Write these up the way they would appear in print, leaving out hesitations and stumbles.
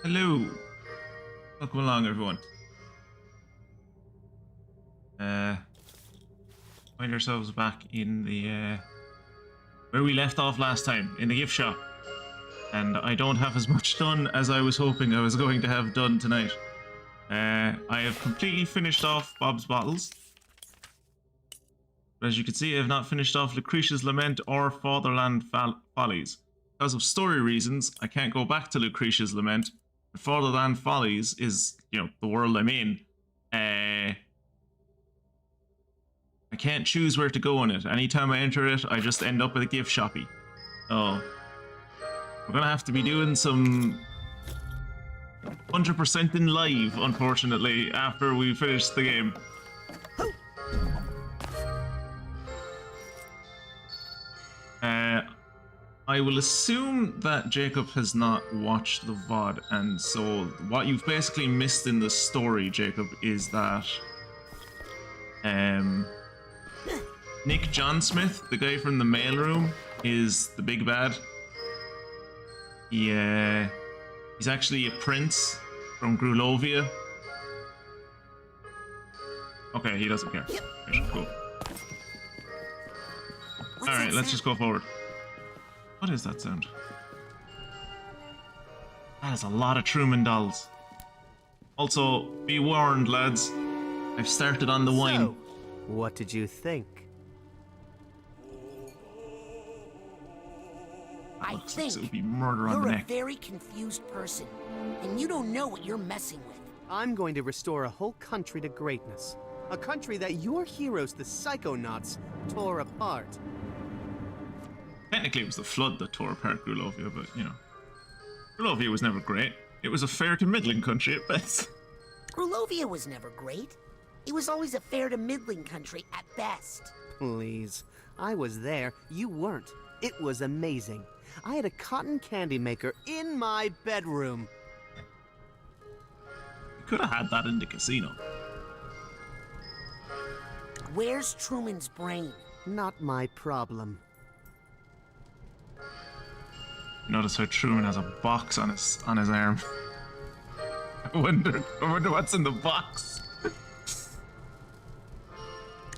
Hello. Welcome along, everyone. Find ourselves back in the where we left off last time, in the gift shop. And I don't have as much done as I was hoping I was going to have done tonight. I have completely finished off Bob's Bottles. But as you can see, I have not finished off Lucretia's Lament or Fatherland Follies. Because of story reasons, I can't go back to Lucretia's Lament. Fatherland Follies is, the world I'm in. I can't choose where to go in it. Anytime I enter it, I just end up at a gift shoppy. So, we're gonna have to be doing some 100% in live, unfortunately, after we finish the game. I will assume that Jacob has not watched the VoD, and so what you've basically missed in the story, Jacob, is that Nick John Smith, the guy from the mailroom, is the big bad. He's actually a prince from Grulovia. Okay, he doesn't care. Right, cool. Alright, let's just go forward. What is that sound? That is a lot of Truman dolls. Also, be warned, lads. I've started on the wine. So, what did you think? I think it would be murder on the you're a neck. very confused person, and you don't know what you're messing with. I'm going to restore a whole country to greatness. A country that your heroes, the Psychonauts, tore apart. Technically, it was the flood that tore apart Grulovia, but, Grulovia was never great. It was a fair to middling country at best. Grulovia was never great. It was always a fair to middling country at best. Please. I was there. You weren't. It was amazing. I had a cotton candy maker in my bedroom. You could have had that in the casino. Where's Truman's brain? Not my problem. Notice how Truman has a box on his arm. I wonder what's in the box.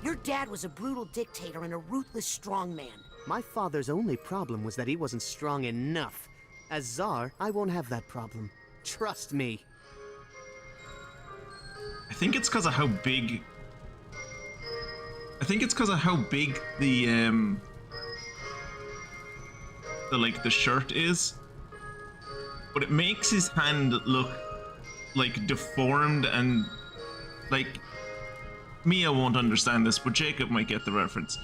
Your dad was a brutal dictator and a ruthless strongman. My father's only problem was that he wasn't strong enough. As Tsar, I won't have that problem. Trust me. I think it's because of how big. The shirt is, but it makes his hand look like deformed and like Mia won't understand this, but Jacob might get the reference.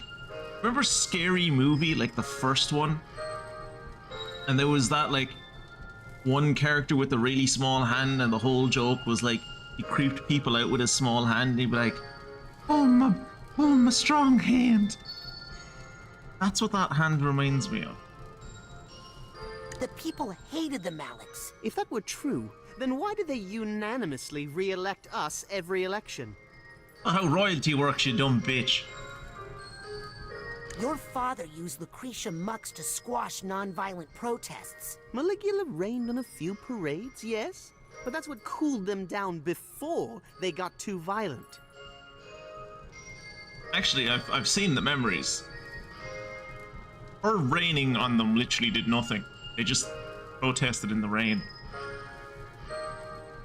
Remember Scary Movie, like the first one? And there was that like one character with a really small hand, and the whole joke was like he creeped people out with his small hand, and he'd be like, "Oh my strong hand." That's what that hand reminds me of. The people hated the Maliks. If that were true, then why did they unanimously re-elect us every election? How royalty works, you dumb bitch. Your father used Lucretia Mux to squash non-violent protests. Maligula rained on a few parades, yes? But that's what cooled them down before they got too violent. Actually, I've seen the memories. Her raining on them literally did nothing. They just protested in the rain.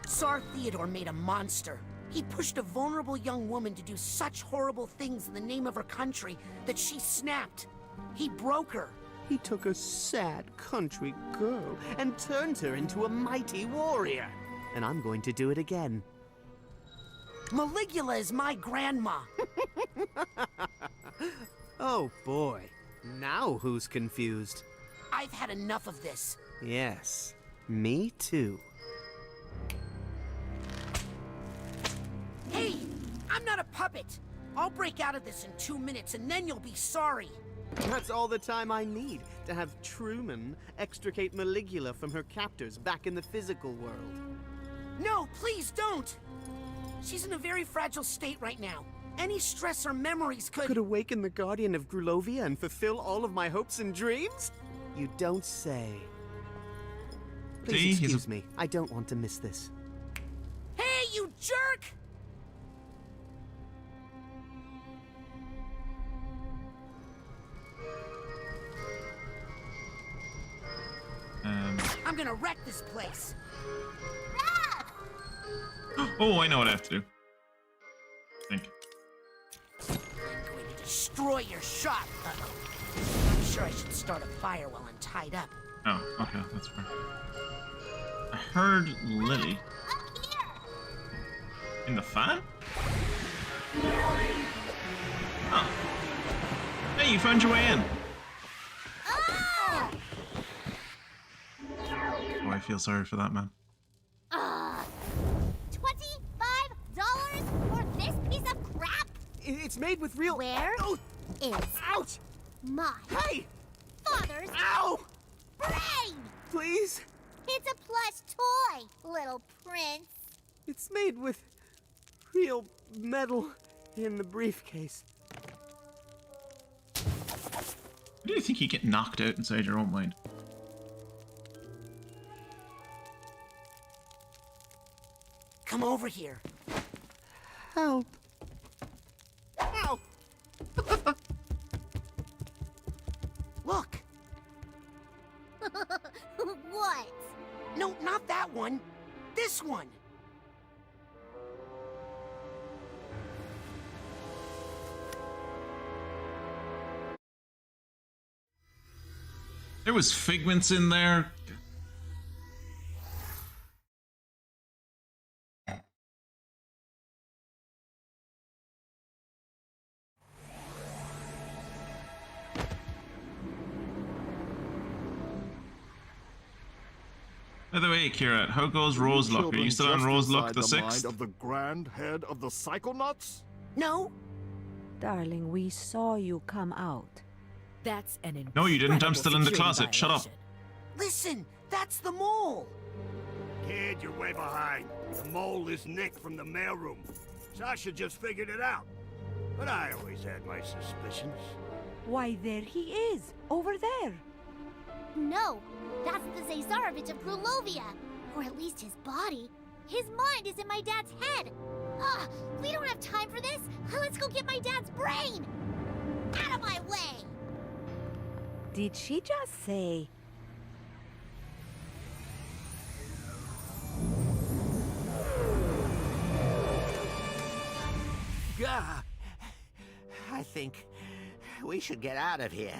Tsar Theodore made a monster. He pushed a vulnerable young woman to do such horrible things in the name of her country that she snapped. He broke her. He took a sad country girl and turned her into a mighty warrior. And I'm going to do it again. Maligula is my grandma. Oh boy. Now who's confused? I've had enough of this. Yes, me too. Hey, I'm not a puppet. I'll break out of this in 2 minutes and then you'll be sorry. That's all the time I need to have Truman extricate Maligula from her captors back in the physical world. No, please don't. She's in a very fragile state right now. Any stress or memories Could awaken the Guardian of Grulovia and fulfill all of my hopes and dreams? You don't say. See, Please excuse me. I don't want to miss this. Hey, you jerk! I'm gonna wreck this place. Oh, I know what I have to do. I think. I'm going to destroy your shop. Uh-oh. I'm sure I should start a fire while I'm tied up. Oh, okay, that's fair. I heard Lily. In the fan? Oh. Hey, you found your way in. Oh, I feel sorry for that man. $25 for this piece of crap? It's made with real. Where Oh, is ouch! my Hey! father's Ow! brain? Please. It's a plush toy, little prince. It's made with real metal in the briefcase. How do you think you get knocked out inside your own mind? Come over here. Help. Ow! Look. What? No, not that one. This one. There was figments in there. By the way, Kira, how goes Rose Luck? Are you still on Rose Luck the 6th? Mind of the grand head of the Psychonauts? No. Darling, we saw you come out. That's an No, you didn't. I'm incredible still in the security closet. Shut up. violation. Listen, that's the mole. Kid, you're way behind. The mole is Nick from the mailroom. Sasha just figured it out. But I always had my suspicions. Why, there he is, over there. No, that's the Zazarovich of Grulovia. Or at least his body. His mind is in my dad's head. Ugh, we don't have time for this. Let's go get my dad's brain. Out of my way. Did she just say... Gah! I think we should get out of here.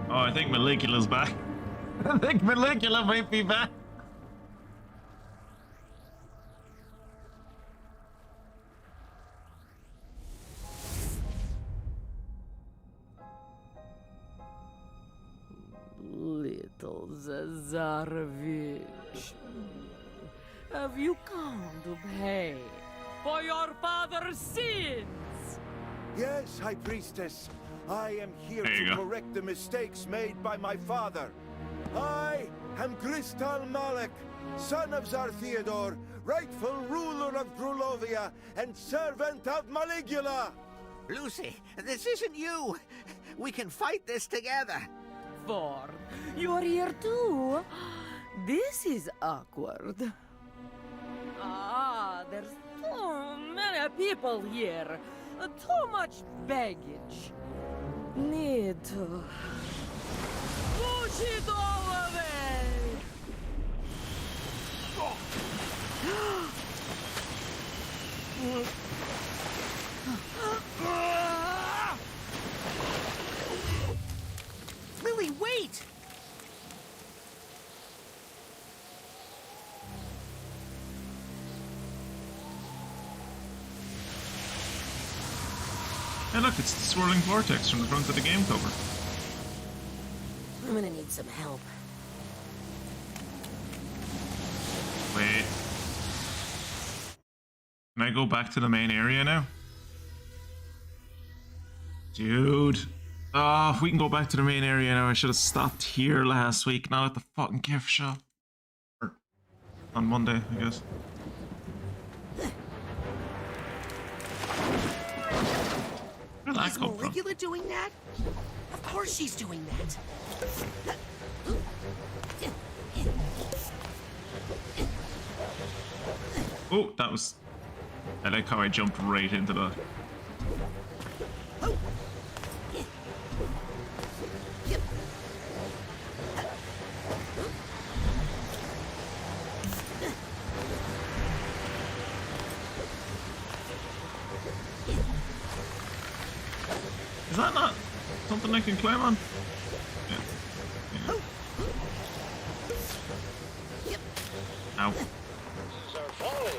Oh, I think Malicula's back. I think Malicula might be back. Little Zazarovich, have you come to pay for your father's sins? Yes, High Priestess. I am here There you to go. correct the mistakes made by my father. I am Gristal Malek, son of Tsar Theodore, rightful ruler of Grulovia and servant of Maligula. Lucy, this isn't you. We can fight this together. Ford, you're here too? This is awkward. Ah, there's too many people here. Too much baggage. Need to push it all away. Lily, wait! Hey, look, it's the swirling vortex from the front of the game cover. I'm gonna need some help. Wait. Can I go back to the main area now? Dude. Oh, if we can go back to the main area now, I should have stopped here last week, not at the fucking gift shop. Or on Monday, I guess. Where'd that Is come from? Maligula doing that? Of course she's doing that. Oh, that was... I like how I jumped right into that. Is that not something I can climb on? Yeah. Ow. Sir Folly,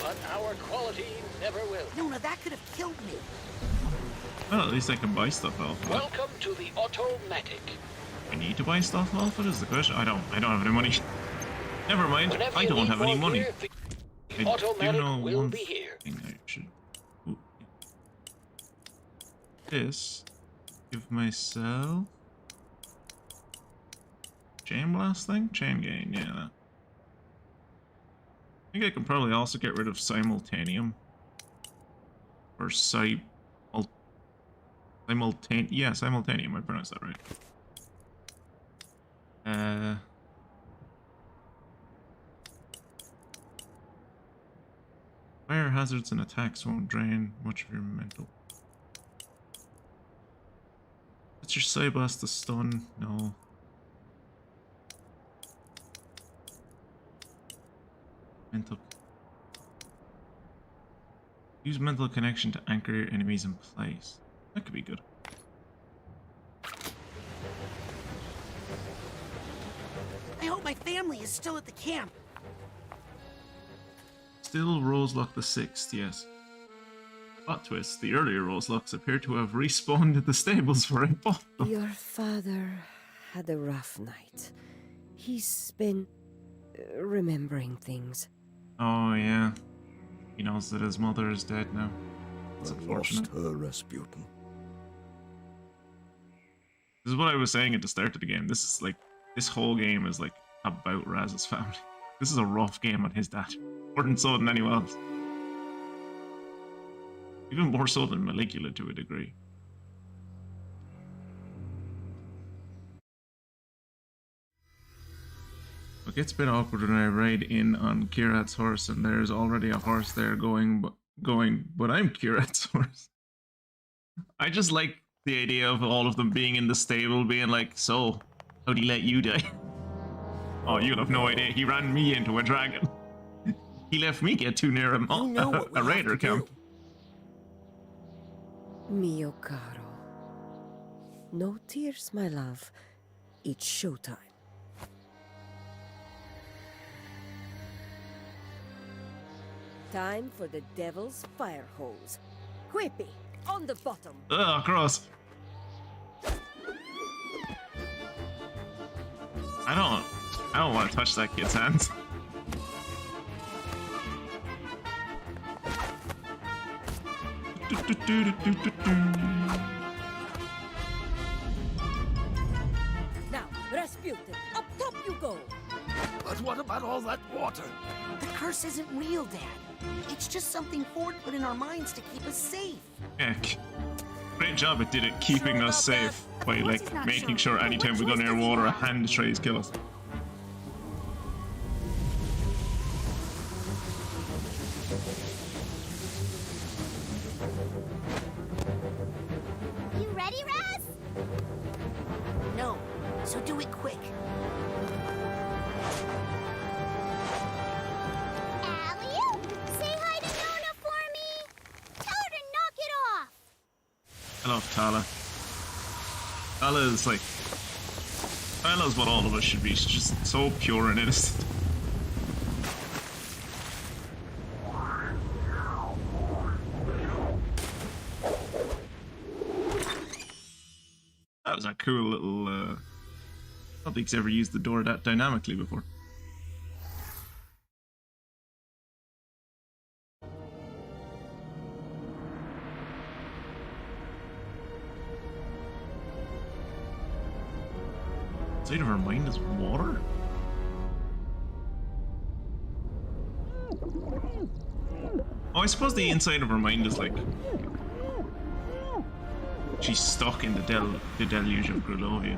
but our quality never will. No, that could have killed me. Well, at least I can buy stuff off of it. Welcome to the Automatic. I need to buy stuff off it is the question. I don't have any money. Never mind. Whenever I you don't need have any more money. gear, the I do Automatic know will one be here. thing I should... Ooh. This. Give myself... Chain blast thing? Chain gain, yeah. That. I think I can probably also get rid of simultaneum. Or simultaneum, I pronounced that right. Fire hazards and attacks won't drain much of your mental. What's your side blast to stun? No. Mental. Use mental connection to anchor your enemies in place. That could be good. I hope my family is still at the camp. Still Roselock the 6th, yes. Plot twist, the earlier Roselocks appear to have respawned at the stables where I bought them. Your father had a rough night. He's been remembering things. Oh, yeah. He knows that his mother is dead now. It's unfortunate. Lost her, Rasputin. This is what I was saying at the start of the game. This is like, this whole game is like about Raz's family. This is a rough game on his dad. More than so than anyone else. Even more so than Malicula to a degree. It gets a bit awkward when I ride in on Kirat's horse and there's already a horse there going, but I'm Kirat's horse. I just like the idea of all of them being in the stable being like, so, how'd he let you die? Oh, you'll have no idea. He ran me into a dragon. He left me get too near a raider camp. Mio caro. No tears, my love. It's showtime. Time for the devil's fire hose. Quippy, on the bottom. Ugh, gross. I don't want to touch that kid's hands. Now, Rasputin, up top you go. But what about all that water? The curse isn't real, Dad. It's just something Ford put in our minds to keep us safe. Yeah, great job it did it keeping us safe by like making sure anytime we go near water a hand tries to kill us. You ready, Raz? No, so do it quick. Alley-oop! Say hi to Nona for me! Tell her to knock it off! I love Tala. Tala is like... Tala's what all of us should be. She's just so pure and innocent. That was a cool little... I don't think he's ever used the door that dynamically before. Inside of her mind is water? Oh, I suppose the inside of her mind is like... she's stuck in the deluge of Grulovia.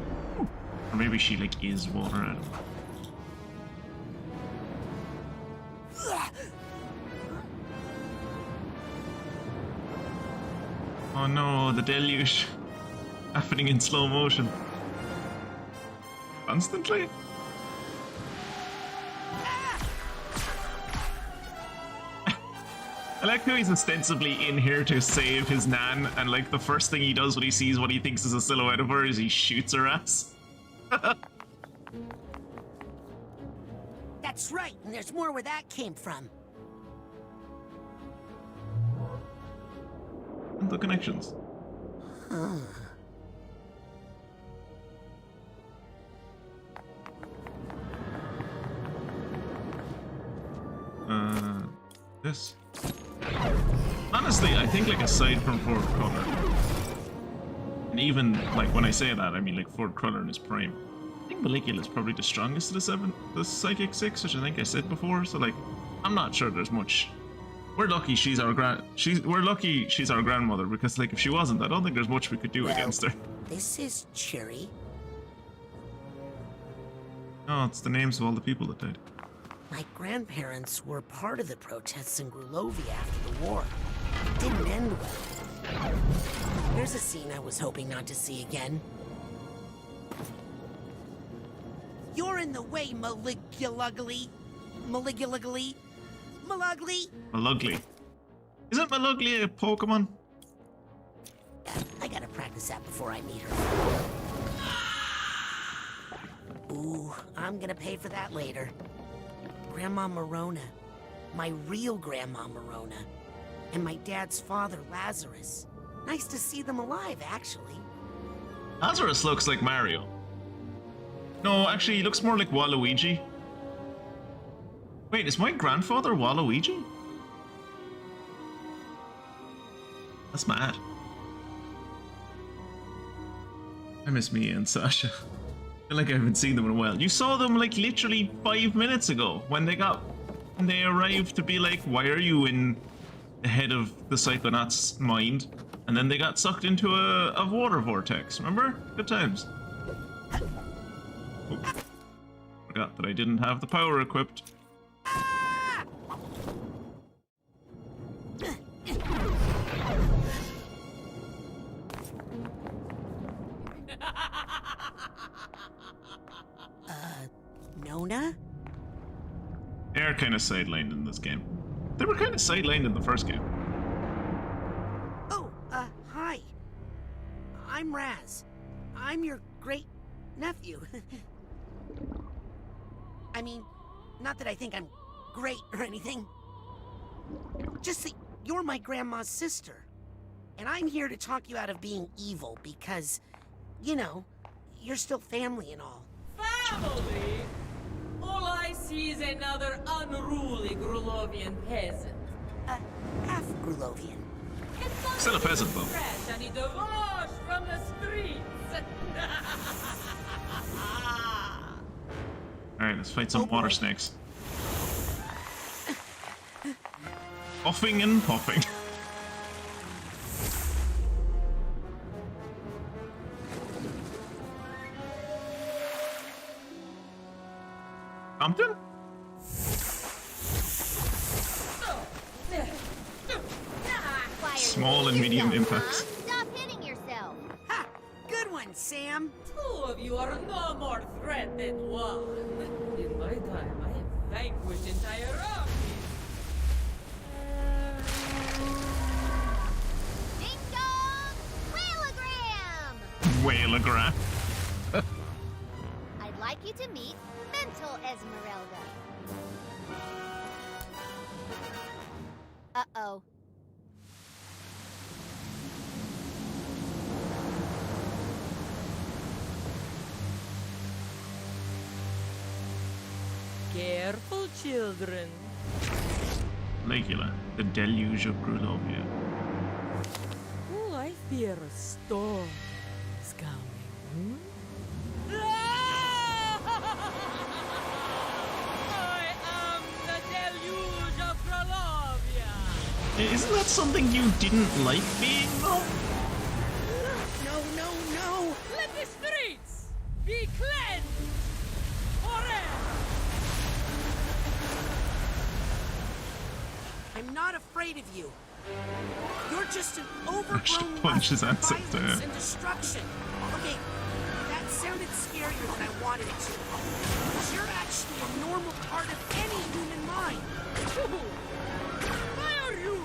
Or maybe she like is water animal. Oh no, the deluge happening in slow motion. Constantly? I like how he's ostensibly in here to save his nan, and like the first thing he does when he sees what he thinks is a silhouette of her is he shoots her ass. That's right, and there's more where that came from. And the connections. This. Honestly, I think like aside from Ford Cruller, and even like when I say that, I mean like Ford Cruller in his prime. I think Maligula is probably the strongest of the Psychic 6, which I think I said before. So like, I'm not sure there's much. We're lucky she's our grandmother, because like if she wasn't, I don't think there's much we could do against her. This is Cherry. No, it's the names of all the people that died. My grandparents were part of the protests in Grulovia after the war. It didn't end well. There's a scene I was hoping not to see again. You're in the way, Maligulugly. Maligulugly. Malugly. Malugly. Isn't Malugly a Pokemon? I gotta practice that before I meet her. Ooh, I'm gonna pay for that later. Grandma Morona. My real Grandma Morona. And my dad's father, Lazarus. Nice to see them alive, actually. Lazarus looks like Mario. No, actually, he looks more like Waluigi. Wait, is my grandfather Waluigi? That's mad. I miss Mia and Sasha. I feel like I haven't seen them in a while. You saw them like literally 5 minutes ago when they arrived to be like, why are you in the head of the Psychonauts' mind? And then they got sucked into a water vortex, remember? Good times. Oh. Forgot that I didn't have the power equipped. Nona? They're kind of sidelined in this game. They were kind of sidelined in the first game. Oh, hi. I'm Raz. I'm your great-nephew. I mean, not that I think I'm great or anything. Just that you're my grandma's sister. And I'm here to talk you out of being evil because, you know, you're still family and all. Family? All I see is another unruly Grulovian peasant. Half Grulovian. Still a peasant, though. And he divorced from the streets. Alright, let's fight some water snakes. Puffing and puffing. Compton? Small and medium impacts. Stop hitting yourself. Ha! Good one, Sam. Two of you are no more threat than one. In my time, I have vanquished entire armies. Ding dong! Whaleogram! Whaleogram. I'd like you to meet Mental Esmeralda. Uh-oh. Careful, children. Legula, the deluge of Grulovia. Oh, I fear a storm is coming. I am the deluge of Grulovia. Isn't that something you didn't like being, though? afraid of you. You're just an overgrown punch his lust ass for up violence there. and destruction. Okay, that sounded scarier than I wanted it to. But you're actually a normal part of any human mind. Why are you?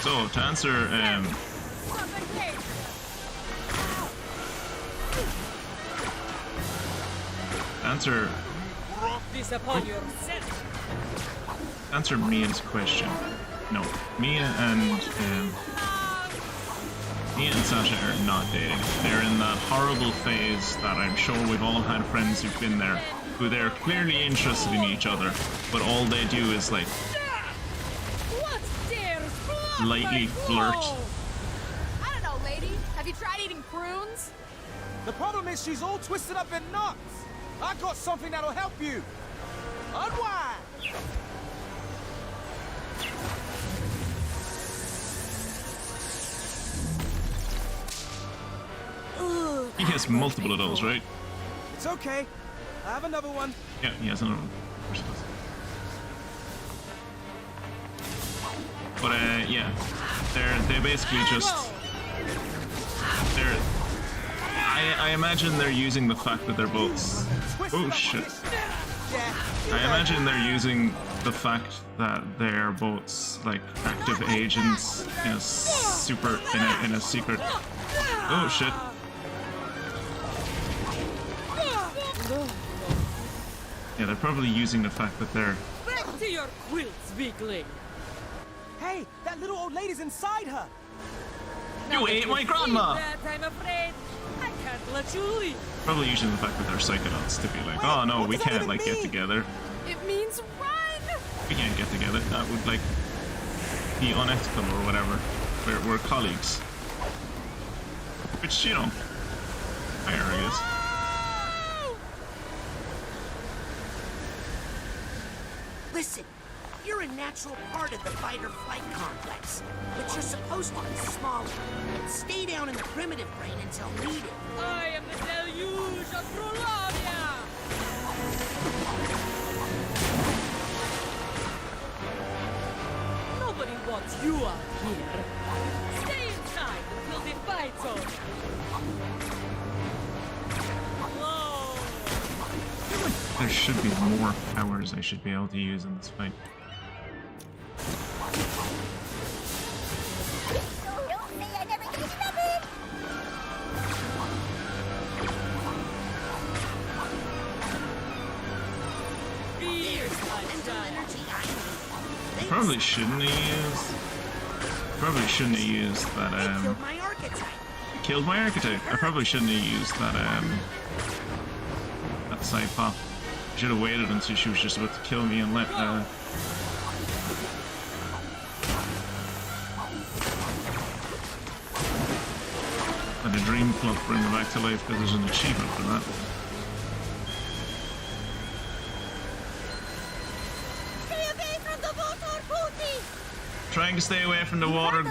So to answer, This upon yourself. answer Mia's question. No, Mia and Sasha are not dating. They're in that horrible phase that I'm sure we've all had friends who've been there, who they're clearly interested in each other, but all they do is like lightly flirt. I don't know, lady. Have you tried eating prunes? The problem is she's all twisted up in knots. I got something that'll help you. Unwind. He has multiple of those, right? It's okay. I have another one. Yeah, he has another one. Of course he does. But yeah, they basically just I imagine they're using the fact that they're both. Oh shit! I imagine they're using the fact that they're both like active agents in a secret. Oh shit! Yeah, they're probably using the fact that they're. Back to your quilts, weakling. Hey, that little old lady's inside her. You ate my grandma! That, I'm afraid I can't let you leave. Probably using the fact that they're Psychonauts to be like, oh no, we can't like get together. It means run! We can't get together. That would like be unethical or whatever. We're colleagues. Which, you know, fair, I guess. Listen, you're a natural part of the fight-or-flight complex, but you're supposed to be smaller. Stay down in the primitive brain until needed. I am the deluge of Grulovia! Nobody wants you up here. Stay inside until the fight's over. Whoa! There should be more powers I should be able to use in this fight. Probably shouldn't have used that Killed my archetype. killed my archetype. I probably shouldn't have used that that side pop. Should have waited until she was just about to kill me and let the dream club bring her back to life because there's an achievement for that. Trying to stay away from the water.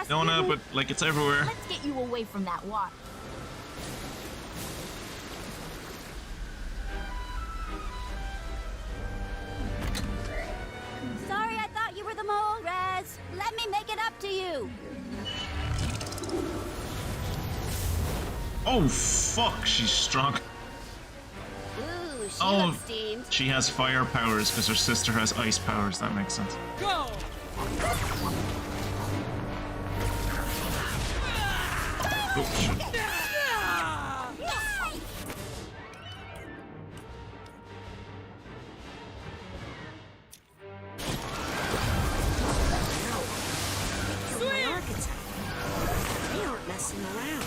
No, no, but like it's everywhere. Let's get you away from that water. Sorry, I thought you were the mole, Raz. Let me make it up to you. Oh fuck, she's strong. Ooh, she Oh, looks steamed. she has fire powers because her sister has ice powers. That makes sense. Go! Oh shit. Killed my archetype. They aren't messing around.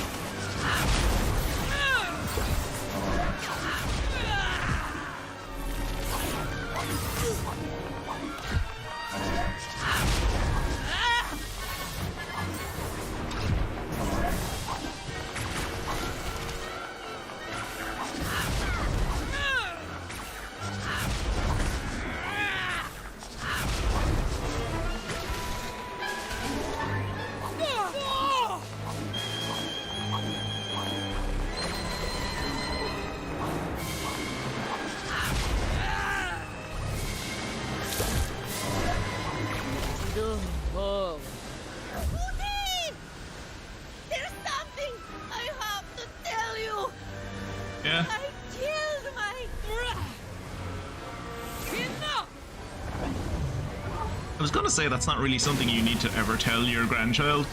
was gonna say that's not really something you need to ever tell your grandchild.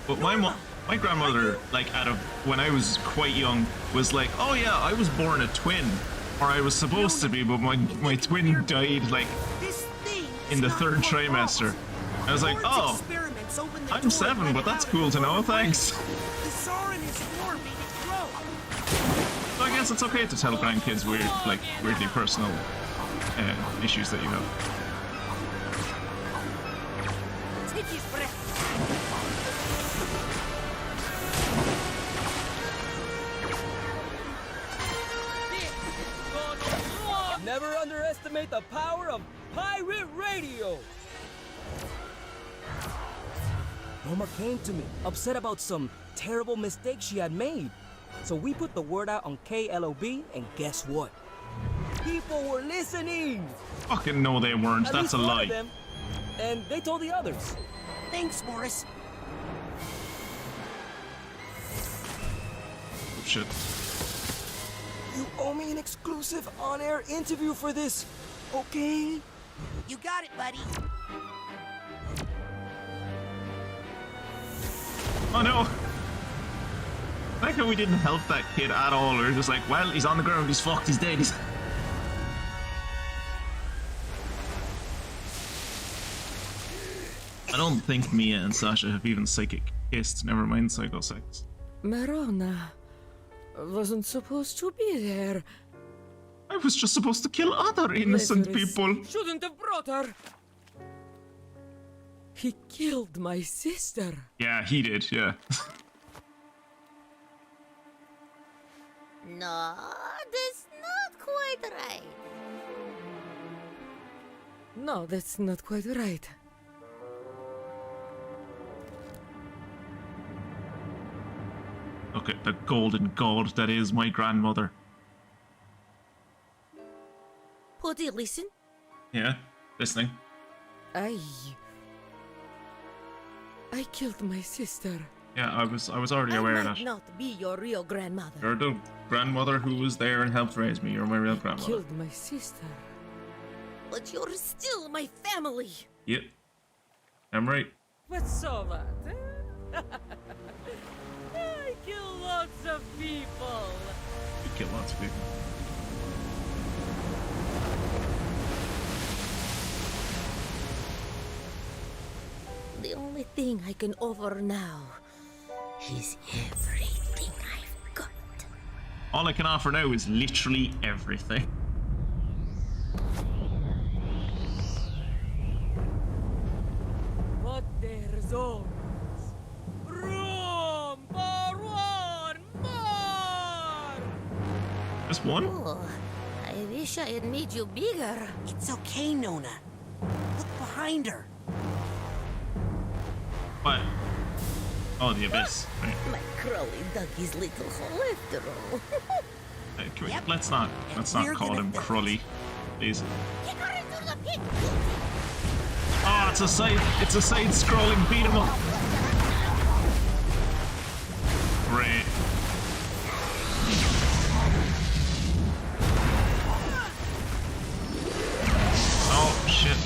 But my grandmother, like, when I was quite young, was like, oh yeah, I was born a twin. Or I was supposed to be, but my twin died, like, in the 3rd trimester. I was like, oh, I'm 7, but that's cool to know, thanks. So I guess it's okay to tell grandkids weirdly personal issues that you have. Never underestimate the power of pirate radio! Norma came to me, upset about some terrible mistake she had made. So we put the word out on KLOB, and guess what? People were listening! Fucking no, they weren't. That's a lie. Them, and they told the others. Thanks, Morris. Oh, shit. You owe me an exclusive on-air interview for this, okay? You got it, buddy. Oh no! I like how we didn't help that kid at all. We were just like, well, he's on the ground, he's fucked, he's dead, I don't think Mia and Sasha have even psychic kissed, never mind psychosex. Marona wasn't supposed to be there. I was just supposed to kill other innocent people. Shouldn't have brought her. He killed my sister. Yeah, he did, yeah. No, that's not quite right. No, that's not quite right. Look at the golden god that is my grandmother. VoD, listen. Yeah, listening. I killed my sister. Yeah, I was already aware of that. Not be your real grandmother. You're the grandmother who was there and helped raise me. You're my real grandmother. Killed my sister. But you're still my family. Yep. I'm right. What's so bad, eh? I kill lots of people. You kill lots of people. The only thing I can offer now is everything I've got. All I can offer now is literally everything. But there's always room for one more! Just one? Oh, I wish I had made you bigger. It's okay, Nona. Look behind her. What? Oh, the abyss. Right. My Crowley dug his little hole after all. Let's not call him Crully, please. Oh, it's a side scrolling beat 'em up. Great. Oh shit.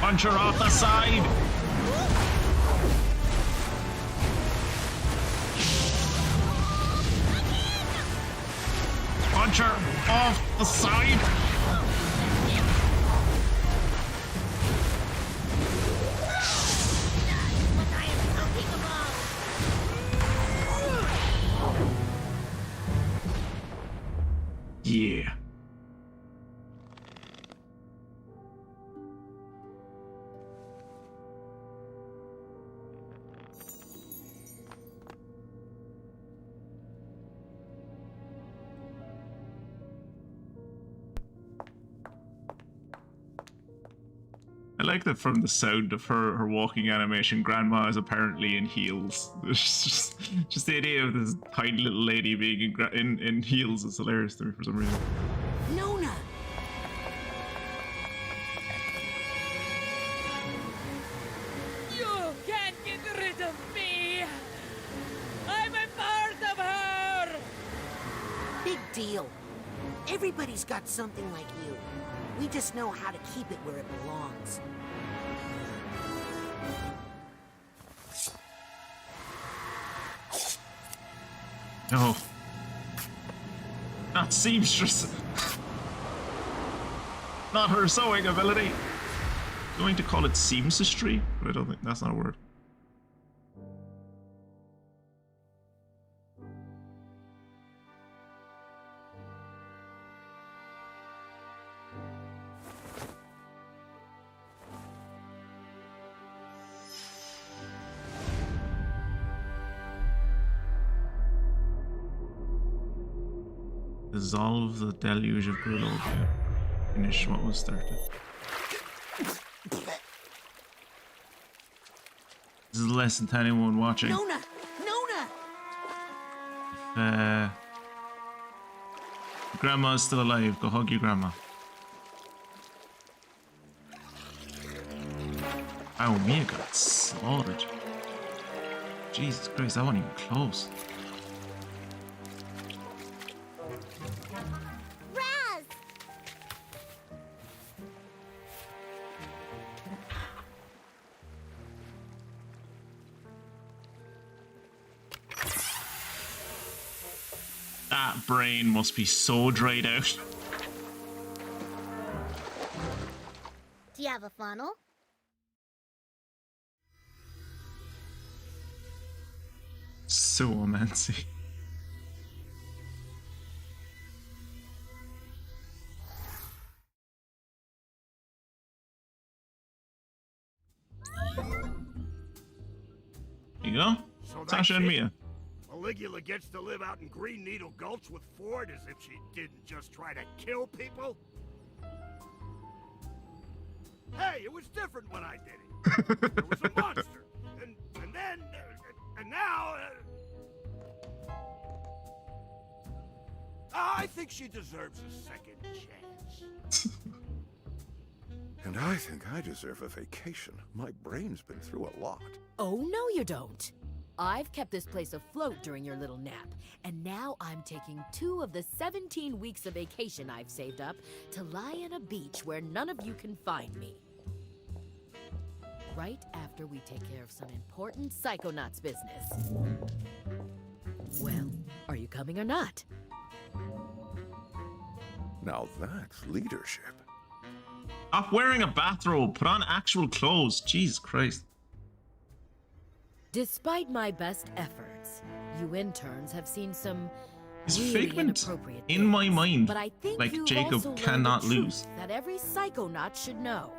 Punch her off the side! Punch her off the side! Yeah. like that from the sound of her walking animation, Grandma is apparently in heels. It's just the idea of this tiny little lady being in heels is hilarious to me for some reason. Nona! You can't get rid of me! I'm a part of her! Big deal. Everybody's got something like you. We just know how to keep it where it belongs. No. Not seamstress. Not her sewing ability. I'm going to call it seamstressry, but I don't think that's not a word. Dissolve the deluge of Grulovia. Finish what was started. This is a lesson to anyone watching. Nona! Nona! If Grandma's still alive, go hug your grandma. Wow, Mia got slaughtered. Jesus Christ, that wasn't even close. That brain must be so dried out. Do you have a funnel? So romancy. There you go. So Sasha and Mia. Caligula gets to live out in Green Needle Gulch with Ford as if she didn't just try to kill people? Hey, it was different when I did it. There was a monster. And then... and now... I think she deserves a second chance. And I think I deserve a vacation. My brain's been through a lot. Oh, no you don't. I've kept this place afloat during your little nap, and now I'm taking 2 of the 17 weeks of vacation I've saved up to lie on a beach where none of you can find me. Right after we take care of some important Psychonauts business. Well, are you coming or not? Now that's leadership. Stop wearing a bathrobe. Put on actual clothes. Jesus Christ. Despite my best efforts, you interns have seen some Is really Figment inappropriate in things. my mind But I think like you've Jacob also learned cannot the truth lose? That every Psychonaut should know.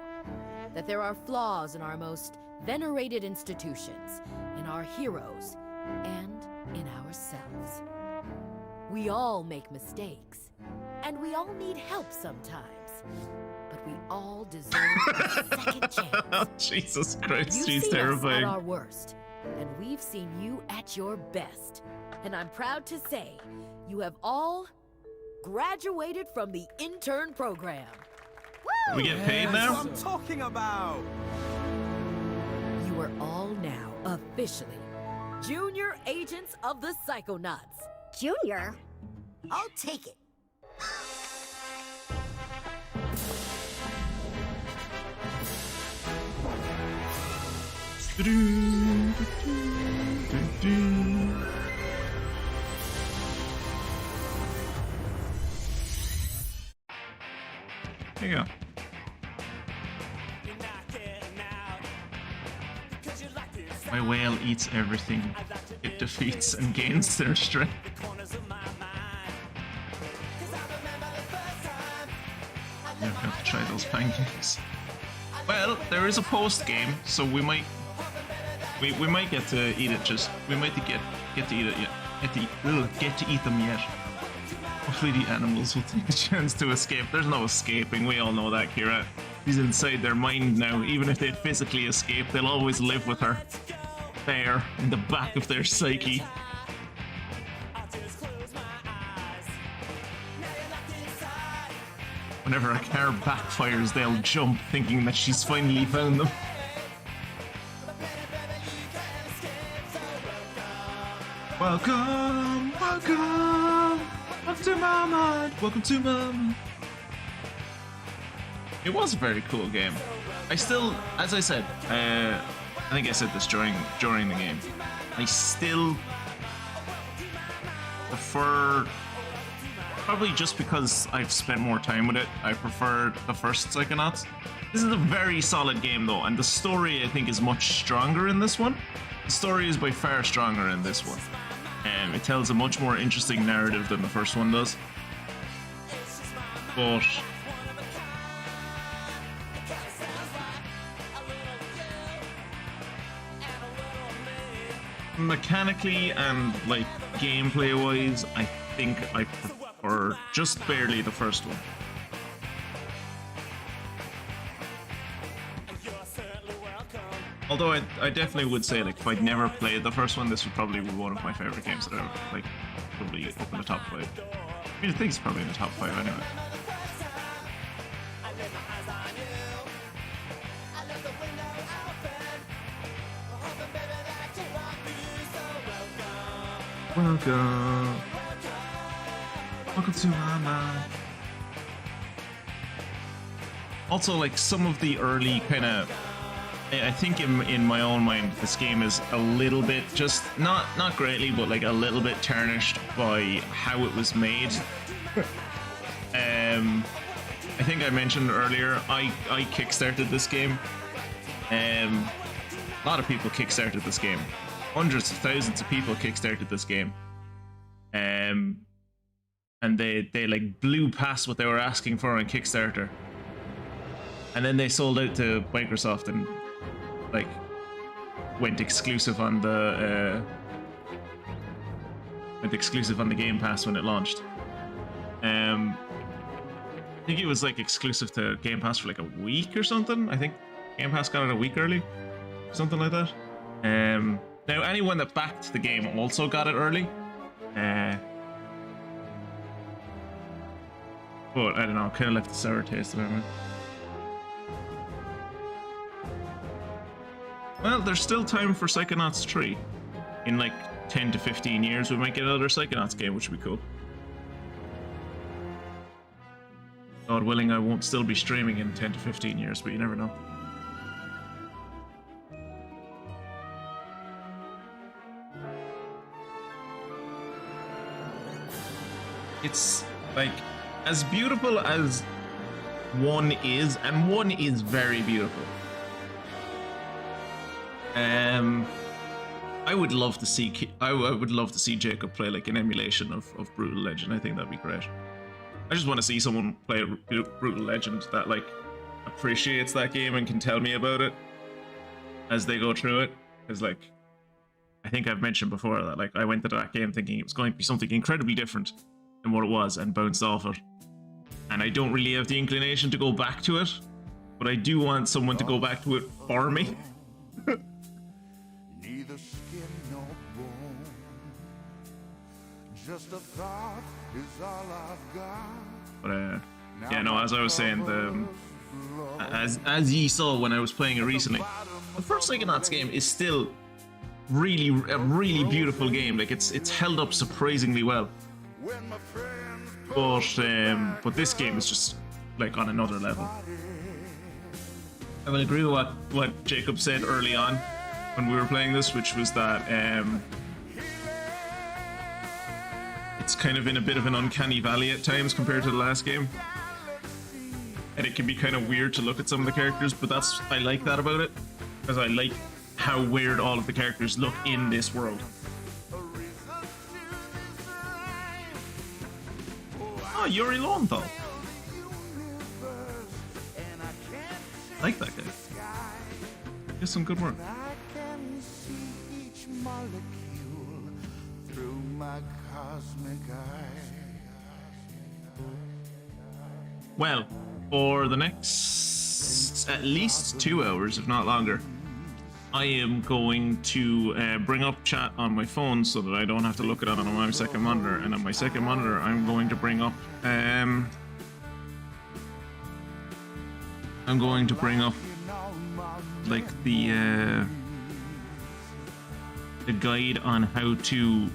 That there are flaws in our most venerated institutions, in our heroes, and in ourselves. We all make mistakes, and we all need help sometimes. But we all deserve a second chance. Jesus Christ, You've she's seen terrifying. us at our worst, and we've seen you at your best. And I'm proud to say, you have all graduated from the intern program. We get paid now? That's what I'm talking about. You are all now officially junior agents of the Psychonauts. Junior? I'll take it. There you go. My whale eats everything it defeats and gains their strength. You have to try those pancakes. Well, there is a post game, so we might get to eat it. We might get to eat it yet. Get to eat them yet. Hopefully the animals will take a chance to escape. There's no escaping, we all know that, Kira. She's inside their mind now. Even if they physically escape, they'll always live with her. There, in the back of their psyche. Whenever a car backfires, they'll jump, thinking that she's finally found them. Welcome, welcome, welcome to Mama, welcome to Mama. It was a very cool game. I still, as I said, I think I said this during the game. I still prefer, probably just because I've spent more time with it, I prefer the first Psychonauts. This is a very solid game though, and the story I think is much stronger in this one. The story is by far stronger in this one. It tells a much more interesting narrative than the first one does. But mechanically and like gameplay wise, I think I prefer just barely the first one. Although I definitely would say, like, if I'd never played the first one, this would probably be one of my favorite games that I ever, like, probably up in the top 5. I mean, I think it's probably in the top 5 anyway. Welcome. Welcome to my mind. Also, like, some of the early kind of, I think in my own mind, this game is a little bit, just not greatly, but like a little bit tarnished by how it was made. I think I mentioned earlier, I kickstarted this game. A lot of people kickstarted this game. Hundreds of thousands of people kickstarted this game. And they like blew past what they were asking for on Kickstarter. And then they sold out to Microsoft and like went exclusive on the Game Pass when it launched. I think it was like exclusive to Game Pass for like a week or something. I think Game Pass got it a week early, something like that. Now anyone that backed the game also got it early. But I don't know, kind of left a sour taste about it. Well, there's still time for Psychonauts 3. In like 10 to 15 years, we might get another Psychonauts game, which would be cool. God willing, I won't still be streaming in 10 to 15 years, but you never know. It's like, as beautiful as one is, and one is very beautiful. I would love to see Jacob play like an emulation of Brutal Legend. I think that'd be great. I just want to see someone play Brutal Legend that like appreciates that game and can tell me about it as they go through it. Because like, I think I've mentioned before that like I went to that game thinking it was going to be something incredibly different than what it was and bounced off it. And I don't really have the inclination to go back to it, but I do want someone to go back to it for me. Neither skin nor bone. Just a thought is all I've got. But yeah, no, as I was saying, as ye saw when I was playing it recently, the first Psychonauts game is still a really beautiful game. Like it's held up surprisingly well. But this game is just like on another level. I will agree with what Jacob said early on when we were playing this, which was that it's kind of in a bit of an uncanny valley at times compared to the last game. And it can be kind of weird to look at some of the characters, but I like that about it, because I like how weird all of the characters look in this world. Oh, Yuri Lowenthal. I like that guy. He does some good work. I can see each molecule through my cosmic eye. Well, for the next at least 2 hours, if not longer, I am going to bring up chat on my phone so that I don't have to look at it on my second monitor. And on my second monitor, I'm going to bring up like the guide on how to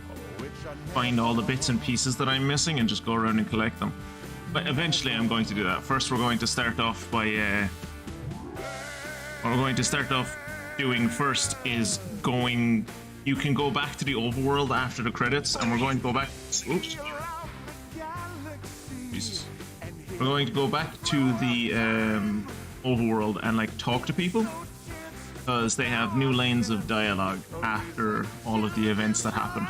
find all the bits and pieces that I'm missing and just go around and collect them. But eventually I'm going to do that. First we're going to start off by what we're going to start off doing first is going, you can go back to the overworld after the credits, and we're going to go back, oops, Jesus. We're going to go back to the overworld and like talk to people, because they have new lanes of dialogue after all of the events that happened.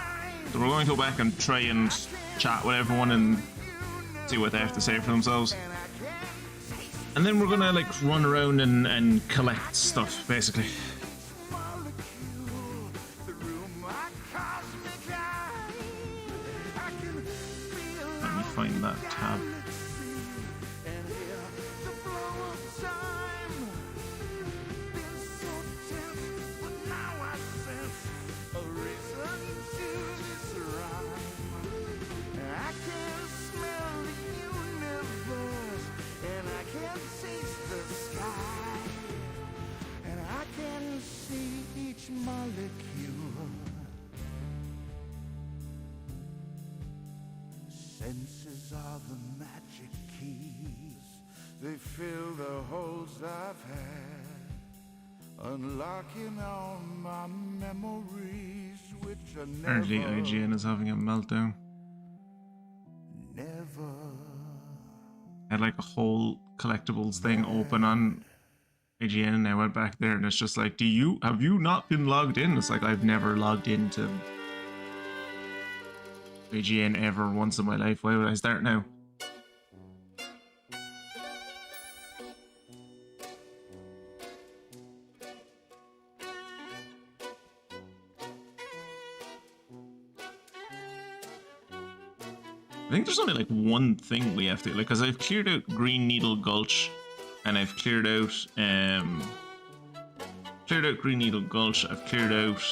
So we're going to go back and try and chat with everyone and see what they have to say for themselves. And then we're gonna like run around and collect stuff, basically. Let me find that tab. Senses are the magic keys. They fill the holes I've had, unlocking all my memories, which are never. Apparently IGN is having a meltdown. Never. I had like a whole collectibles thing open on IGN, and I went back there and it's just like, have you not been logged in? It's like, I've never logged into IGN ever once in my life. Why would I start now? I think there's only like one thing we have to, like, because I've cleared out Green Needle Gulch, and I've cleared out Green Needle Gulch. I've cleared out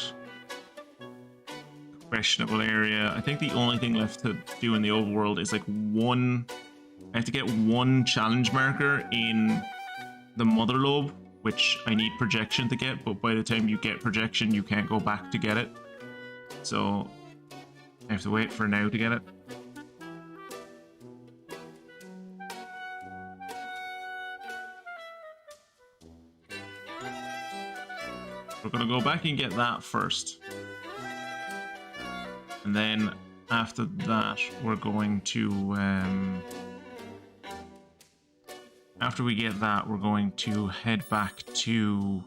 questionable area. I think the only thing left to do in the overworld is like I have to get one challenge marker in the Mother Lobe, which I need projection to get, but by the time you get projection, you can't go back to get it. So I have to wait for now to get it. We're gonna go back and get that first. And then after that, we're going to, after we get that, we're going to head back to,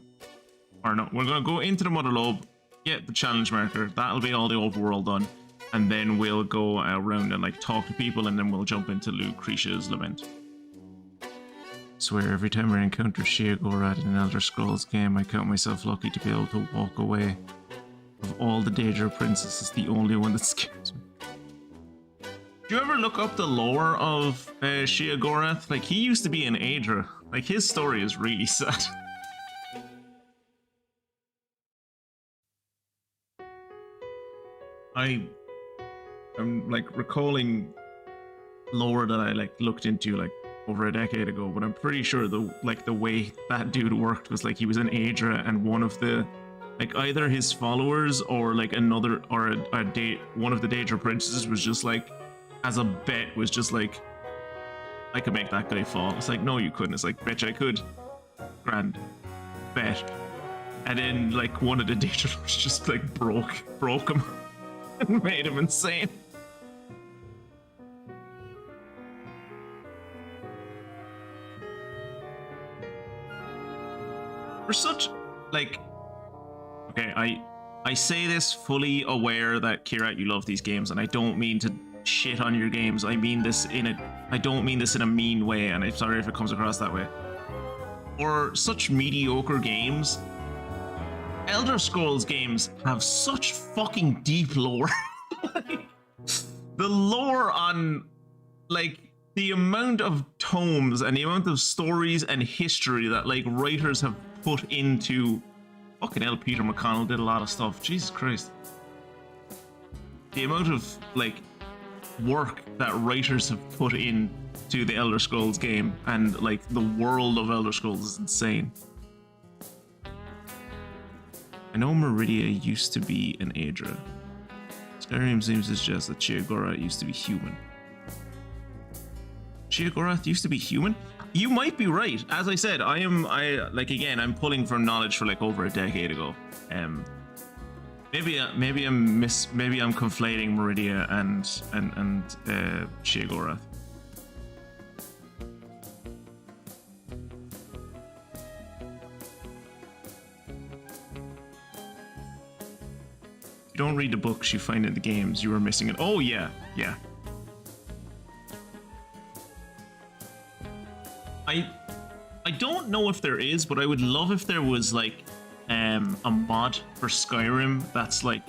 or no, we're going to go into the Mother Lobe, get the challenge marker, that'll be all the overworld done, and then we'll go around and like talk to people, and then we'll jump into Lucretia's Lament. I swear, every time I encounter Sheogorath in an Elder Scrolls game, I count myself lucky to be able to walk away. Of all the Daedra princesses, the only one that scares me. Do you ever look up the lore of Sheogorath? Like, he used to be an Aedra. Like, his story is really sad. I'm like recalling lore that I like looked into like over a decade ago, but I'm pretty sure the way that dude worked was like he was an Aedra, and one of the like either his followers or like another or one of the Daedra princesses was just like, as a bet, was just like, I could make that guy fall. It's like, no you couldn't. It's like, betcha I could. Grand. Bet. And then like one of the Daedra just like broke him and made him insane. We're such like, okay, I say this fully aware that Kirat, you love these games, and I don't mean to shit on your games. I mean this I don't mean this in a mean way, and I'm sorry if it comes across that way. For such mediocre games, Elder Scrolls games have such fucking deep lore. The lore on like the amount of tomes and the amount of stories and history that like writers have put into fucking hell, Peter McConnell did a lot of stuff. Jesus Christ. The amount of like work that writers have put in to the Elder Scrolls game and like the world of Elder Scrolls is insane. I know Meridia used to be an Aedra. Skyrim seems to suggest that Sheogorath used to be human. Sheogorath used to be human? You might be right. As I said, I'm pulling from knowledge for like over a decade ago. Maybe I'm conflating Meridia and Sheogorath. You don't read the books you find in the games, you are missing it. Oh yeah, yeah. I don't know if there is, but I would love if there was like a mod for Skyrim that's like,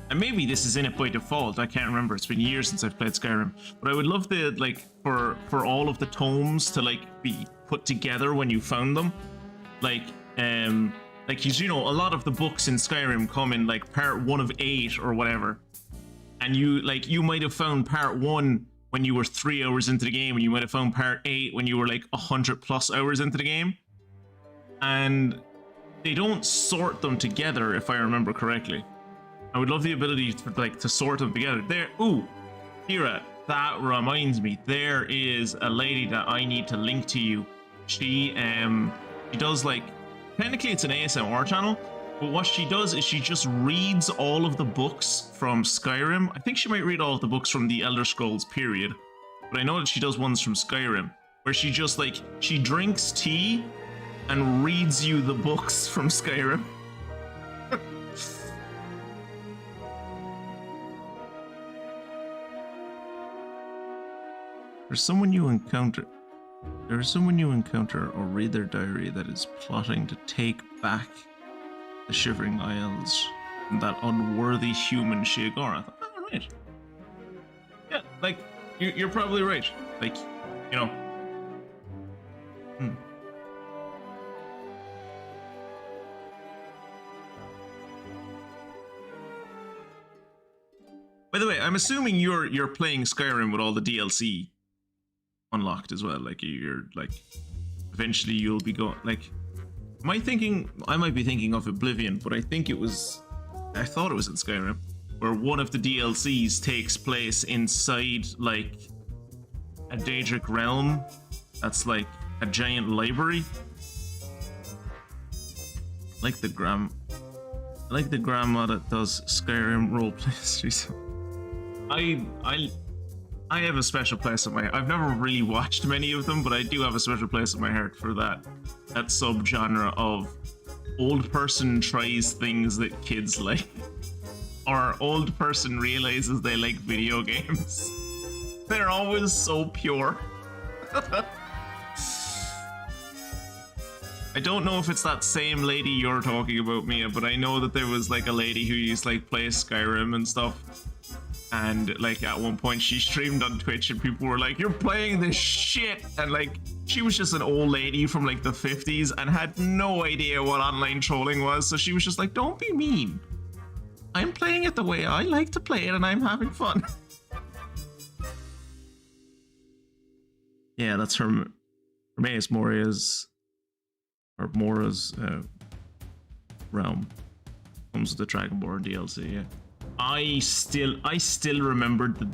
and maybe this is in it by default, I can't remember, it's been years since I've played Skyrim, but I would love the like for all of the tomes to like be put together when you found them. Like you know, a lot of the books in Skyrim come in like part 1 of 8 or whatever, and you might have found part 1 when you were 3 hours into the game, and you might have found part 8 when you were like 100+ hours into the game, and they don't sort them together if I remember correctly. I would love the ability to sort them together. There, ooh, Kira, that reminds me, there is a lady that I need to link to you. She does like, technically it's an ASMR channel, but what she does is she just reads all of the books from Skyrim. I think she might read all of the books from the Elder Scrolls period, but I know that she does ones from Skyrim, where she just like, she drinks tea and reads you the books from Skyrim. There's someone you encounter or read their diary that is plotting to take back the Shivering Isles and that unworthy human Sheogorath. Oh, right. Yeah, like, you're probably right. Like, you know. By the way, I'm assuming you're playing Skyrim with all the DLC unlocked as well. Like, you're like, eventually you'll be going, like, I might be thinking of Oblivion, but I thought it was in Skyrim, where one of the DLCs takes place inside like a Daedric realm that's like a giant library. I like the grandma that does Skyrim roleplays. I have a special place in my. I've never really watched many of them, but I do have a special place in my heart for that subgenre of old person tries things that kids like, or old person realizes they like video games. They're always so pure. I don't know if it's that same lady you're talking about, Mia, but I know that there was like a lady who used to like play Skyrim and stuff. And like at one point she streamed on Twitch and people were like, you're playing this shit, and like she was just an old lady from like the 50s and had no idea what online trolling was, so she was just like, don't be mean, I'm playing it the way I like to play it and I'm having fun. Yeah, that's her. For me it's Mora's realm. Comes with the Dragonborn DLC, yeah. I still remembered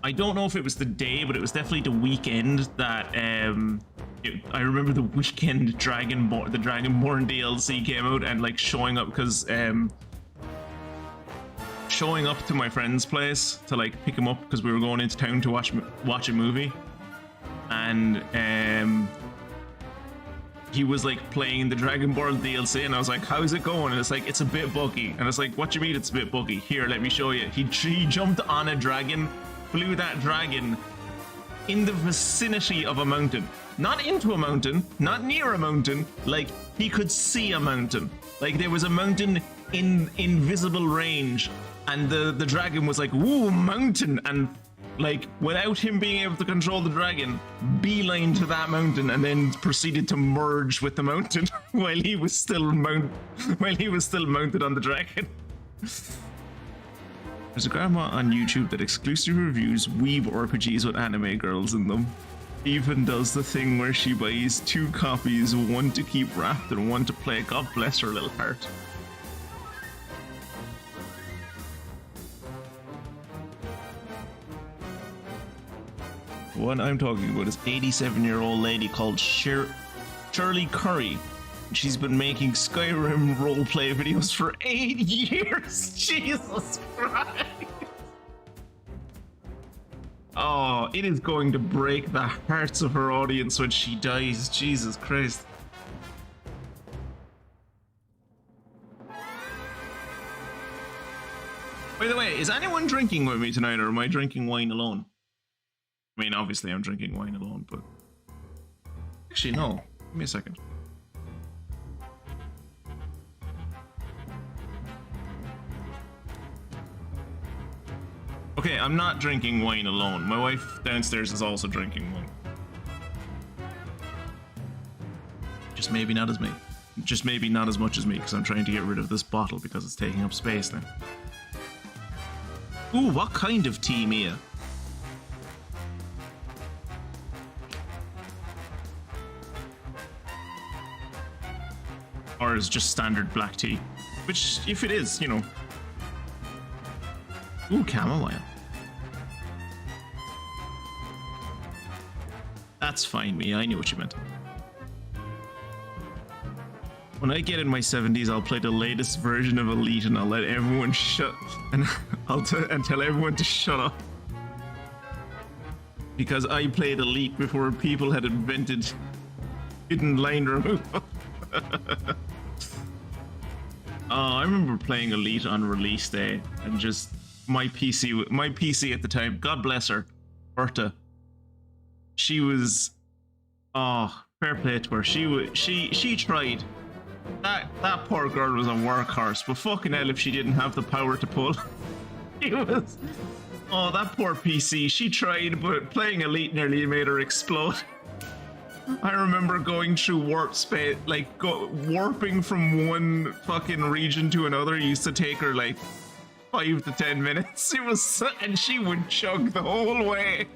I don't know if it was the day, but it was definitely the weekend that I remember the weekend the Dragonborn DLC came out, and like showing up to my friend's place to like pick him up because we were going into town to watch a movie, and he was like playing the Dragonborn DLC, and I was like, how's it going? And it's like, it's a bit buggy. And it's like, what do you mean it's a bit buggy? Here, let me show you. He jumped on a dragon, flew that dragon in the vicinity of a mountain. Not into a mountain, not near a mountain, like he could see a mountain. Like there was a mountain in invisible range, and the dragon was like, woo, mountain, and like without him being able to control the dragon, beeline to that mountain and then proceeded to merge with the mountain while he was still mounted on the dragon. There's a grandma on YouTube that exclusively reviews weeb RPGs with anime girls in them. Even does the thing where she buys 2 copies, one to keep wrapped and one to play. God bless her little heart. The one I'm talking about is 87-year-old lady called Shirley Curry. She's been making Skyrim roleplay videos for 8 years. Jesus Christ. Oh, it is going to break the hearts of her audience when she dies. Jesus Christ. By the way, is anyone drinking with me tonight, or am I drinking wine alone? I mean, obviously I'm drinking wine alone, but... Actually, no. Give me a second. Okay, I'm not drinking wine alone. My wife downstairs is also drinking wine. Just maybe not as me. Just maybe not as much as me, because I'm trying to get rid of this bottle because it's taking up space now. Ooh, what kind of tea, Mia? Or is just standard black tea? Which, if it is, you know. Ooh, chamomile. That's fine, Mia. I knew what you meant. When I get in my 70s, I'll play the latest version of Elite and I'll let everyone shut... and I'll tell everyone to shut up. Because I played Elite before people had invented hidden line removal. I remember playing Elite on release day and just my PC at the time, God bless her, Berta. She was, fair play to her. She tried. That poor girl was a workhorse, but fucking hell if she didn't have the power to pull. She was, that poor PC. She tried, but playing Elite nearly made her explode. I remember going through warp space, like warping from one fucking region to another used to take her like 5 to 10 minutes. It was, and she would chug the whole way.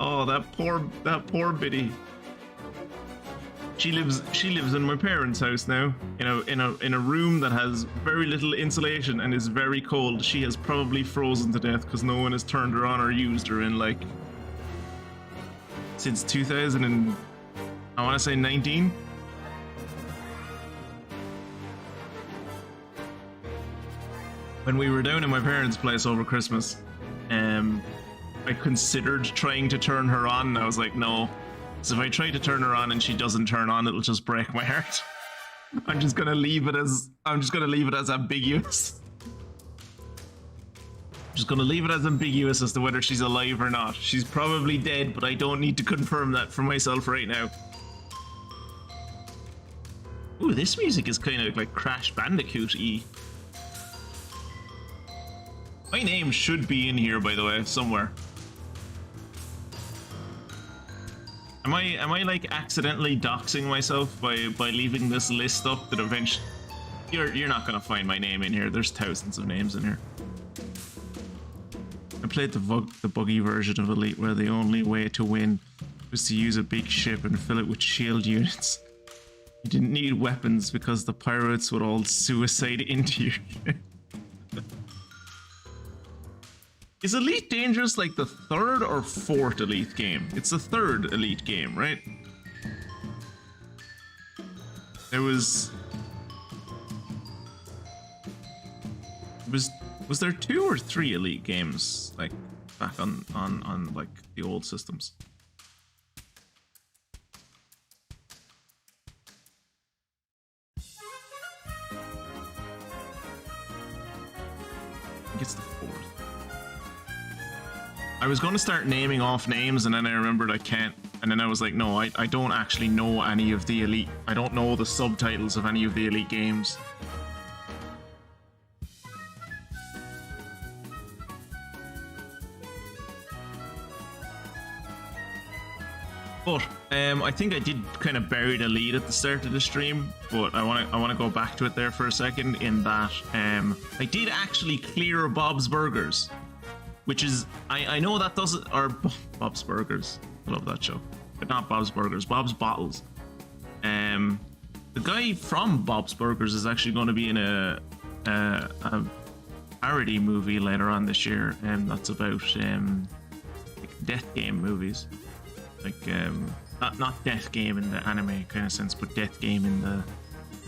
Oh, that poor biddy. She lives in my parents' house now, in a room that has very little insulation and is very cold. She has probably frozen to death because no one has turned her on or used her in like since 2000 and I want to say 19. When we were down in my parents' place over Christmas, I considered trying to turn her on, and I was like, no. So if I try to turn her on and she doesn't turn on, it'll just break my heart. I'm just gonna leave it as ambiguous. Just gonna leave it as ambiguous as to whether she's alive or not. She's probably dead, but I don't need to confirm that for myself right now. Ooh, this music is kind of like Crash Bandicoot-y. My name should be in here, by the way, somewhere. Am I like accidentally doxing myself by leaving this list up that eventually you're not gonna find my name in here. There's thousands of names in here. I played the buggy version of Elite where the only way to win was to use a big ship and fill it with shield units. You didn't need weapons because the pirates would all suicide into you. Is Elite Dangerous like the 3rd or 4th Elite game? It's the 3rd Elite game, right? There was there 2 or 3 Elite games like back on like the old systems? I think it's the 4th. I was going to start naming off names and then I remembered I can't, and then I was like, no, I don't actually know any of the Elite. I don't know the subtitles of any of the Elite games. But I think I did kind of bury the lead at the start of the stream, but I want to go back to it there for a second. In that I did actually clear Bob's Burgers, which is I know that doesn't, or Bob's Burgers. I love that show, but not Bob's Burgers. Bob's Bottles. The guy from Bob's Burgers is actually going to be in a parody movie later on this year, and that's about like death game movies. Like not death game in the anime kind of sense, but death game in the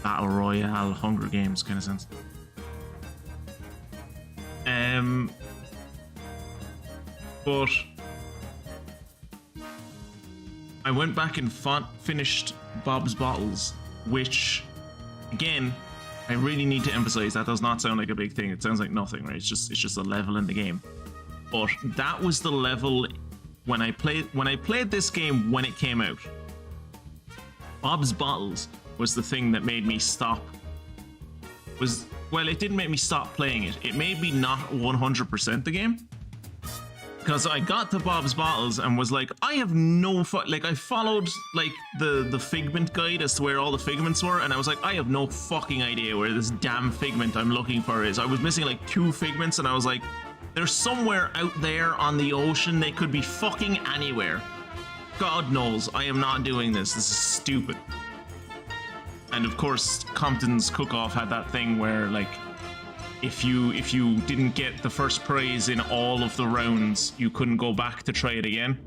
battle royale Hunger Games kind of sense. But I went back and finished Bob's Bottles, which again I really need to emphasize that does not sound like a big thing. It sounds like nothing, right? It's just a level in the game. But that was the level when I played this game when it came out. Bob's Bottles was the thing that made me stop. Well, it didn't make me stop playing it. It made me not 100% the game. Because I got to Bob's Bottles and was like, I have no like I followed like the figment guide as to where all the figments were, and I was like, I have no fucking idea where this damn figment I'm looking for is. I was missing like 2 figments, and I was like, they're somewhere out there on the ocean. They could be fucking anywhere. God knows, I am not doing this. This is stupid. And of course, Compton's Cook-Off had that thing where like, if you didn't get the first prize in all of the rounds, you couldn't go back to try it again.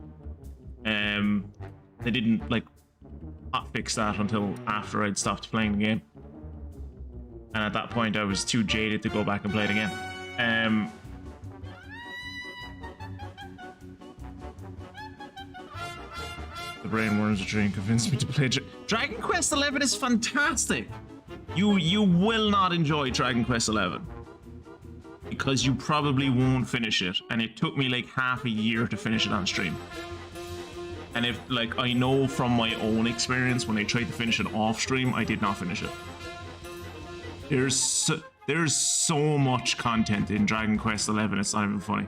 They didn't like hotfix that until after I'd stopped playing the game. And at that point, I was too jaded to go back and play it again. The brainworms are trying to convince me to play Dragon Quest XI is fantastic. You will not enjoy Dragon Quest XI because you probably won't finish it, and it took me like half a year to finish it on stream. And if like I know from my own experience, when I tried to finish it off stream, I did not finish it. There's so much content in Dragon Quest XI, it's not even funny.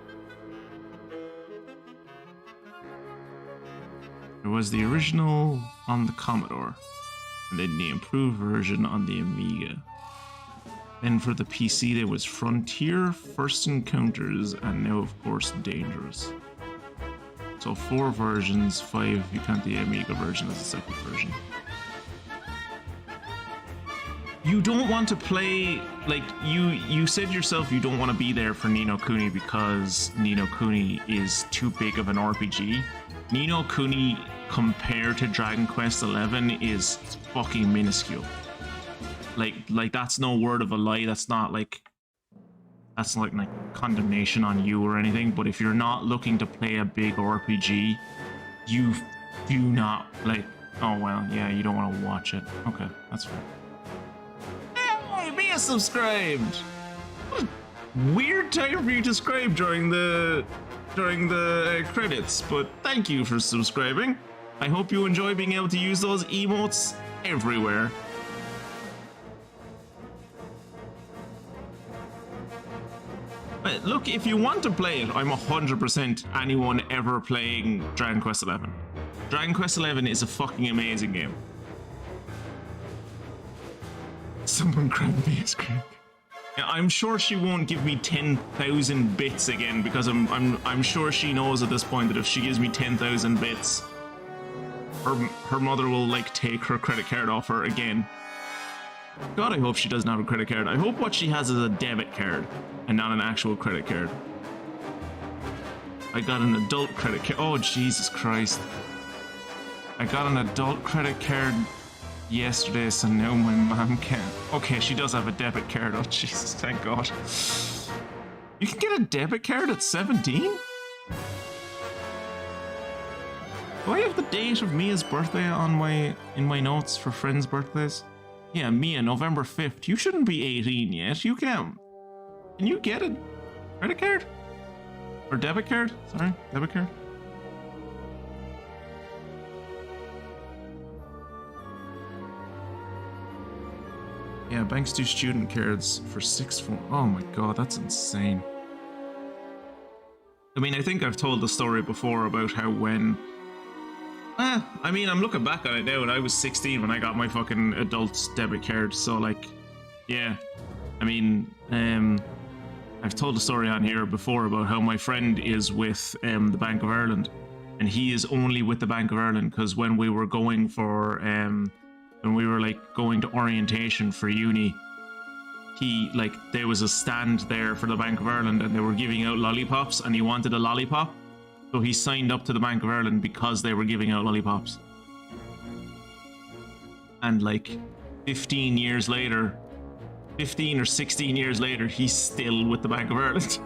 There was the original on the Commodore, and then the improved version on the Amiga. Then for the PC there was Frontier, First Encounters, and now of course Dangerous. So 4 versions, 5 if you count the Amiga version as a separate version. You don't want to play, like, you said yourself you don't want to be there for Ni no Kuni because Ni no Kuni is too big of an RPG. Ni no Kuni compared to Dragon Quest XI is fucking minuscule. Like that's no word of a lie. That's not like condemnation on you or anything. But if you're not looking to play a big RPG, you do not like. Oh well, yeah, you don't want to watch it. Okay, that's fine. Hey, Mia subscribed. What a weird time for you to subscribe during the credits, but thank you for subscribing. I hope you enjoy being able to use those emotes everywhere. But look, if you want to play it, I'm 100% anyone ever playing Dragon Quest XI. Dragon Quest XI is a fucking amazing game. Someone grab me a screen. I'm sure she won't give me 10,000 bits again because I'm sure she knows at this point that if she gives me 10,000 bits, her mother will like take her credit card off her again. God, I hope she doesn't have a credit card. I hope what she has is a debit card and not an actual credit card. I got an adult credit card. Oh, Jesus Christ. I got an adult credit card yesterday, so now my mom can't. Okay, she does have a debit card. Oh, Jesus, thank God. You can get a debit card at 17? Do I have the date of Mia's birthday in my notes for friends' birthdays? Yeah, Mia, November 5th. You shouldn't be 18 yet. You can you get a credit card? Or debit card? Sorry, debit card. Yeah, banks do student cards for 6 form. Oh my God, that's insane. I mean, I think I've told the story before about how when... I mean, I'm looking back on it now, and I was 16 when I got my fucking adult debit card. So, like, yeah. I mean, I've told a story on here before about how my friend is with the Bank of Ireland, and he is only with the Bank of Ireland because when we were going for when we were like going to orientation for uni, he like there was a stand there for the Bank of Ireland and they were giving out lollipops, and he wanted a lollipop, so he signed up to the Bank of Ireland because they were giving out lollipops. And like 15 or 16 years later, he's still with the Bank of Ireland.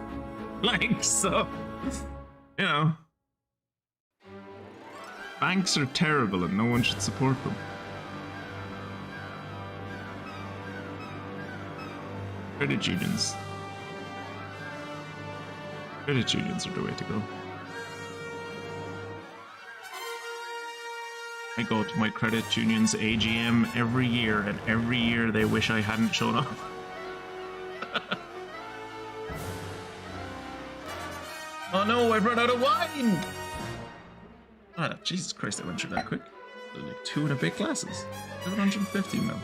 Like, so, you know, banks are terrible and no one should support them. Credit unions. Credit unions are the way to go. I go to my credit union's AGM every year, and every year they wish I hadn't shown up. Oh no, I've run out of wine! Ah, Jesus Christ, I went through that quick. Like 2 and a bit glasses. 750 mil. What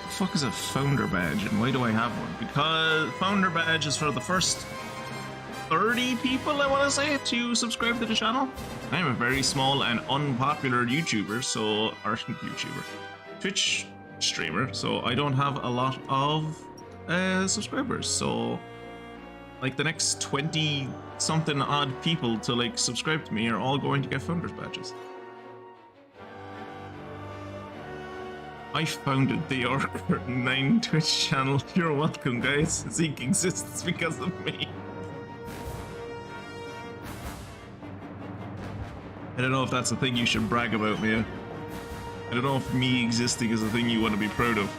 the fuck is a founder badge, and why do I have one? Because founder badge is for the first 30 people, I want to say, to subscribe to the channel. I'm a very small and unpopular YouTuber, so, or YouTuber, Twitch streamer, so I don't have a lot of subscribers. So, like, the next 20 something odd people to like subscribe to me are all going to get founders badges. I founded the Orc 9 Twitch channel. You're welcome, guys. Zeke exists because of me. I don't know if that's a thing you should brag about, Mia. I don't know if me existing is a thing you want to be proud of.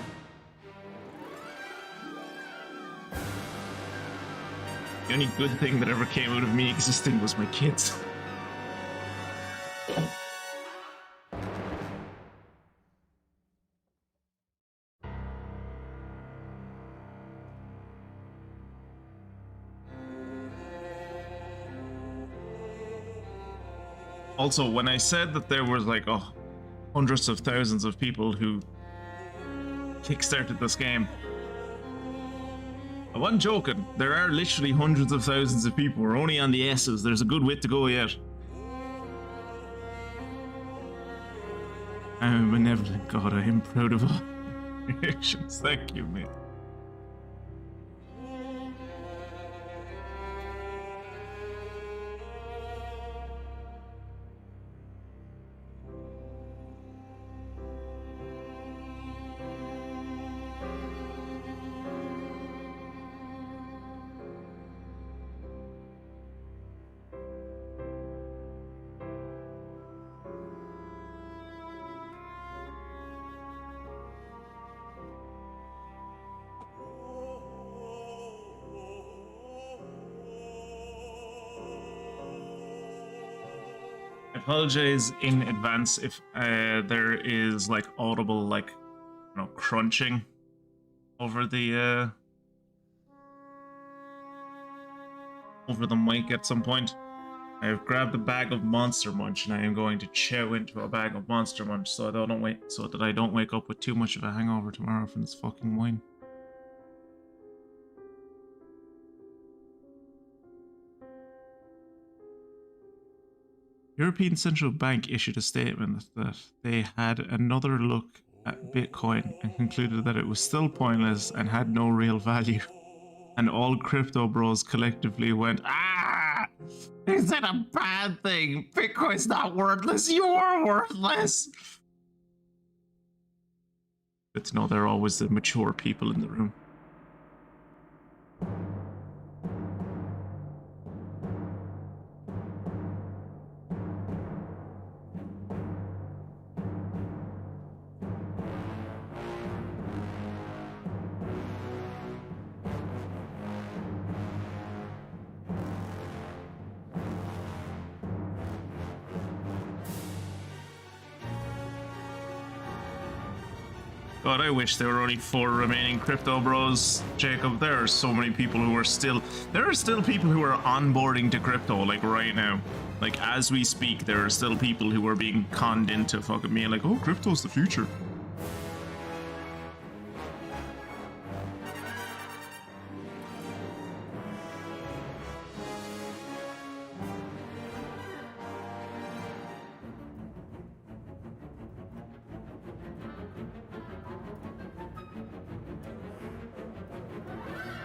The only good thing that ever came out of me existing was my kids. Also, when I said that there was like hundreds of thousands of people who kickstarted this game, I wasn't joking. There are literally hundreds of thousands of people. We're only on the S's. There's a good bit to go yet. I'm a benevolent God. I am proud of all actions. Thank you, mate. Apologize in advance if there is like audible, like, you know, crunching over the mic at some point. I've grabbed a bag of Monster Munch and I am going to chow into a bag of Monster Munch so that I don't wake up with too much of a hangover tomorrow from this fucking wine. European Central Bank issued a statement that they had another look at Bitcoin and concluded that it was still pointless and had no real value. And all crypto bros collectively went, "Ah! Is that a bad thing? Bitcoin's not worthless, you're worthless!" Good to know there are always the mature people in the room. God, I wish there were only 4 remaining crypto bros, Jacob. There are so many people who are still... There are still people who are onboarding to crypto, like, right now. Like, as we speak, there are still people who are being conned into fucking being like, oh, crypto's the future.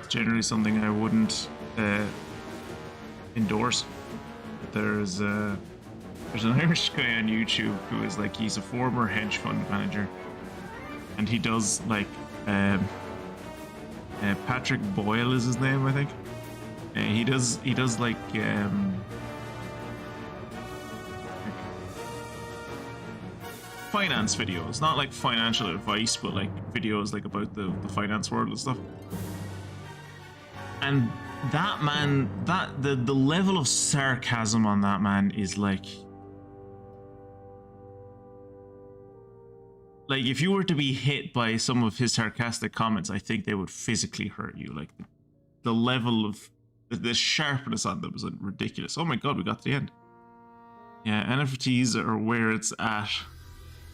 Generally something I wouldn't endorse. But there's an Irish guy on YouTube who is like, he's a former hedge fund manager, and he does like Patrick Boyle is his name, I think. He does like finance videos, not like financial advice, but like videos like about the finance world and stuff. And that man, the level of sarcasm on that man is like if you were to be hit by some of his sarcastic comments, I think they would physically hurt you. Like the level of the sharpness on them is ridiculous. Oh my god, we got to the end. Yeah, NFTs are where it's at.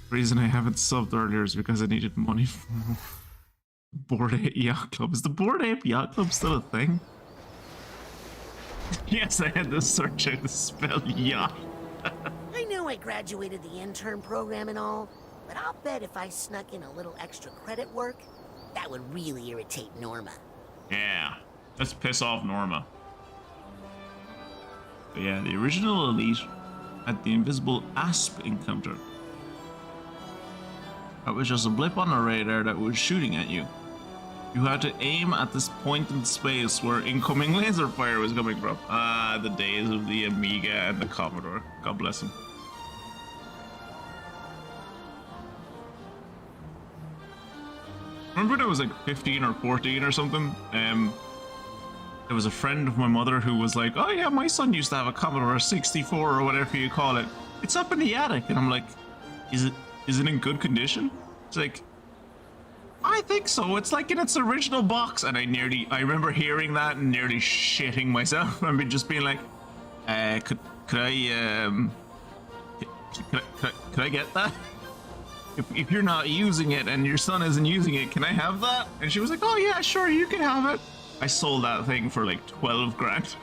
The reason I haven't subbed earlier is because I needed money from Bored Ape Yacht Club. Is the Bored Ape Yacht Club still a thing? Yes, I had to search out the spell yacht. I know I graduated the intern program and all, but I'll bet if I snuck in a little extra credit work, that would really irritate Norma. Yeah, let's piss off Norma. But yeah, the original Elite had the invisible Asp encounter. That was just a blip on the radar that was shooting at you. You had to aim at this point in space where incoming laser fire was coming from. Ah, the days of the Amiga and the Commodore. God bless him. Remember when I was like 15 or 14 or something? There was a friend of my mother who was like, oh yeah, my son used to have a Commodore 64 or whatever you call it. It's up in the attic. And I'm like, is it in good condition? It's like, I think so. It's like in its original box. And I remember hearing that and nearly shitting myself. I mean, just being like, could I get that? If you're not using it and your son isn't using it, can I have that? And she was like, oh yeah, sure, you can have it. I sold that thing for like 12 grand.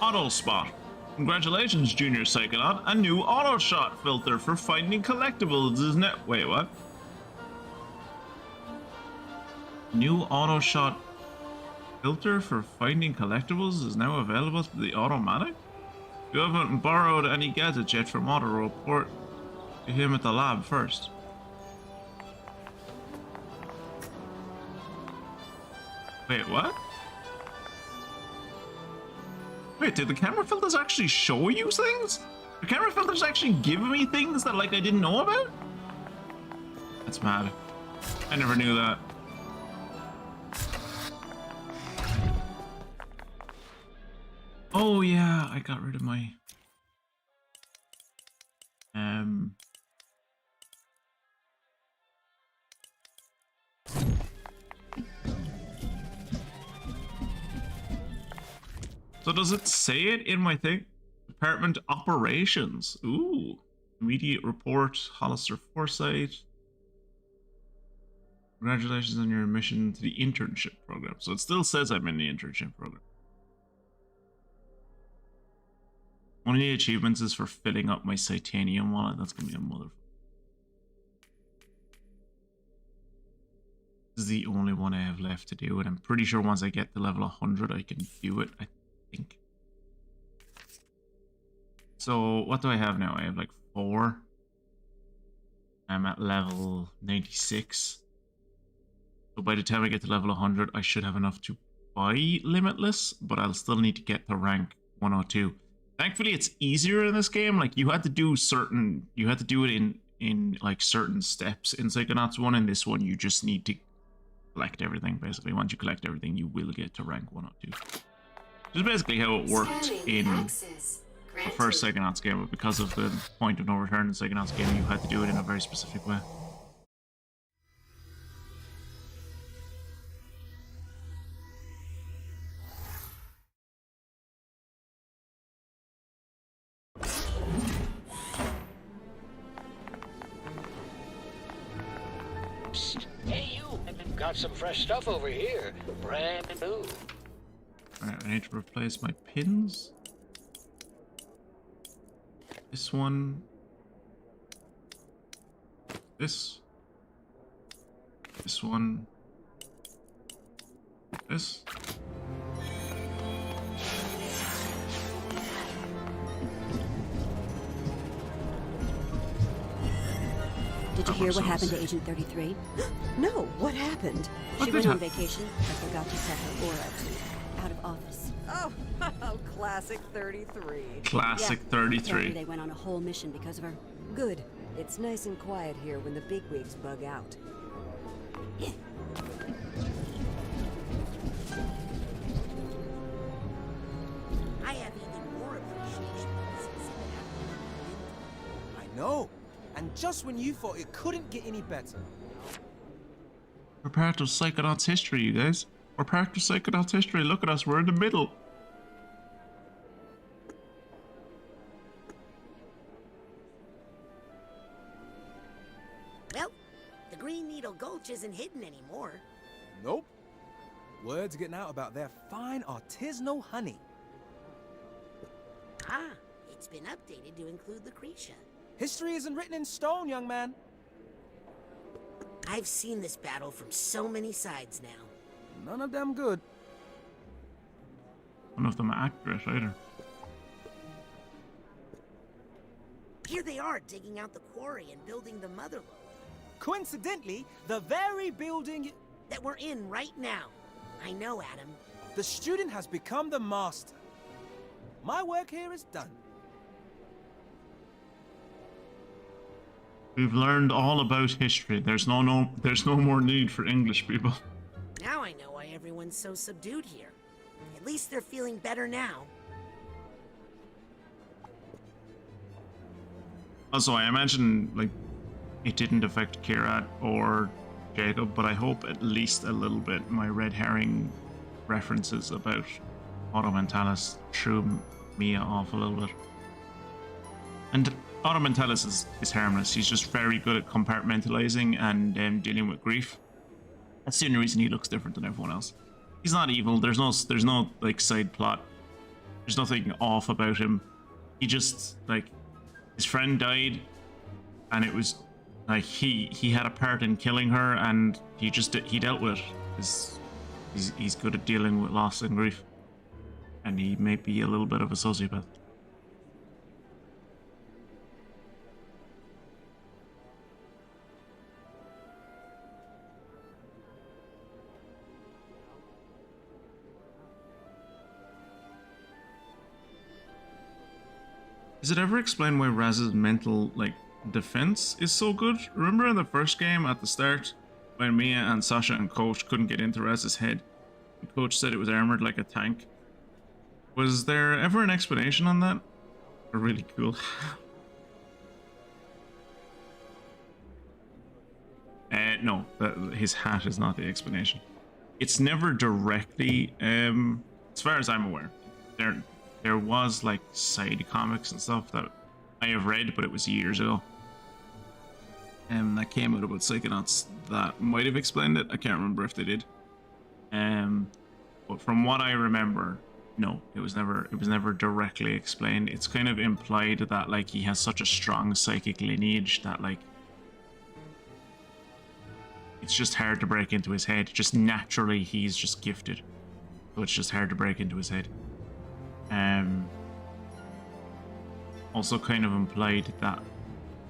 Auto Spot. Congratulations, Junior Psychonaut. A new auto shot filter for finding collectibles is net. Wait, what? New auto shot filter for finding collectibles is now available to the automatic? You haven't borrowed any gadgets yet from Auto, report to him at the lab first. Wait, what? Wait, did the camera filters actually show you things? The camera filters actually give me things that like I didn't know about? That's mad. I never knew that. Oh yeah, I got rid of my So does it say it in my thing? Department Operations. Ooh. Immediate report, Hollister Foresight. Congratulations on your admission to the internship program. So it still says I'm in the internship program. One of the achievements is for filling up my Titanium wallet. That's gonna be a mother. This is the only one I have left to do, and I'm pretty sure once I get to level 100 I can do it, I think. So what do I have now? I have like 4. I'm at level 96. So by the time I get to level 100 I should have enough to buy Limitless, but I'll still need to get to rank 102. Thankfully it's easier in this game. Like you had to do it in like certain steps in Psychonauts 1. In this one you just need to collect everything basically. Once you collect everything you will get to rank 102. Which is basically how it worked in the first Psychonauts game, but because of the point of no return in Psychonauts game, you had to do it in a very specific way. Hey, you! Got some fresh stuff over here. Brand new. Alright, I need to replace my pins. This one. This. This one. This. Did you hear what happened to Agent 33? No, what happened? She went on vacation, but forgot to set her aura to out of office. Oh, classic 33. Classic Yeah, 33. apparently they went on a whole mission because of her. Good. It's nice and quiet here when the bigwigs bug out. I have even more appreciation since it happened. I know. And just when you thought it couldn't get any better. We're part of Psychonauts history, you guys. We're part of Psychonauts history. Look at us, we're in the middle. Well, the Green Needle Gulch isn't hidden anymore. Nope. Word's getting out about their fine artisanal honey. Ah, it's been updated to include Lucretia. History isn't written in stone, young man. I've seen this battle from so many sides now. None of them good. None of them accurate either. Here they are digging out the quarry and building the mother lode. Coincidentally, the very building that we're in right now. I know, Adam. The student has become the master. My work here is done. We've learned all about history. There's no more need for English, people. Now I know why everyone's so subdued here. At least they're feeling better now. Also, I imagine, like, it didn't affect Kira or Jacob, but I hope at least a little bit my red herring references about Auto Mentalis threw Mia off a little bit. And Auto Mentalis is harmless. He's just very good at compartmentalizing and dealing with grief. That's the only reason he looks different than everyone else. He's not evil. There's no like side plot. There's nothing off about him. He just, like, his friend died, and it was like he had a part in killing her, and he dealt with it. He's good at dealing with loss and grief, and he may be a little bit of a sociopath. Is it ever explained why Raz's mental, like, defense is so good? Remember in the first game at the start when Mia and Sasha and Coach couldn't get into Raz's head? The Coach said it was armored like a tank. Was there ever an explanation on that? Really cool. No, his hat is not the explanation. It's never directly, as far as I'm aware. There was, like, side comics and stuff that I have read, but it was years ago. That came out about Psychonauts that might have explained it. I can't remember if they did. But from what I remember, no, it was never directly explained. It's kind of implied that, like, he has such a strong psychic lineage that, like, it's just hard to break into his head. Just naturally, he's just gifted. So it's just hard to break into his head. Also kind of implied that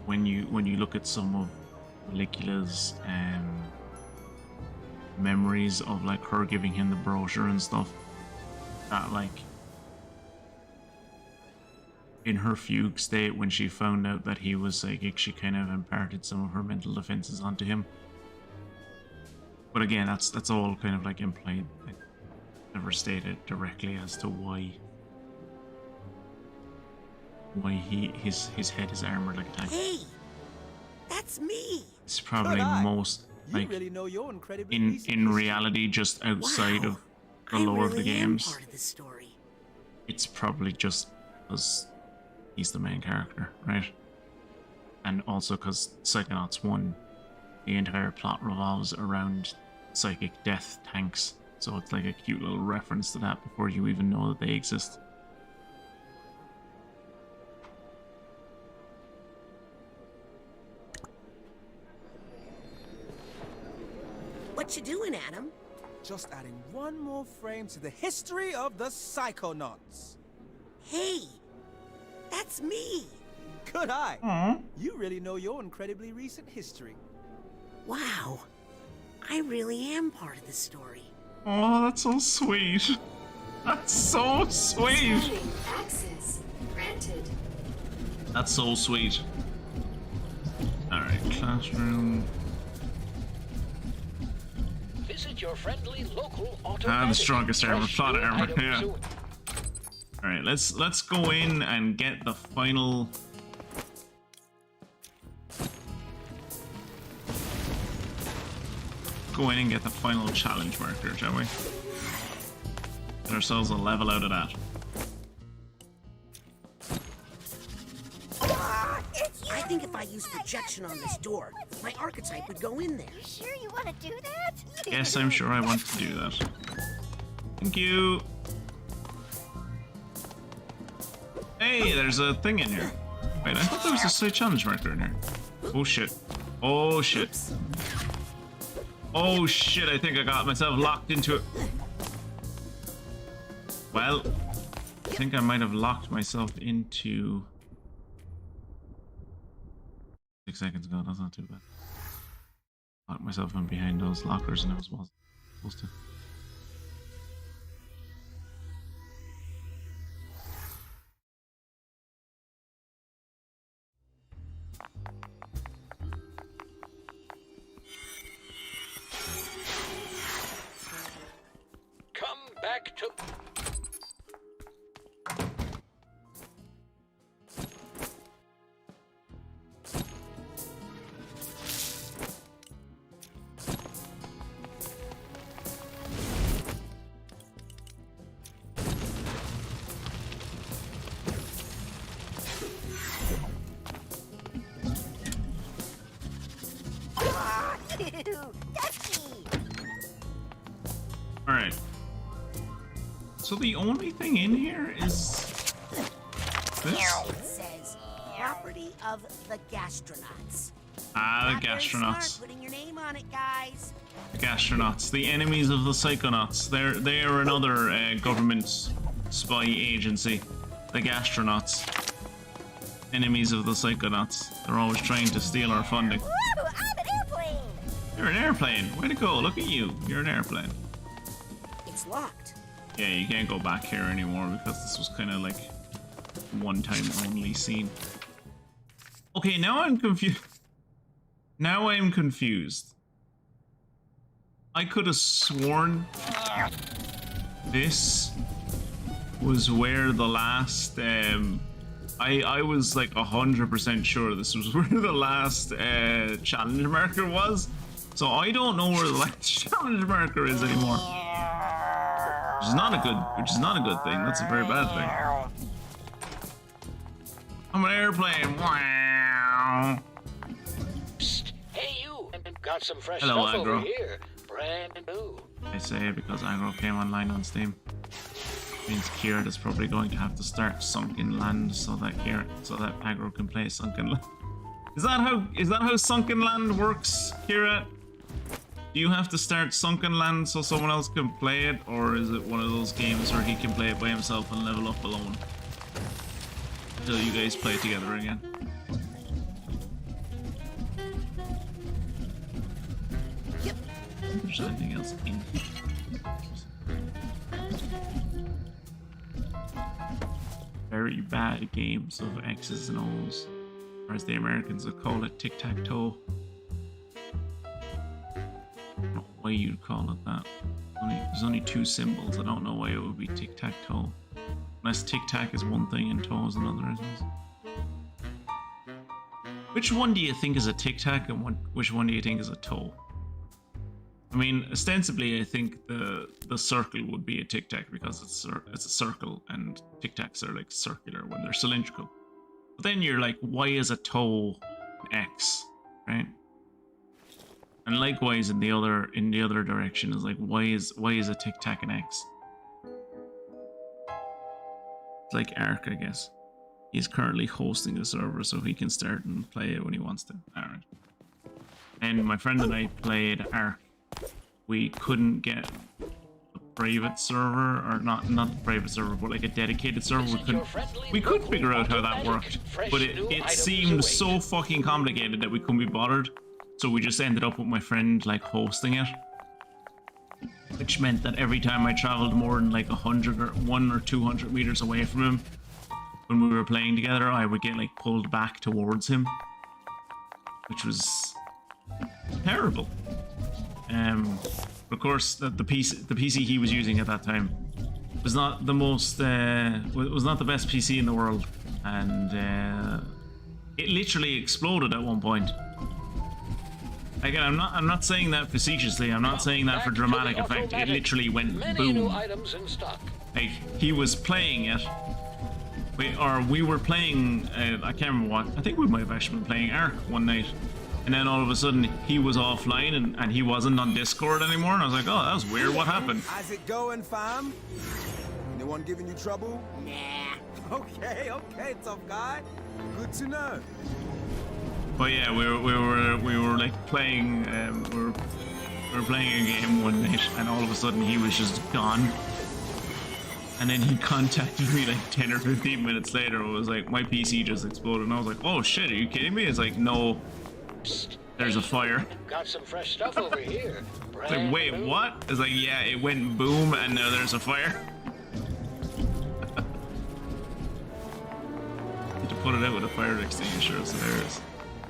when you look at some of Malicula's memories of, like, her giving him the brochure and stuff, that, like, in her fugue state when she found out that he was psychic, she kind of imparted some of her mental defenses onto him. But again, that's all kind of, like, implied. Like, never stated directly as to why his head is armored like a tank. Hey, that's me. It's probably most like really know you're incredibly in reality just outside of the lore of the games. Part of the story. It's probably just because he's the main character, right? And also because Psychonauts 1, the entire plot revolves around psychic death tanks. So it's like a cute little reference to that before you even know that they exist. What you doing, Adam? Just adding one more frame to the history of the Psychonauts. Hey, that's me. Good eye. Aww. You really know your incredibly recent history. Wow, I really am part of the story. Oh, that's so sweet. That's so sweet. Access granted. That's so sweet. Alright, classroom. Visit your friendly local auto. The strongest armor, plot armor, yeah. Alright, let's go in and get the final. Go in and get the final challenge marker, shall we? Get ourselves a level out of that. I think if I use projection on this door, my archetype would go in there. You sure you want to do that? Yes, I'm sure I want to do that. Thank you. Hey, there's a thing in here. Wait, I thought there was a slight challenge marker in here. Oh shit. Oh shit. Oh shit, I think I got myself locked into it. Well, I think I might have locked myself into... 6 seconds ago, that's not too bad. Locked myself in behind those lockers and I was supposed to. Come back to... Alright. So the only thing in here is this? It says property of the gastronauts. Ah, the Not very gastronauts. smart putting your name on it, guys. The gastronauts, the enemies of the Psychonauts. They are another government spy agency. The gastronauts. Enemies of the Psychonauts. They're always trying to steal our funding. Woo! I'm an airplane! You're an airplane. Way to go. Look at you. You're an airplane. It's locked. Yeah, you can't go back here anymore because this was kind of like one-time only scene. Okay, now I'm confused. Now I'm confused. I could have sworn this was where the last I was like 100% sure this was where the last challenge marker was. So I don't know where the last challenge marker is anymore. Which is not a good thing. That's a very bad thing. I'm an airplane. Wow. Psst. Hey you, got some fresh Hello, stuff Aggro. over here. Brand new. I say it because Aggro came online on Steam. Means Kira is probably going to have to start Sunken Land so that Aggro can play Sunken Land. Is that how Sunken Land works, Kira? Do you have to start Sunken Land so someone else can play it, or is it one of those games where he can play it by himself and level up alone until you guys play together again? Yep. If there's anything else in here. Very bad games of X's and O's, or as the Americans would call it, tic-tac-toe. why you'd call it that. There's only 2 symbols. I don't know why it would be tic-tac-toe. Unless tic-tac is one thing and toe is another, isn't it? Which one do you think is a tic-tac and which one do you think is a toe? I mean, ostensibly, I think the circle would be a tic-tac because it's a circle, and tic-tacs are like circular when they're cylindrical. But then you're like, why is a toe an X, right? And likewise in the other direction is like, why is a tic-tac an X? It's like Ark, I guess. He's currently hosting the server, so he can start and play it when he wants to. Alright. And my friend and I played Ark. We couldn't get a private server, or not the private server, but like a dedicated server. We couldn't figure out how that worked, but it seemed so fucking complicated that we couldn't be bothered. So we just ended up with my friend like hosting it, which meant that every time I traveled more than like 100 or 100 or 200 meters away from him, when we were playing together, I would get like pulled back towards him, which was terrible. Of course, the PC he was using at that time was not the most was not the best PC in the world, and it literally exploded at one point. Again, I'm not saying that facetiously. I'm not saying that for dramatic effect. It literally went boom. Like he was playing it. We were playing. I can't remember what. I think we might have actually been playing Ark one night, and then all of a sudden he was offline and he wasn't on Discord anymore. And I was like, oh, that was weird. What happened? How's it going, fam? Anyone giving you trouble? Nah. Okay, tough guy. Good to know. But yeah, we were like playing. We were playing a game one night, and all of a sudden he was just gone. And then he contacted me like 10 or 15 minutes later. It was like, my PC just exploded, and I was like, oh shit, are you kidding me? It's like, no, there's a fire. Got some fresh stuff over here. It's like, wait, what? It's like, yeah, it went boom, and now there's a fire. To put it out with a fire extinguisher is hilarious.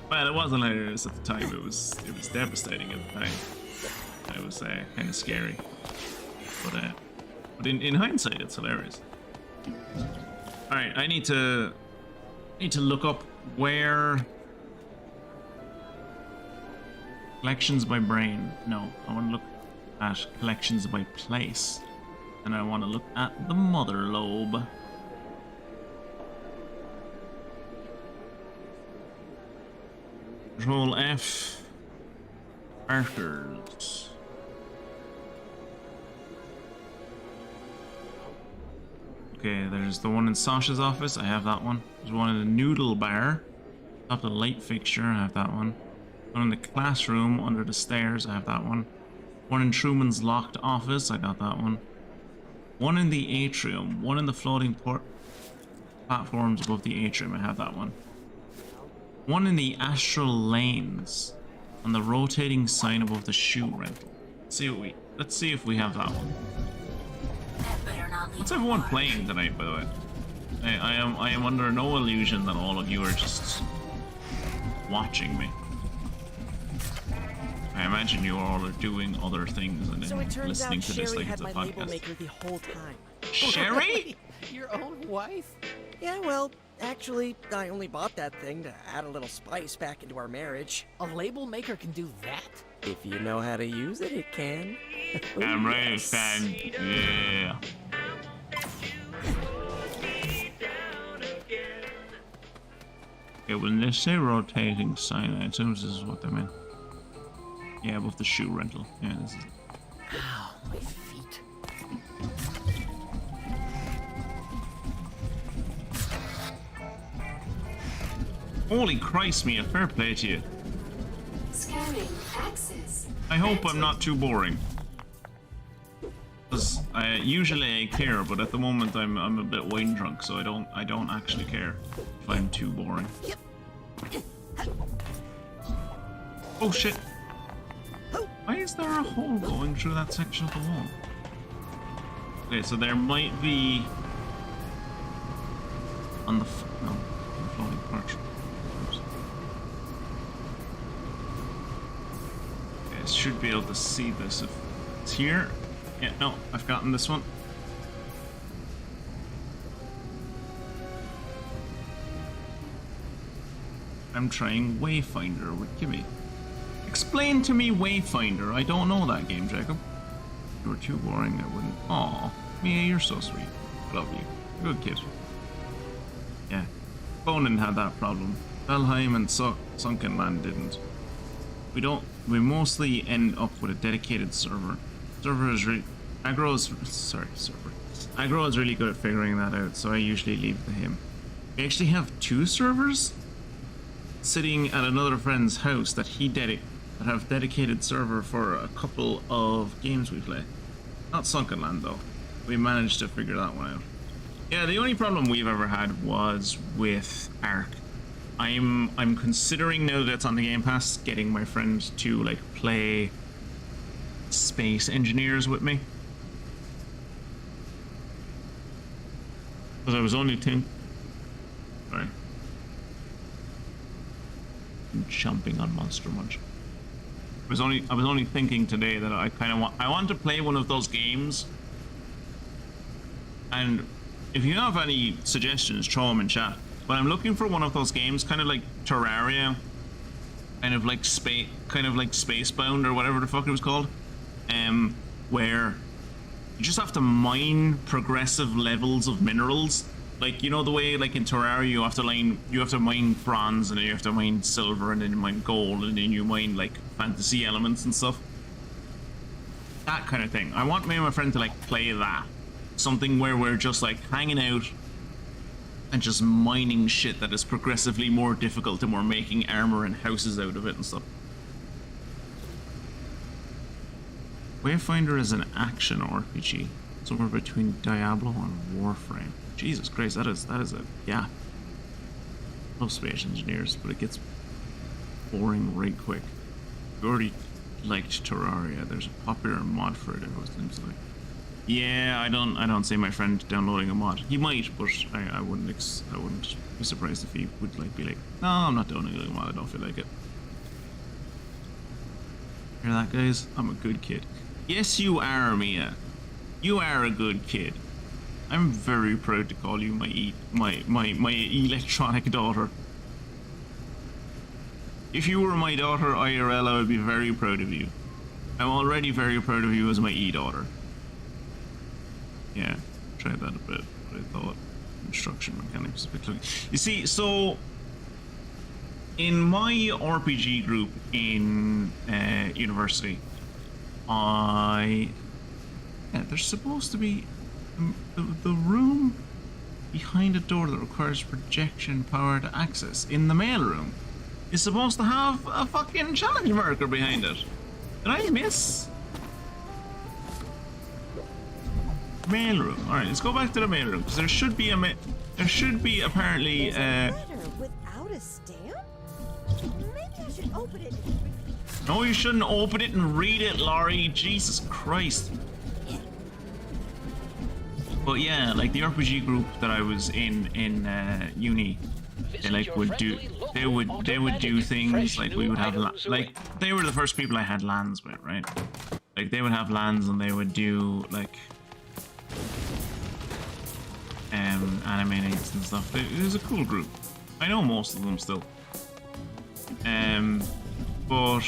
Well, it wasn't hilarious at the time. It was devastating at the time. It was kind of scary. But in hindsight, it's hilarious. All right, I need to look up where collections by brain. No, I want to look at collections by place, and I want to look at the mother lobe. Control F. Markers. Okay, there's the one in Sasha's office. I have that one. There's one in the noodle bar. Top of the light fixture. I have that one. One in the classroom under the stairs. I have that one. One in Truman's locked office. I got that one. One in the atrium. One in the floating platforms above the atrium. I have that one. One in the astral lanes on the rotating sign above the shoe rental. Let's see if we have that one. What's everyone playing tonight, by the way? I am under no illusion that all of you are just watching me. I imagine you all are doing other things and then listening to this like it's a podcast. Maker the whole time. Sherry? Your own wife? Yeah, well, actually, I only bought that thing to add a little spice back into our marriage. A label maker can do that? If you know how to use it, it can. I'm right, fan. Yeah. Okay, when they say rotating sign items, this is what they meant. Yeah, above the shoe rental. Yeah, this is it. Ow, my feet. Holy Christ, Mia, fair play to you. Scanning access. I hope I'm not too boring. Because usually I care, but at the moment I'm a bit wine drunk, so I don't actually care if I'm too boring. Oh shit! Why is there a hole going through that section of the wall? Okay, so there might be on the floating porch. Okay, I should be able to see this if it's here. Yeah, no, I've gotten this one. I'm trying Wayfinder with Kimmy. Explain to me Wayfinder. I don't know that game, Jacob. You were too boring, I wouldn't. Aw, Mia, you're so sweet. I love you. Good kid. Yeah. Bonin had that problem. Valheim and Sunken Land didn't. We mostly end up with a dedicated server. Server is Aggro is really good at figuring that out, so I usually leave it to him. We actually have 2 servers sitting at another friend's house that have dedicated server for a couple of games we play. Not Sunken Land though. We managed to figure that one out. Yeah, the only problem we've ever had was with Ark. I'm considering, now that it's on the Game Pass, getting my friend to like play Space Engineers with me. Because I was only thinking. Sorry. I'm chomping on Monster Munch. I was only thinking today that I want to play one of those games. And if you have any suggestions, throw them in chat. But I'm looking for one of those games, kind of like Terraria, kind of like Spacebound or whatever the fuck it was called, where you just have to mine progressive levels of minerals. Like, you know the way like in Terraria you have to mine bronze, and then you have to mine silver, and then you mine gold, and then you mine like fantasy elements and stuff. That kind of thing. I want me and my friend to like play that. Something where we're just like hanging out and just mining shit that is progressively more difficult, and we're making armor and houses out of it and stuff. Wayfinder is an action RPG, somewhere between Diablo and Warframe. Jesus Christ, that is a gap. Love Space Engineers, but it gets boring right quick. We already liked Terraria. There's a popular mod for it, it seems like. Yeah, I don't see my friend downloading a mod. He might, but I wouldn't be surprised if he would like be like, no, I'm not downloading a mod, I don't feel like it. Hear that, guys? I'm a good kid. Yes, you are, Mia. You are a good kid. I'm very proud to call you my electronic daughter. If you were my daughter IRL, I would be very proud of you. I'm already very proud of you as my e-daughter. Yeah, tried that a bit, but I thought instruction mechanics was a bit clunky. You see, so in my RPG group in university, there's supposed to be the room behind a door that requires projection power to access in the mailroom is supposed to have a fucking challenge marker behind it. Did I miss? Mailroom. All right, let's go back to the mailroom because there should be apparently. Without a stamp? Maybe I should open it. No, you shouldn't open it and read it, Laurie. Jesus Christ. But yeah, like the RPG group that I was in uni, they would do things like we would have like they were the first people I had LANs with, right? Like they would have LANs and they would do like anime nights and stuff. It was a cool group. I know most of them still. But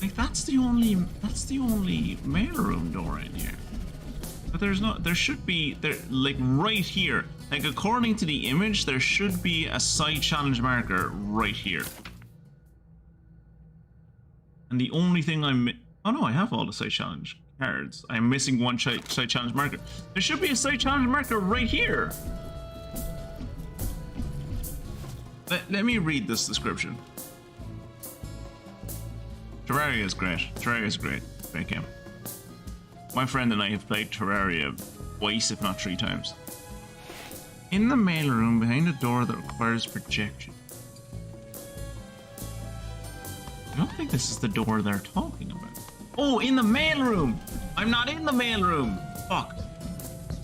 like that's the only mailroom door in here. But there should be like right here. Like according to the image, there should be a side challenge marker right here. And the only thing oh no, I have all the side challenge cards. I'm missing one side challenge marker. There should be a side challenge marker right here. Let me read this description. Terraria is great. Terraria is great. Great game. My friend and I have played Terraria twice, if not 3 times. In the mailroom behind a door that requires projection. I don't think this is the door they're talking about. Oh, in the mailroom! I'm not in the mailroom! Fuck.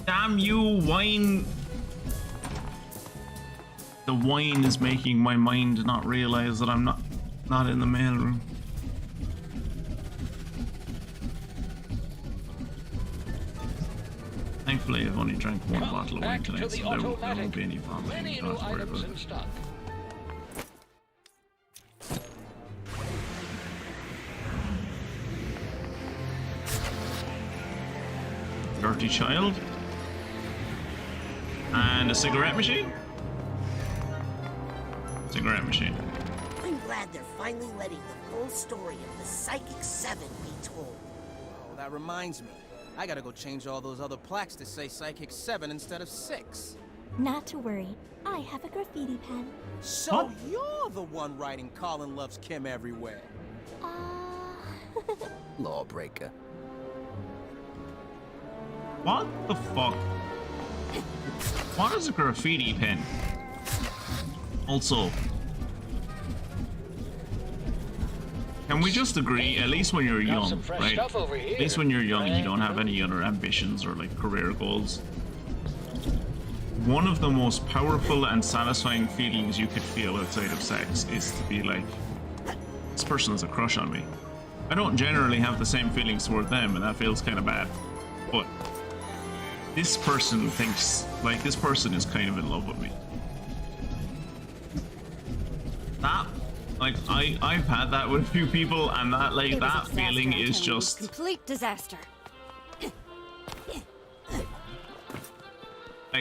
Damn you, wine. The wine is making my mind not realize that I'm not. Not in the mailroom. Thankfully, I've only drank one bottle of wine tonight, so there won't be any vomiting. You don't have to worry about it. Dirty child. And a cigarette machine? Cigarette machine. I'm glad they're finally letting the full story of the Psychic 7 be told. Oh, that reminds me. I gotta go change all those other plaques to say Psychic 7 instead of 6. Not to worry. I have a graffiti pen. So you're the one writing Colin loves Kim everywhere. Lawbreaker. What the fuck? What is a graffiti pen? Also, can we just agree, at least when you're young, right? At least when you're young and you don't have any other ambitions or like career goals, one of the most powerful and satisfying feelings you could feel outside of sex is to be like, this person has a crush on me. I don't generally have the same feelings toward them, and that feels kind of bad, but this person thinks, like, this person is kind of in love with me. That, like, I've had that with a few people, and that, like, that feeling is just complete disaster.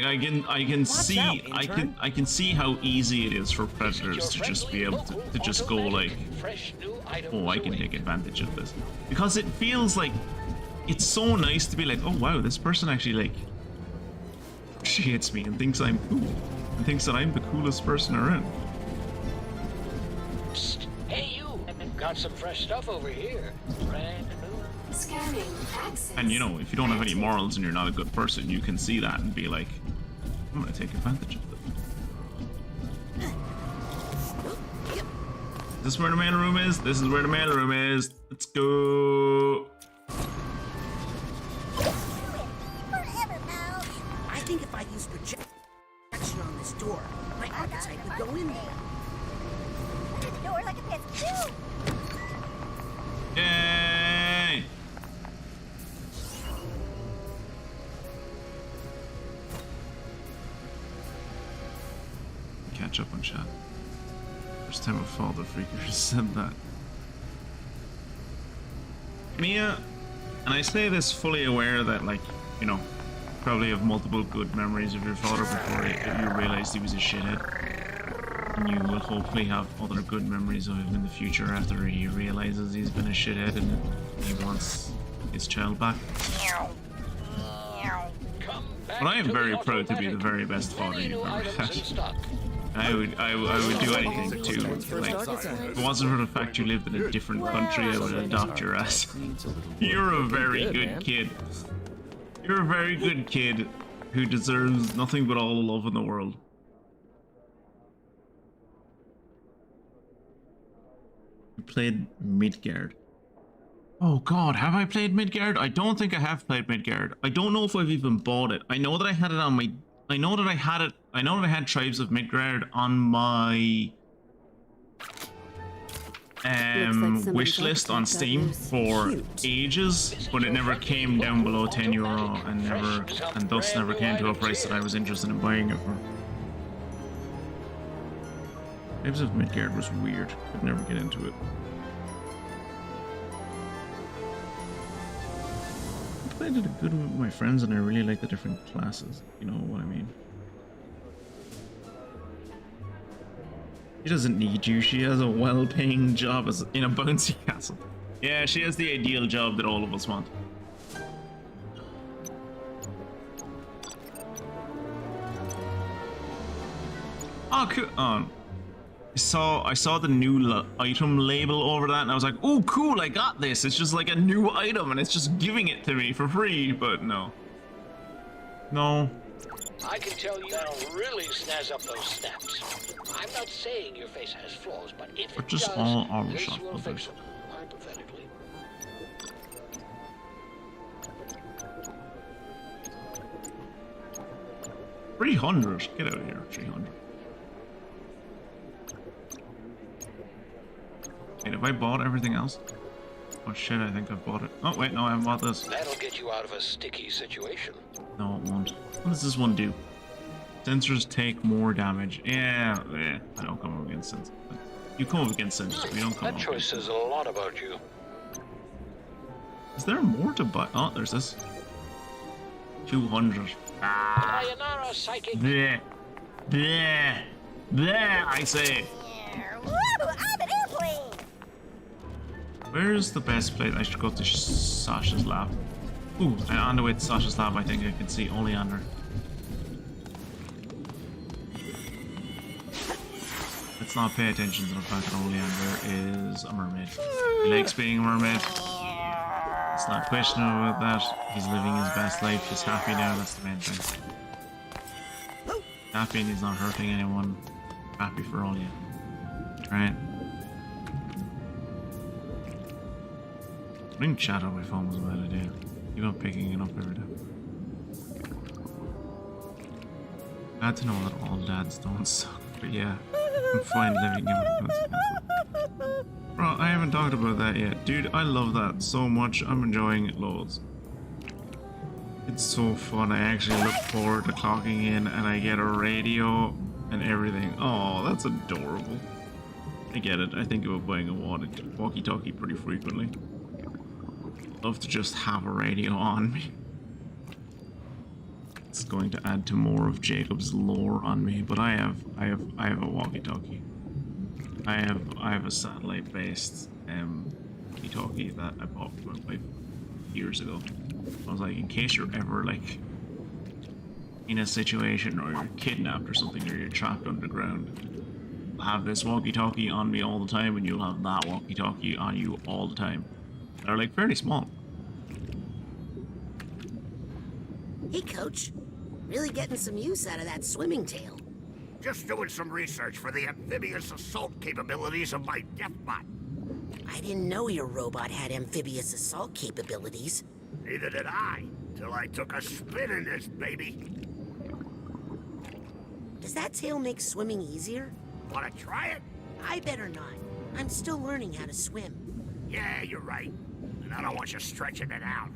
like I can see I can see how easy it is for predators to just be able to just go like, oh, I can take advantage of this, because it feels like it's so nice to be like, oh wow, this person actually like appreciates me and thinks I'm cool and thinks that I'm the coolest person around. Psst. Hey you, got some fresh stuff over here. Brand new. Scanning access. And you know, if you don't have any morals and you're not a good person, you can see that and be like, I'm gonna take advantage of this. Is this where the mail room is? This is where the mail room is. Let's go. I think if I use projection on this door, my archetype would go in there. Under the door like a pesky. Yay! Catch up on chat. First time a father freaker said that. Mia, and I say this fully aware that, like, you know, probably have multiple good memories of your father before you realized he was a shithead. And you will hopefully have other good memories of him in the future after he realizes he's been a shithead and he wants his child back. But I am very proud to be the very best father you've ever had. I would do anything to, like, if it wasn't for the fact you lived in a different country, I would adopt your ass. You're a very good kid. You're a very good kid who deserves nothing but all the love in the world. You played Midgard. Oh god, have I played Midgard? I don't think I have played Midgard. I don't know if I've even bought it. I know that I had it on my... I know that I had Tribes of Midgard on my wish list on Steam for ages, but it never came down below €10 and thus never came to a price that I was interested in buying it for. Tribes of Midgard was weird. Could never get into it. I played it good with my friends and I really like the different classes, you know what I mean. She doesn't need you, she has a well-paying job as in a bouncy castle. Yeah, she has the ideal job that all of us want. Oh, cool. Oh. I saw the new item label over that and I was like, oh cool, I got this. It's just like a new item and it's just giving it to me for free, but no. No. I can tell you that'll really snazz up those snaps. I'm not saying your face has flaws, but if it just does, all armor this shot will fix builders. them, hypothetically. $300. Get out of here. $300. Wait, have I bought everything else? Oh shit, I think I've bought it. Oh wait, no, I haven't bought this. That'll get you out of a sticky situation. No, it won't. What does this one do? Sensors take more damage. Yeah, I don't come up against sensors. You come up against sensors, but you don't come up. That choice says a lot about you. Is there more to buy? Oh, there's this. 200. Ah. Sayonara, psychic. Bleh. Bleh. Bleh, I say. Woo! I'm an airplane! Where's the best place? I should go to Sasha's lab. Ooh, and on the way to Sasha's lab, I think I can see Oleander. Let's not pay attention to the fact that Oleander is a mermaid. He likes being a mermaid. It's not questionable about that. He's living his best life. He's happy now. That's the main thing. Happy and he's not hurting anyone. Happy for all you. Right. Putting chat on my phone was a bad idea. Keep on picking it up every day. Glad to know that all dads don't suck, but yeah, I'm fine living in my Bro, I haven't talked about that yet. Dude, I love that so much. I'm enjoying it loads. It's so fun. I actually look forward to clocking in and I get a radio and everything. Oh, that's adorable. I get it. I think about buying a walkie-talkie pretty frequently. Love to just have a radio on me. It's going to add to more of Jacob's lore on me, but I have a walkie-talkie. I have a satellite-based walkie-talkie that I bought for my wife years ago. I was like, in case you're ever like in a situation or you're kidnapped or something or you're trapped underground, I'll have this walkie-talkie on me all the time, and you'll have that walkie-talkie on you all the time. They're like fairly small. Hey, Coach. Really getting some use out of that swimming tail. Just doing some research for the amphibious assault capabilities of my Deathbot. I didn't know your robot had amphibious assault capabilities. Neither did I, till I took a spin in this baby. Does that tail make swimming easier? Wanna try it? I better not. I'm still learning how to swim. Yeah, you're right. And I don't want you stretching it out.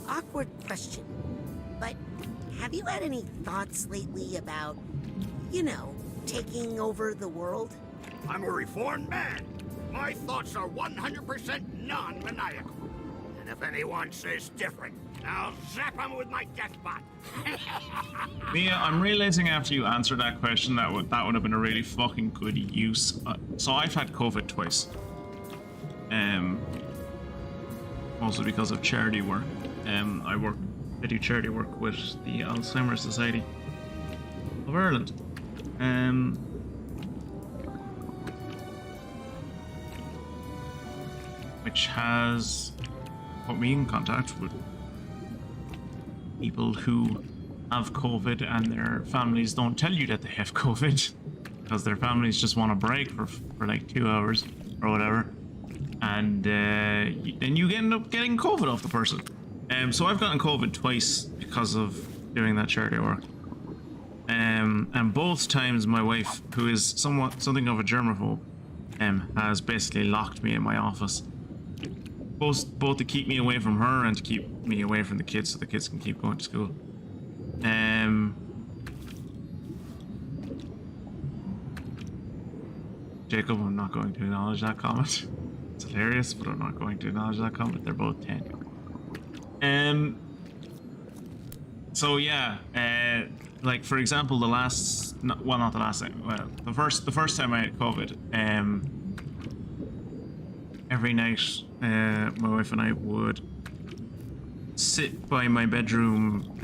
Awkward question, but have you had any thoughts lately about, you know, taking over the world? I'm a reformed man. My thoughts are 100% non-maniacal. And if anyone says different, I'll zap them with my Deathbot. Mia, I'm realizing after you answered that question that would have been a really fucking good use. So I've had COVID twice. Mostly because of charity work. I do charity work with the Alzheimer's Society of Ireland. Which has put me in contact with people who have COVID and their families don't tell you that they have COVID because their families just want a break for like 2 hours or whatever, and then you end up getting COVID off the person. So I've gotten COVID twice because of doing that charity work. And both times my wife, who is something of a germaphobe, has basically locked me in my office. Both to keep me away from her and to keep me away from the kids so the kids can keep going to school. Jacob, I'm not going to acknowledge that comment. It's hilarious, but I'm not going to acknowledge that comment. They're both 10. So yeah, like for example, the first time I had COVID, every night, my wife and I would sit by my bedroom,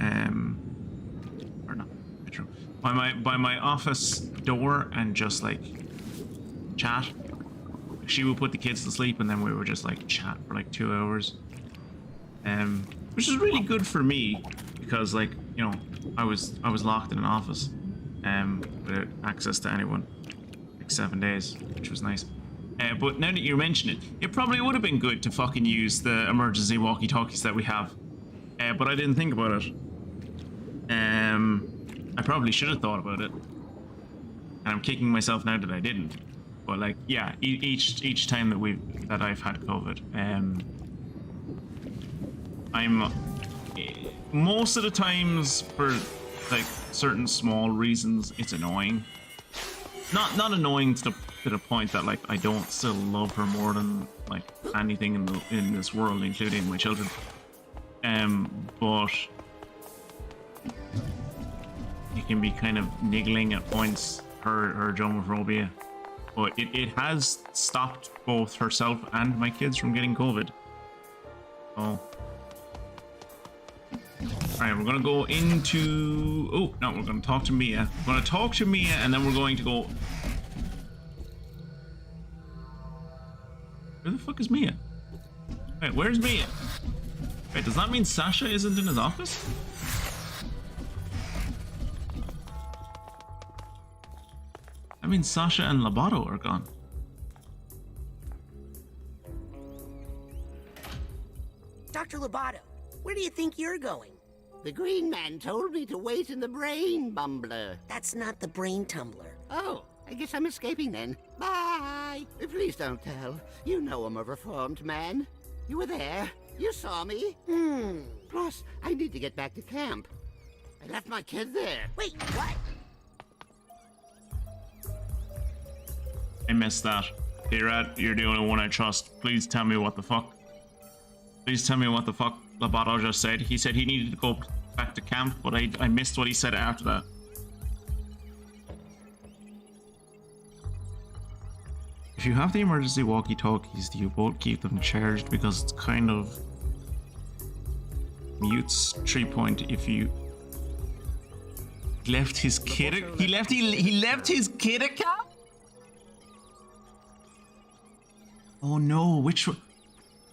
or not bedroom, by my office door and just like chat. She would put the kids to sleep and then we would just like chat for like 2 hours. Which is really good for me because, like, you know, I was locked in an office without access to anyone like 7 days, which was nice. But now that you mention it, it probably would have been good to fucking use the emergency walkie-talkies that we have. But I didn't think about it. I probably should have thought about it. And I'm kicking myself now that I didn't. But like, yeah, each time that I've had COVID, I'm most of the times for like certain small reasons it's annoying. Not annoying to the point that like I don't still love her more than like anything in this world, including my children. But it can be kind of niggling at points, her germophobia. But it has stopped both herself and my kids from getting COVID. So, alright, we're gonna go into... Oh, no, we're gonna talk to Mia. We're gonna talk to Mia, and then we're going to go... Where the fuck is Mia? Wait, where's Mia? Wait, does that mean Sasha isn't in his office? I mean, Sasha and Lobato are gone. Dr. Lobato, where do you think you're going? The green man told me to wait in the brain bumbler. That's not the brain tumbler. Oh, I guess I'm escaping then. Bye! Please don't tell. You know I'm a reformed man. You were there. You saw me. Plus, I need to get back to camp. I left my kid there. Wait, what? I missed that. K-Rad, you're the only one I trust. Please tell me what the fuck. Please tell me what the fuck Lobato just said. He said he needed to go back to camp, but I missed what he said after that. If you have the emergency walkie-talkies, do you both keep them charged? Because it's kind of mutes 3-point if you left his kid. He left his kid a camp. Oh no, which one?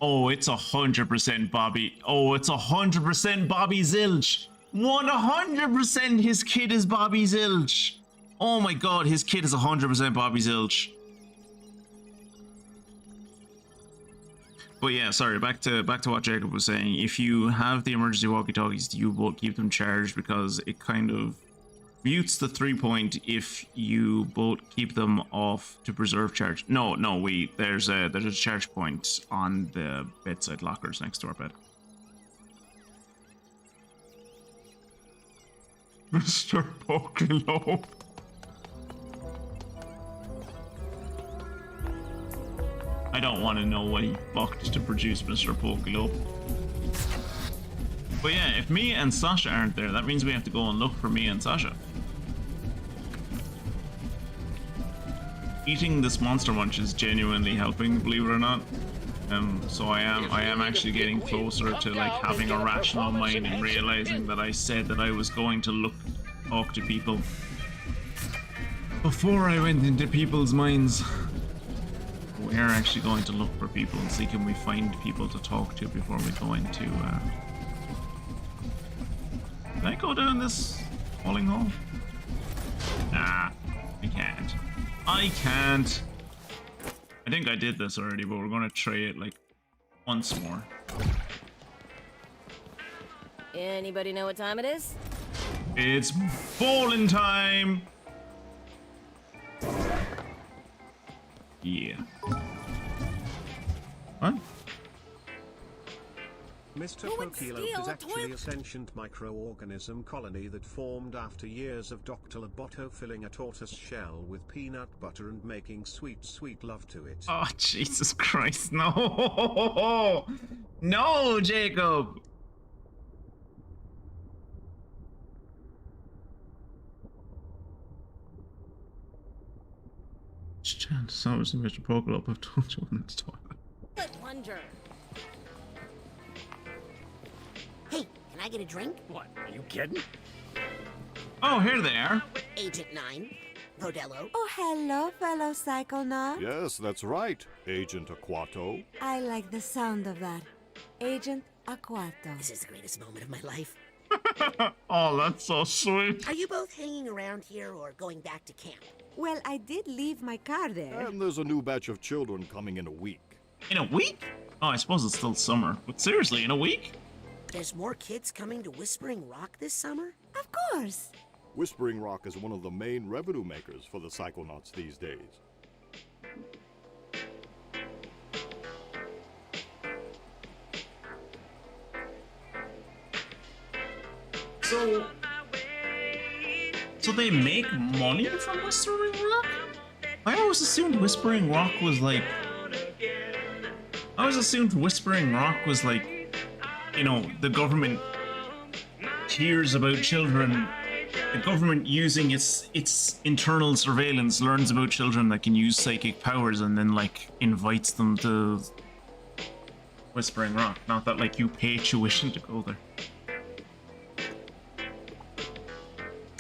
Oh, it's 100% Bobby. Oh, it's 100% Bobby Zilch. 100% his kid is Bobby Zilch. Oh my god, his kid is 100% Bobby Zilch. But yeah, sorry, back to what Jacob was saying. If you have the emergency walkie-talkies, you will keep them charged because it kind of mutes the 3-point if you both keep them off to preserve charge. No, there's a charge point on the bedside lockers next to our bed. Mr. Pokelo. I don't want to know what he fucked to produce Mr. Pokelo. But yeah, if Mia and Sasha aren't there, that means we have to go and look for Mia and Sasha. Eating this Monster Munch is genuinely helping, believe it or not. So I am actually getting closer to like having a rational mind and realizing that I said that I was going to talk to people before I went into people's minds. We are actually going to look for people and see can we find people to talk to before we go into Can I go down this falling hole? Nah, I can't. I can't. I think I did this already, but we're gonna try it like once more. Anybody know what time it is? It's bowling time! Yeah. What? Mr. Pokelope is actually a sentient microorganism colony that formed after years of Dr. Lobato filling a tortoise shell with peanut butter and making sweet, sweet love to it. Oh, Jesus Christ, no! No, Jacob! Chance, so was Mr. Pokelope. I've told you on this toilet. Good wonder. Hey, can I get a drink? What, are you kidding? Oh, here they are. Agent 9, Vodello. Oh, hello, fellow Psychonauts. Yes, that's right, Agent Aquato. I like the sound of that. Agent Aquato. This is the greatest moment of my life. Oh, that's so sweet. Are you both hanging around here or going back to camp? Well, I did leave my car there. And there's a new batch of children coming in a week. In a week? Oh, I suppose it's still summer. But seriously, in a week? There's more kids coming to Whispering Rock this summer? Of course. Whispering Rock is one of the main revenue makers for the Psychonauts these days. So they make money from Whispering Rock? I always assumed Whispering Rock was like... you know, the government hears about children. The government using its internal surveillance learns about children that can use psychic powers and then like invites them to Whispering Rock. Not that like you pay tuition to go there.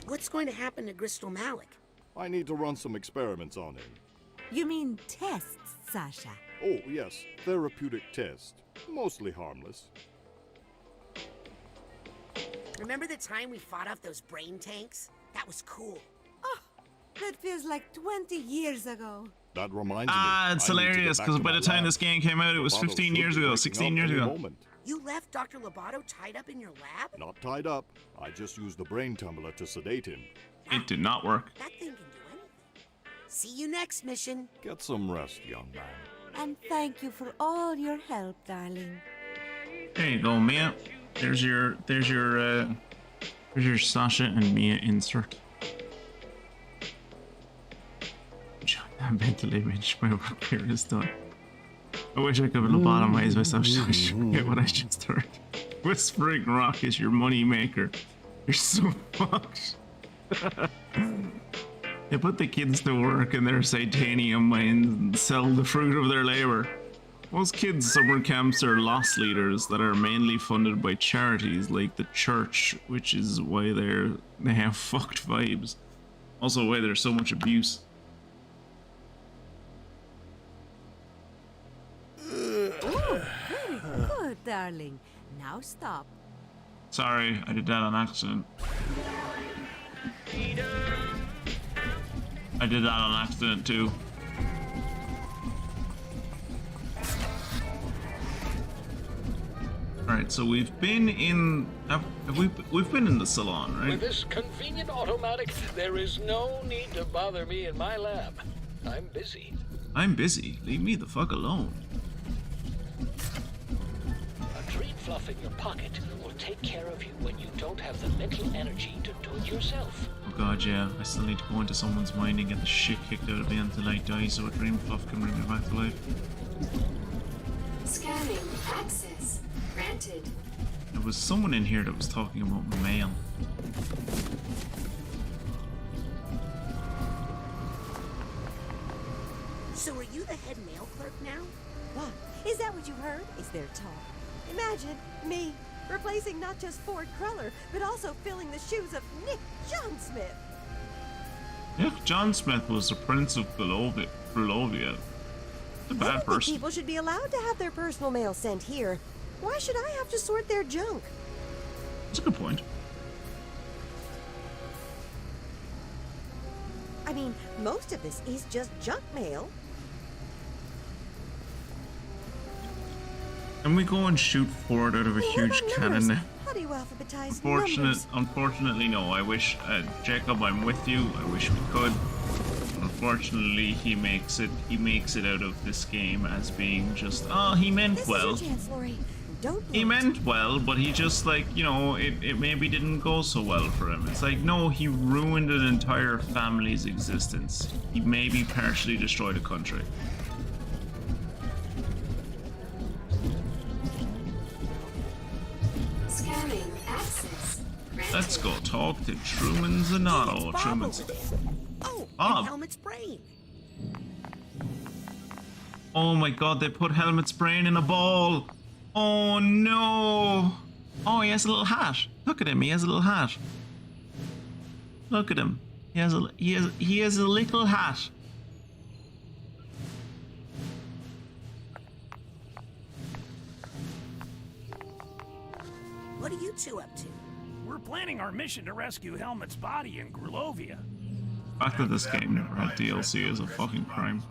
What's going to happen to Crystal Malik? I need to run some experiments on him. You mean tests, Sasha? Oh, yes. Therapeutic test. Mostly harmless. Remember the time we fought off those brain tanks? That was cool. Oh, that feels like 20 years ago. That reminds me. It's hilarious because by the time this game came out, it was 15 years ago, 16 years ago. You left Dr. Lobato tied up in your lab? Not tied up. I just used the brain tumbler to sedate him. It did not work. That thing can do anything. See you next mission. Get some rest, young man. And thank you for all your help, darling. There you go, Mia. There's your Sasha and Mia insert. That mental image, my work here is done. I wish I could lobotomize myself so I forget what I just heard. Whispering Rock is your money maker. You're so fucked. They put the kids to work in their titanium mines and sell the fruit of their labor. Most kids' summer camps are loss leaders that are mainly funded by charities like the church, which is why they have fucked vibes. Also why there's so much abuse. Oh, very good, darling. Now stop. Sorry, I did that on accident. I did that on accident too. Alright, so we've been in we've been in the salon, right? With this convenient automatic, there is no need to bother me in my lab. I'm busy. I'm busy. Leave me the fuck alone. A treat fluff in your pocket will take care of you when you don't have the mental energy to do it yourself. Oh god, yeah. I still need to go into someone's mind and get the shit kicked out of me until I die so a dream fluff can bring me back to life. Scanning access granted. There was someone in here that was talking about mail. So are you the head mail clerk now? What? Is that what you heard? Is there talk? Imagine me replacing not just Ford Cruller, but also filling the shoes of Nick John Smith. Nick John Smith was the Prince of Grulovia. The bad person. People should be allowed to have their personal mail sent here. Why should I have to sort their junk? That's a good point. I mean, most of this is just junk mail. Can we go and shoot Ford out of a huge cannon now? How do you alphabetize numbers? Unfortunately, no. I wish, Jacob, I'm with you. I wish we could. Unfortunately, he makes it out of this game as being just, oh, he meant well. This is your chance, Lori. Don't he meant well, but he just, like, you know, it maybe didn't go so well for him. It's like, no, he ruined an entire family's existence. He maybe partially destroyed a country. Scanning access granted. Let's go talk to Truman Zanotto. Truman's. Oh, Bob. and Helmet's brain. Oh my god, they put Helmet's brain in a ball. Oh no. Oh, he has a little hat. Look at him, he has a little hat. Look at him. He has a little hat. What are you two up to? We're planning our mission to rescue Helmet's body in Grulovia. The fact that this game never had DLC is a fucking crime.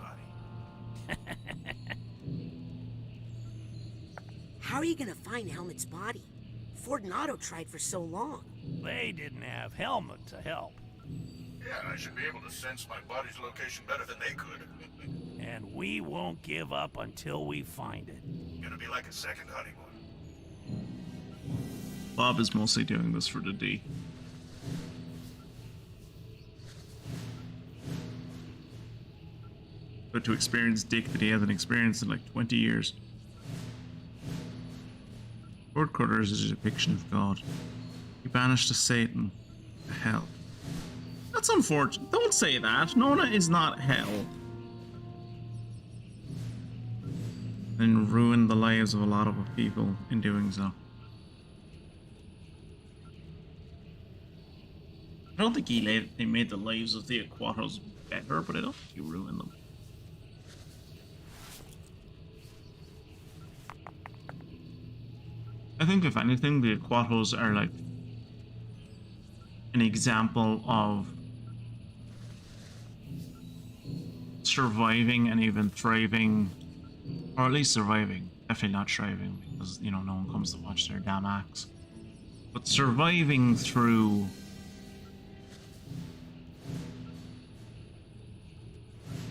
How are you gonna find Helmet's body? Ford and Otto tried for so long. They didn't have Helmet to help. Yeah, I should be able to sense my body's location better than they could. And we won't give up until we find it. Gonna be like a second honeymoon. Bob is mostly doing this for the D. But to experience Dick that he hasn't experienced in like 20 years. Lord Cutters is a depiction of God. He banished to Satan, to hell. That's unfortunate. Don't say that. Nona is not hell. And ruined the lives of a lot of people in doing so. I don't think they made the lives of the Aquatos better, but I don't think he ruined them. I think if anything, the Aquatos are like an example of surviving and even thriving, or at least surviving, definitely not thriving, because, you know, no one comes to watch their damn acts, but surviving through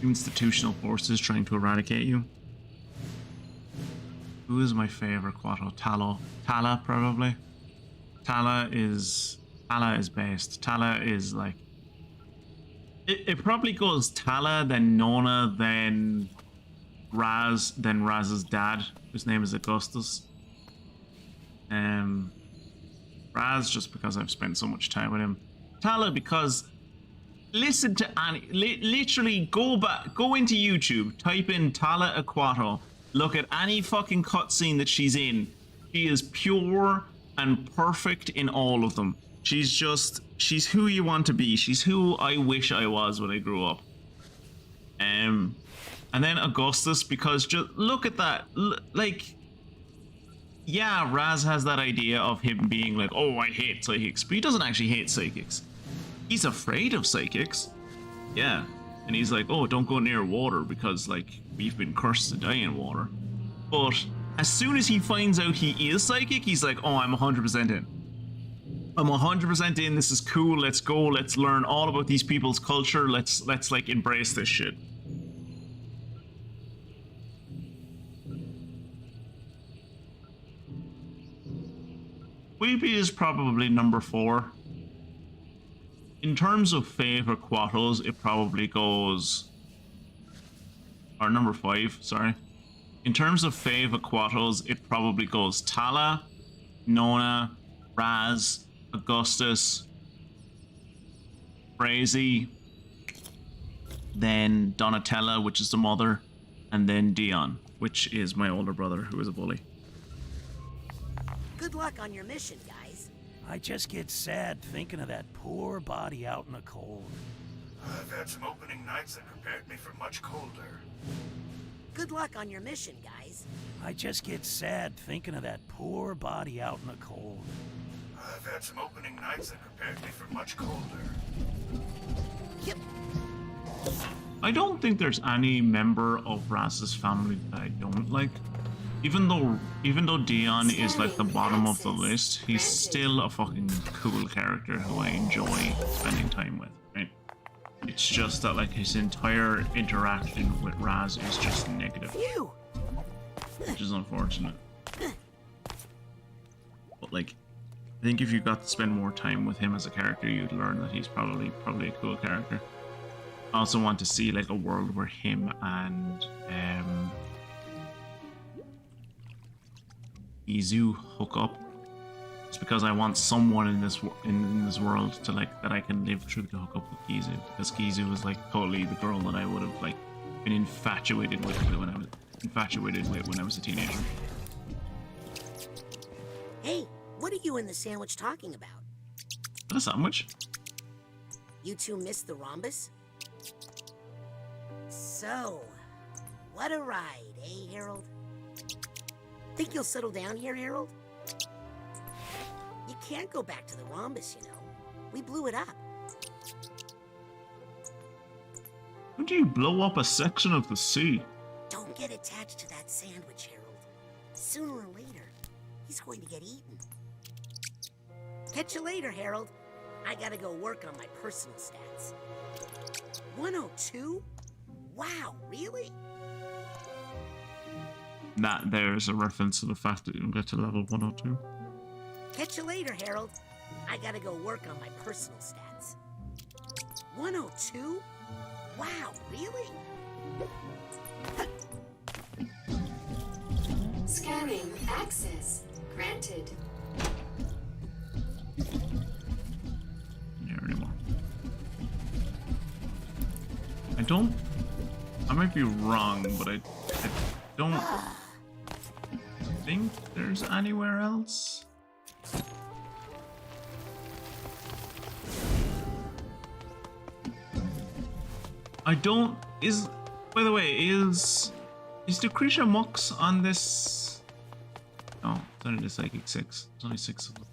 institutional forces trying to eradicate you. Who is my favorite Quato? Tala, probably. Tala is based. Tala is like... It probably goes Tala, then Nona, then Raz, then Raz's dad, whose name is Augustus. Raz, just because I've spent so much time with him. Tala, because... Listen to Annie. Literally, go into YouTube, type in Tala Aquato. Look at any fucking cutscene that she's in. She is pure and perfect in all of them. She's who you want to be. She's who I wish I was when I grew up. And then Augustus, because just look at that. Like, yeah, Raz has that idea of him being like, oh, I hate psychics. But he doesn't actually hate psychics. He's afraid of psychics. Yeah. And he's like, oh, don't go near water because, like, we've been cursed to die in water. But as soon as he finds out he is psychic, he's like, oh, I'm 100% in. I'm 100% in. This is cool. Let's go. Let's learn all about these people's culture. Let's like embrace this shit. Weeby is probably number 4. In terms of favorite Quatos, it probably goes... Or number 5, sorry. In terms of favorite Quatos, it probably goes Tala, Nona, Raz, Augustus, Frazee, then Donatella, which is the mother, and then Dion, which is my older brother, who is a bully. Good luck on your mission, guys. I just get sad thinking of that poor body out in the cold. I've had some opening nights that prepared me for much colder. Good luck on your mission, guys. I just get sad thinking of that poor body out in the cold. I've had some opening nights that prepared me for much colder. Yep. I don't think there's any member of Raz's family that I don't like. Even though Dion is like the bottom of the list, he's still a fucking cool character who I enjoy spending time with, right? It's just that like his entire interaction with Raz is just negative. Which is unfortunate. But like, I think if you got to spend more time with him as a character, you'd learn that he's probably a cool character. I also want to see like a world where him and Izu hook up. It's because I want someone in this world to like that I can live through to hook up with Kizu, because Kizu was like totally the girl that I would have like been infatuated with when I was a teenager. Hey, what are you and the sandwich talking about? What a sandwich? You two missed the rhombus? So, what a ride, eh, Harold? Think you'll settle down here, Harold? You can't go back to the rhombus, you know. We blew it up. How do you blow up a section of the sea? Don't get attached to that sandwich, Harold. Sooner or later, he's going to get eaten. Catch you later, Harold. I gotta go work on my personal stats. 102? Wow, really? That there is a reference to the fact that you'll get to level 102. Catch you later, Harold. I gotta go work on my personal stats. 102? Wow, really? Scanning access granted. Here anymore. I might be wrong, but I don't think there's anywhere else. By the way, is Lucretia Mux on this? No, it's only the Psychic 6. There's only 6 of them.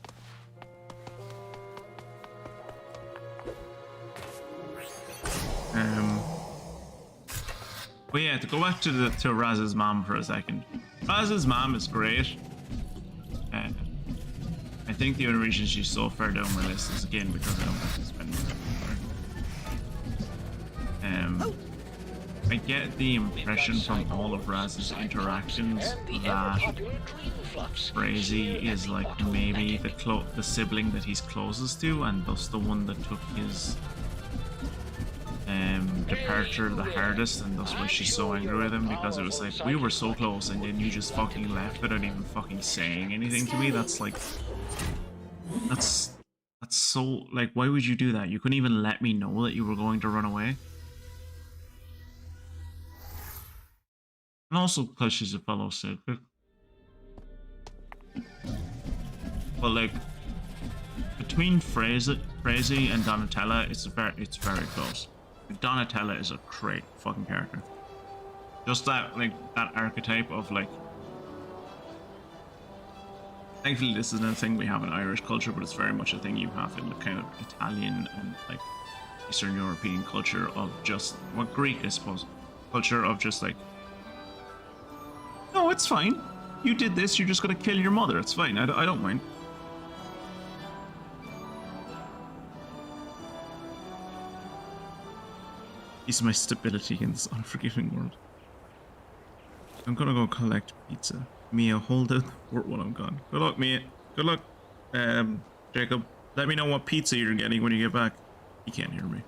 But yeah, to go back to Raz's mom for a second. Raz's mom is great. I think the only reason she's so far down my list is again because I don't have to spend money on her. I get the impression from all of Raz's interactions that Crazy is like maybe the sibling that he's closest to, and thus the one that took his departure the hardest, and that's why she's so angry with him, because it was like, we were so close and then you just fucking left without even fucking saying anything to me. That's like, that's so, like, why would you do that? You couldn't even let me know that you were going to run away. And also because she's a fellow Sith. But like, between Frazee and Donatella, it's very close. Donatella is a great fucking character. Just that, like, that archetype of, like, thankfully this isn't a thing we have in Irish culture, but it's very much a thing you have in the kind of Italian and like Eastern European culture of just, well, Greek I suppose, culture of just like, no, it's fine, you did this, you're just gonna kill your mother, it's fine, I don't mind. He's my stability in this unforgiving world. I'm gonna go collect pizza. Mia, hold out the fort while I'm gone. Good luck, Mia. Good luck, Jacob. Let me know what pizza you're getting when you get back. He can't hear me.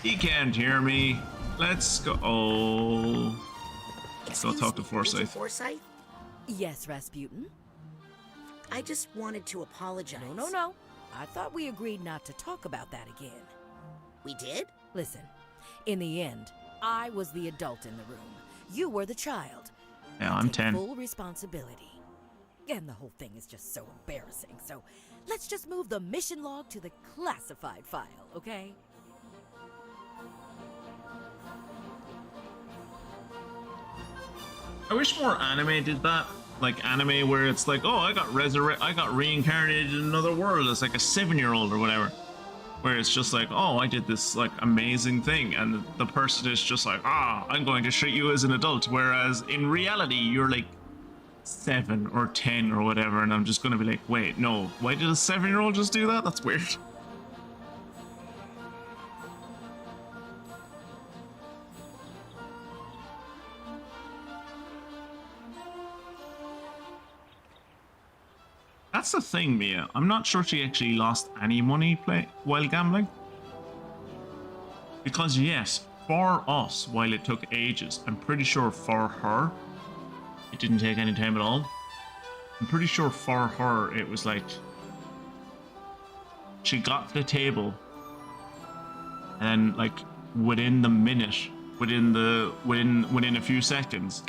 He can't hear me. Let's go. Oh. Let's go talk to Forsyth. Forsyth? Yes, Rasputin? I just wanted to apologize. No. I thought we agreed not to talk about that again. We did? Listen, in the end, I was the adult in the room. You were the child. Yeah, I'm 10. Full responsibility. And the whole thing is just so embarrassing. So let's just move the mission log to the classified file, okay? I wish more anime did that. Like anime where it's like, oh, I got reincarnated in another world as like a 7-year-old or whatever. Where it's just like, oh, I did this like amazing thing, and the person is just like, I'm going to treat you as an adult, whereas in reality you're like 7 or 10 or whatever, and I'm just gonna be like, wait, no, why did a 7-year-old just do that? That's weird. That's the thing, Mia. I'm not sure she actually lost any money while gambling. Because yes, for us, while it took ages, I'm pretty sure for her, it didn't take any time at all. I'm pretty sure for her, it was like, she got to the table, and like within the minute, within a few seconds,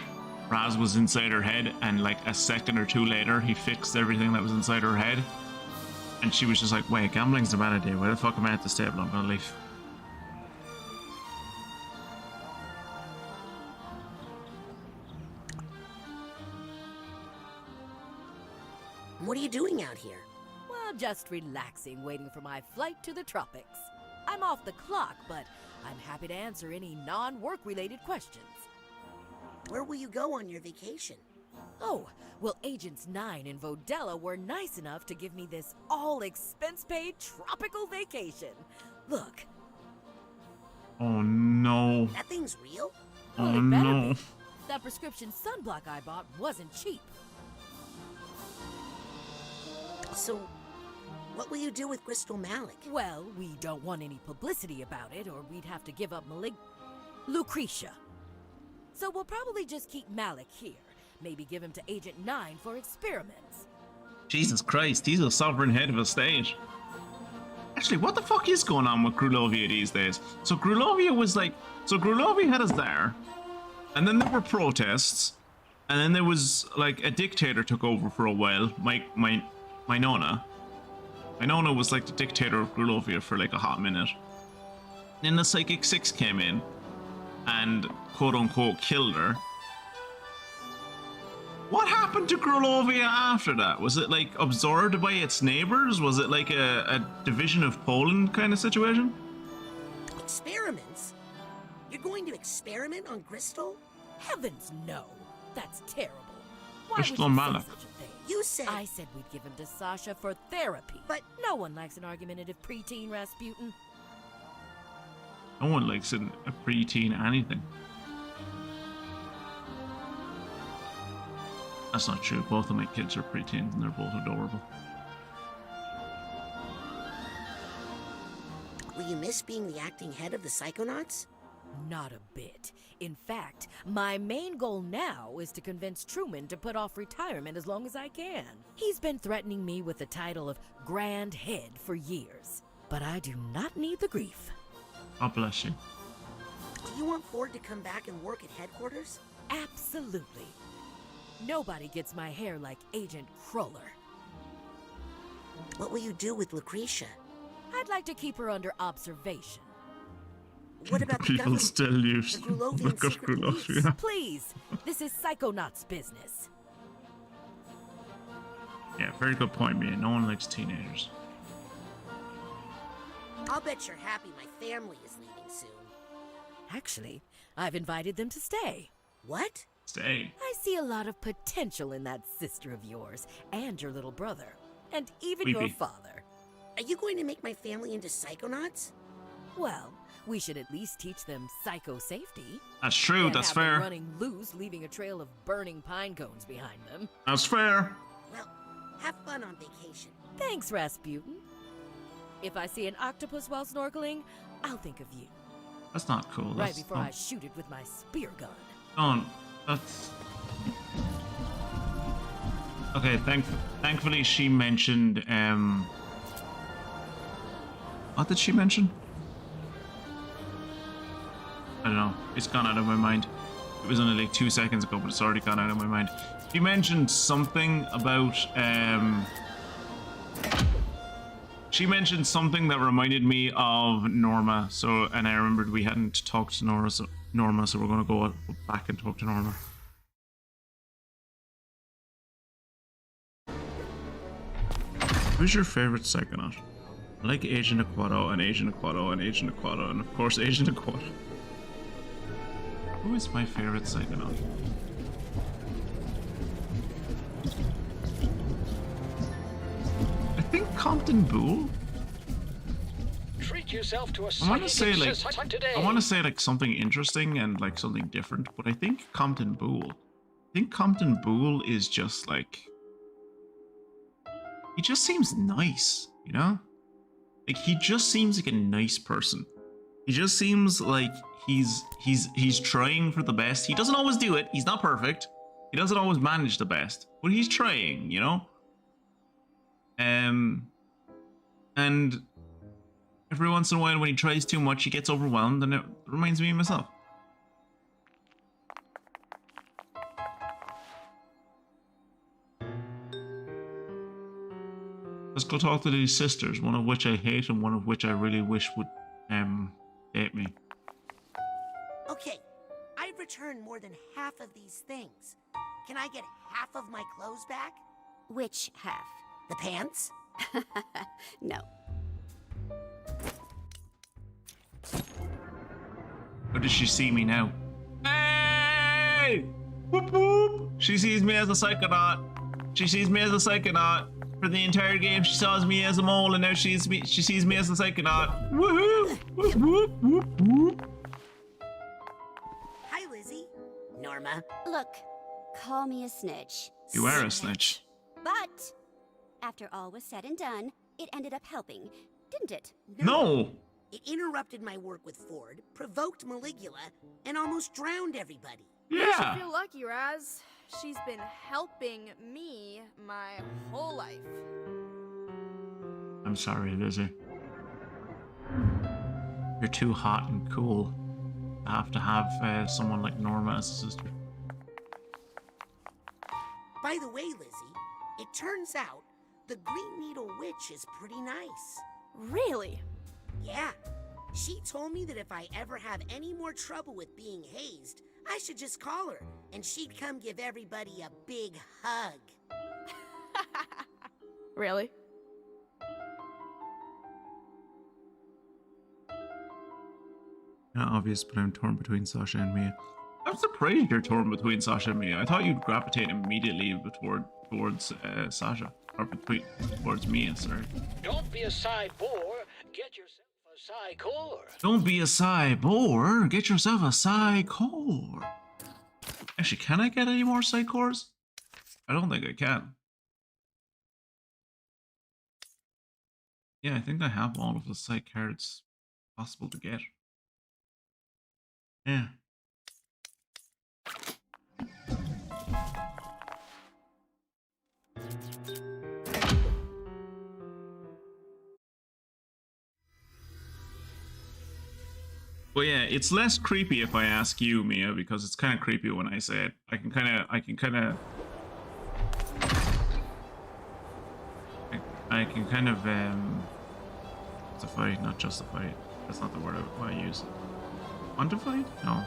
Raz was inside her head, and like a second or two later, he fixed everything that was inside her head. And she was just like, wait, gambling's a bad idea. Why the fuck am I at this table? I'm gonna leave. What are you doing out here? Well, just relaxing, waiting for my flight to the tropics. I'm off the clock, but I'm happy to answer any non-work related questions. Where will you go on your vacation? Oh, well, Agents 9 and Vodella were nice enough to give me this all-expense-paid tropical vacation. Look. Oh no. That thing's real? Oh Well, it better no. be. That prescription sunblock I bought wasn't cheap. So, what will you do with Crystal Malik? Well, we don't want any publicity about it, or we'd have to give up Lucretia. So we'll probably just keep Malik here. Maybe give him to Agent 9 for experiments. Jesus Christ, he's a sovereign head of a state. Actually, what the fuck is going on with Grulovia these days? So Grulovia had us there, and then there were protests, and then there was like a dictator took over for a while. My Nona was like the dictator of Grulovia for like a hot minute. Then the Psychic Six came in and quote unquote killed her. What happened to Grulovia after that? Was it like absorbed by its neighbors? Was it like a division of Poland kind of situation? Experiments? You're going to experiment on Crystal? Heavens no! That's terrible. Why Crystal would you Malik. say such a thing? You said... I said we'd give him to Sasha for therapy. But... No one likes an argumentative preteen Rasputin. No one likes a preteen anything. That's not true. Both of my kids are preteens and they're both adorable. Will you miss being the acting head of the Psychonauts? Not a bit. In fact, my main goal now is to convince Truman to put off retirement as long as I can. He's been threatening me with the title of Grand Head for years. But I do not need the grief. God bless you. Do you want Ford to come back and work at headquarters? Absolutely. Nobody gets my hair like Agent Cruller. What will you do with Lucretia? I'd like to keep her under observation. What about the People government? still use The Grulovian secret police? Grulovia. Please, this is Psychonauts business. Yeah, very good point, Mia. No one likes teenagers. I'll bet you're happy my family is leaving soon. Actually, I've invited them to stay. What? Stay. I see a lot of potential in that sister of yours, and your little brother, and even your Weepy. father. Are you going to make my family into Psychonauts? Well, we should at least teach them psycho-safety. That's true, Can't that's have them fair. running loose, leaving a trail of burning pine cones behind them. That's fair. Well, have fun on vacation. Thanks, Rasputin. If I see an octopus while snorkeling, I'll think of you. That's not cool. Right That's before not... I shoot it with my spear gun. Don't. That's... Okay, thankfully she mentioned, what did she mention? I don't know. It's gone out of my mind. It was only like 2 seconds ago, but it's already gone out of my mind. She mentioned something about, she mentioned something that reminded me of Norma. So, and I remembered we hadn't talked to Norma, so we're going to go back and talk to Norma. Who's your favorite Psychonaut? I like Agent Aquato and Agent Aquato and Agent Aquato and of course Agent Aquato. Who is my favorite Psychonaut? I think Compton Boole. Treat yourself to a I want to say psychic like today. I want to say like something interesting and like something different, but I think Compton Boole. I think Compton Boole is just like he just seems nice, you know? Like he just seems like a nice person. He just seems like he's trying for the best. He doesn't always do it. He's not perfect. He doesn't always manage the best, but he's trying, you know? And every once in a while when he tries too much, he gets overwhelmed, and it reminds me of myself. Let's go talk to these sisters, one of which I hate and one of which I really wish would date me. Okay, I've returned more than half of these things. Can I get half of my clothes back? Which half? The pants? No. Or does she see me now? Hey! Whoop whoop! She sees me as a Psychonaut. She sees me as a Psychonaut. For the entire game, she saw me as a mole, and now she sees me as a Psychonaut. Woohoo! Whoop whoop whoop whoop! Hi, Lizzie. Norma. Look, call me a snitch. You are a snitch. But After all was said and done, it ended up helping, didn't it? No! It interrupted my work with Ford, provoked Maligula, and almost drowned everybody. You should feel lucky, Raz. She's been helping me my whole life. I'm sorry, Lizzie. You're too hot and cool. I have to have someone like Norma as a sister. By the way, Lizzie, it turns out the Green Needle Witch is pretty nice. Really? Yeah. She told me that if I ever have any more trouble with being hazed, I should just call her, and she'd come give everybody a big hug. Really? Not obvious, but I'm torn between Sasha and Mia. I'm surprised you're torn between Sasha and Mia. I thought you'd gravitate immediately towards Sasha. Or towards Mia, sorry. Don't be a cyborg. Get yourself a psychor. Don't be a cyborg. Get yourself a psychor. Actually, can I get any more psychors? I don't think I can. Yeah, I think I have all of the psych cards possible to get. Yeah. Well, yeah, it's less creepy if I ask you, Mia, because it's kind of creepy when I say it. I can kind of justify, not justify. That's not the word I use. Quantified? No.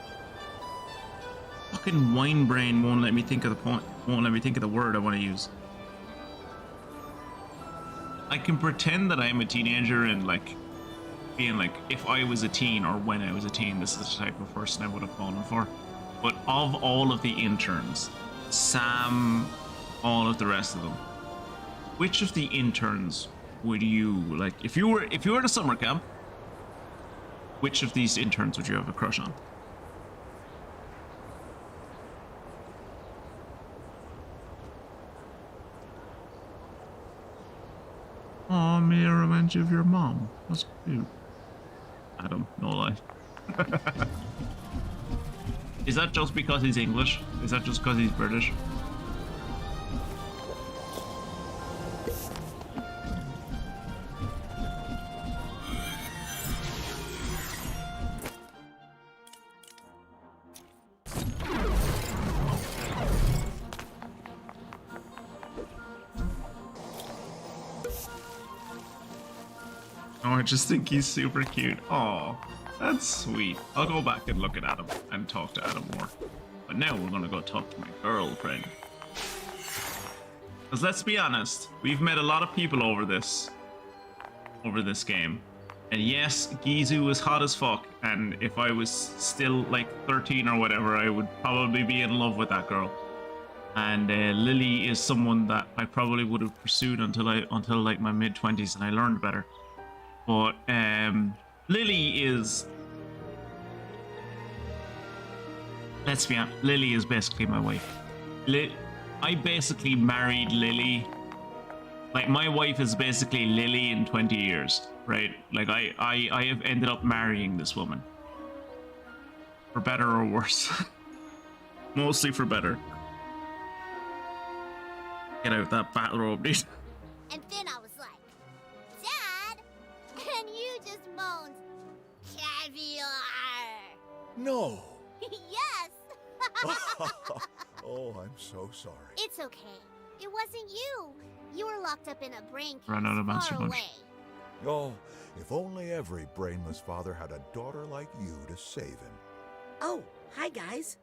Fucking wine brain won't let me think of the point. Won't let me think of the word I want to use. I can pretend that I'm a teenager and like being like, if I was a teen or when I was a teen, this is the type of person I would have fallen for. But of all of the interns, Sam, all of the rest of them, which of the interns would you like? If you were at a summer camp, which of these interns would you have a crush on? Oh, Mia reminds you of your mom. That's cute. Adam, no lie. Is that just because he's English? Is that just because he's British? Oh, I just think he's super cute. Oh, that's sweet. I'll go back and look at Adam and talk to Adam more. But now we're gonna go talk to my girlfriend. Because let's be honest, we've met a lot of people over this game. And yes, Gizu is hot as fuck. And if I was still like 13 or whatever, I would probably be in love with that girl. And Lily is someone that I probably would have pursued until like my mid-20s, and I learned better. But Lily is, let's be honest, Lily is basically my wife. I basically married Lily. Like, my wife is basically Lily in 20 years, right? Like, I have ended up marrying this woman. For better or worse. Mostly for better. Get out that battle robe, dude. And then I was like, Dad! And you just moaned, caviar! No! Yes! Oh, I'm so sorry. It's okay. It wasn't you. You were locked up in a brain case Run out of monster far punch. away. Oh, if only every brainless father had a daughter like you to save him. Oh, hi guys.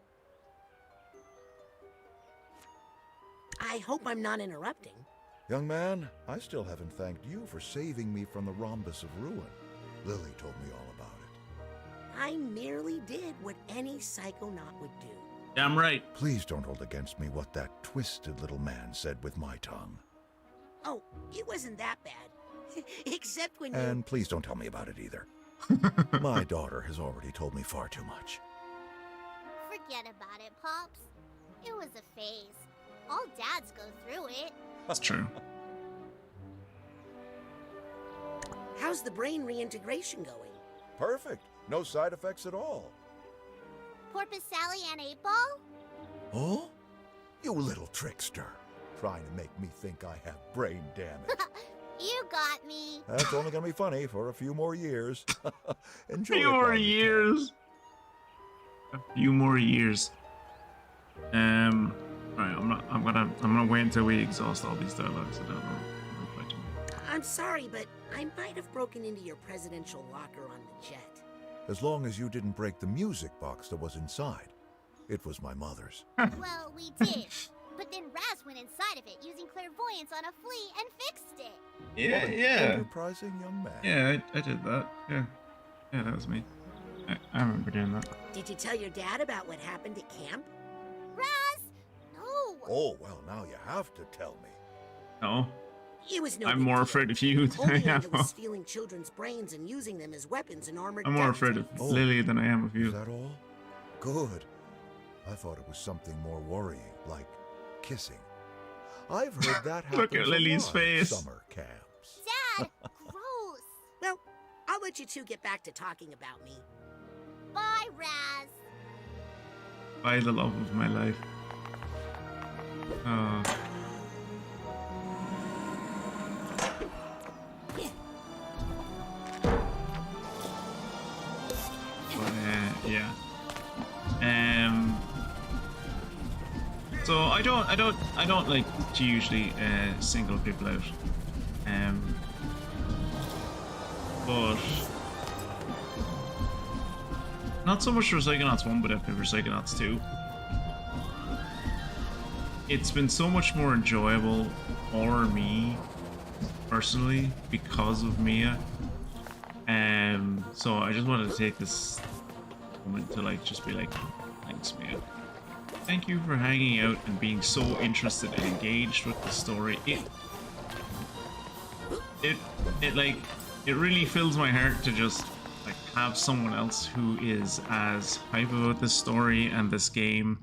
I hope I'm not interrupting. Young man, I still haven't thanked you for saving me from the rhombus of ruin. Lily told me all about it. I merely did what any psychonaut would do. Damn right. Please don't hold against me what that twisted little man said with my tongue. Oh, it wasn't that bad. Except when And please don't tell me about it either. My daughter has already told me far too much. Forget about it, Pops. It was a phase. All dads go through it. That's true. How's the brain reintegration going? Perfect. No side effects at all. Porpoise Sally and 8-Ball? Oh? You little trickster. Trying to make me think I have brain damage. You got me. That's only gonna be funny for a few more years. Enjoy A few more years. A few more years. Right, I'm gonna wait until we exhaust all these dialogues. I don't know. I'm sorry, but I might have broken into your presidential locker on the jet. As long as you didn't break the music box that was inside. It was my mother's. Well, we did. But then Raz went inside of it using clairvoyance on a flea and fixed it. Yeah, What an yeah. enterprising young man. Yeah, I did that. Yeah. Yeah, that was me. I remember doing that. Did you tell your dad about what happened at camp? Raz! No! Oh, well, now you have to tell me. No. It was no I'm big more deal. afraid of you than I Oleander am. was stealing children's brains and using them as weapons in armored I'm more afraid of death Lily than I am of you. Is that all? Good. I thought it was something more worrying, like kissing. I've heard that happens Look at Lily's a lot face. at summer camps. Dad! Gross! Well, I'll let you two get back to talking about me. Bye, Raz! By the love of my life. Oh. But, yeah. So I don't like to usually single people out. But not so much for Psychonauts 1, but definitely for Psychonauts 2. It's been so much more enjoyable for me personally because of Mia. So I just wanted to take this moment to like just be like, thanks Mia. Thank you for hanging out and being so interested and engaged with the story. It really fills my heart to just like have someone else who is as hype about this story and this game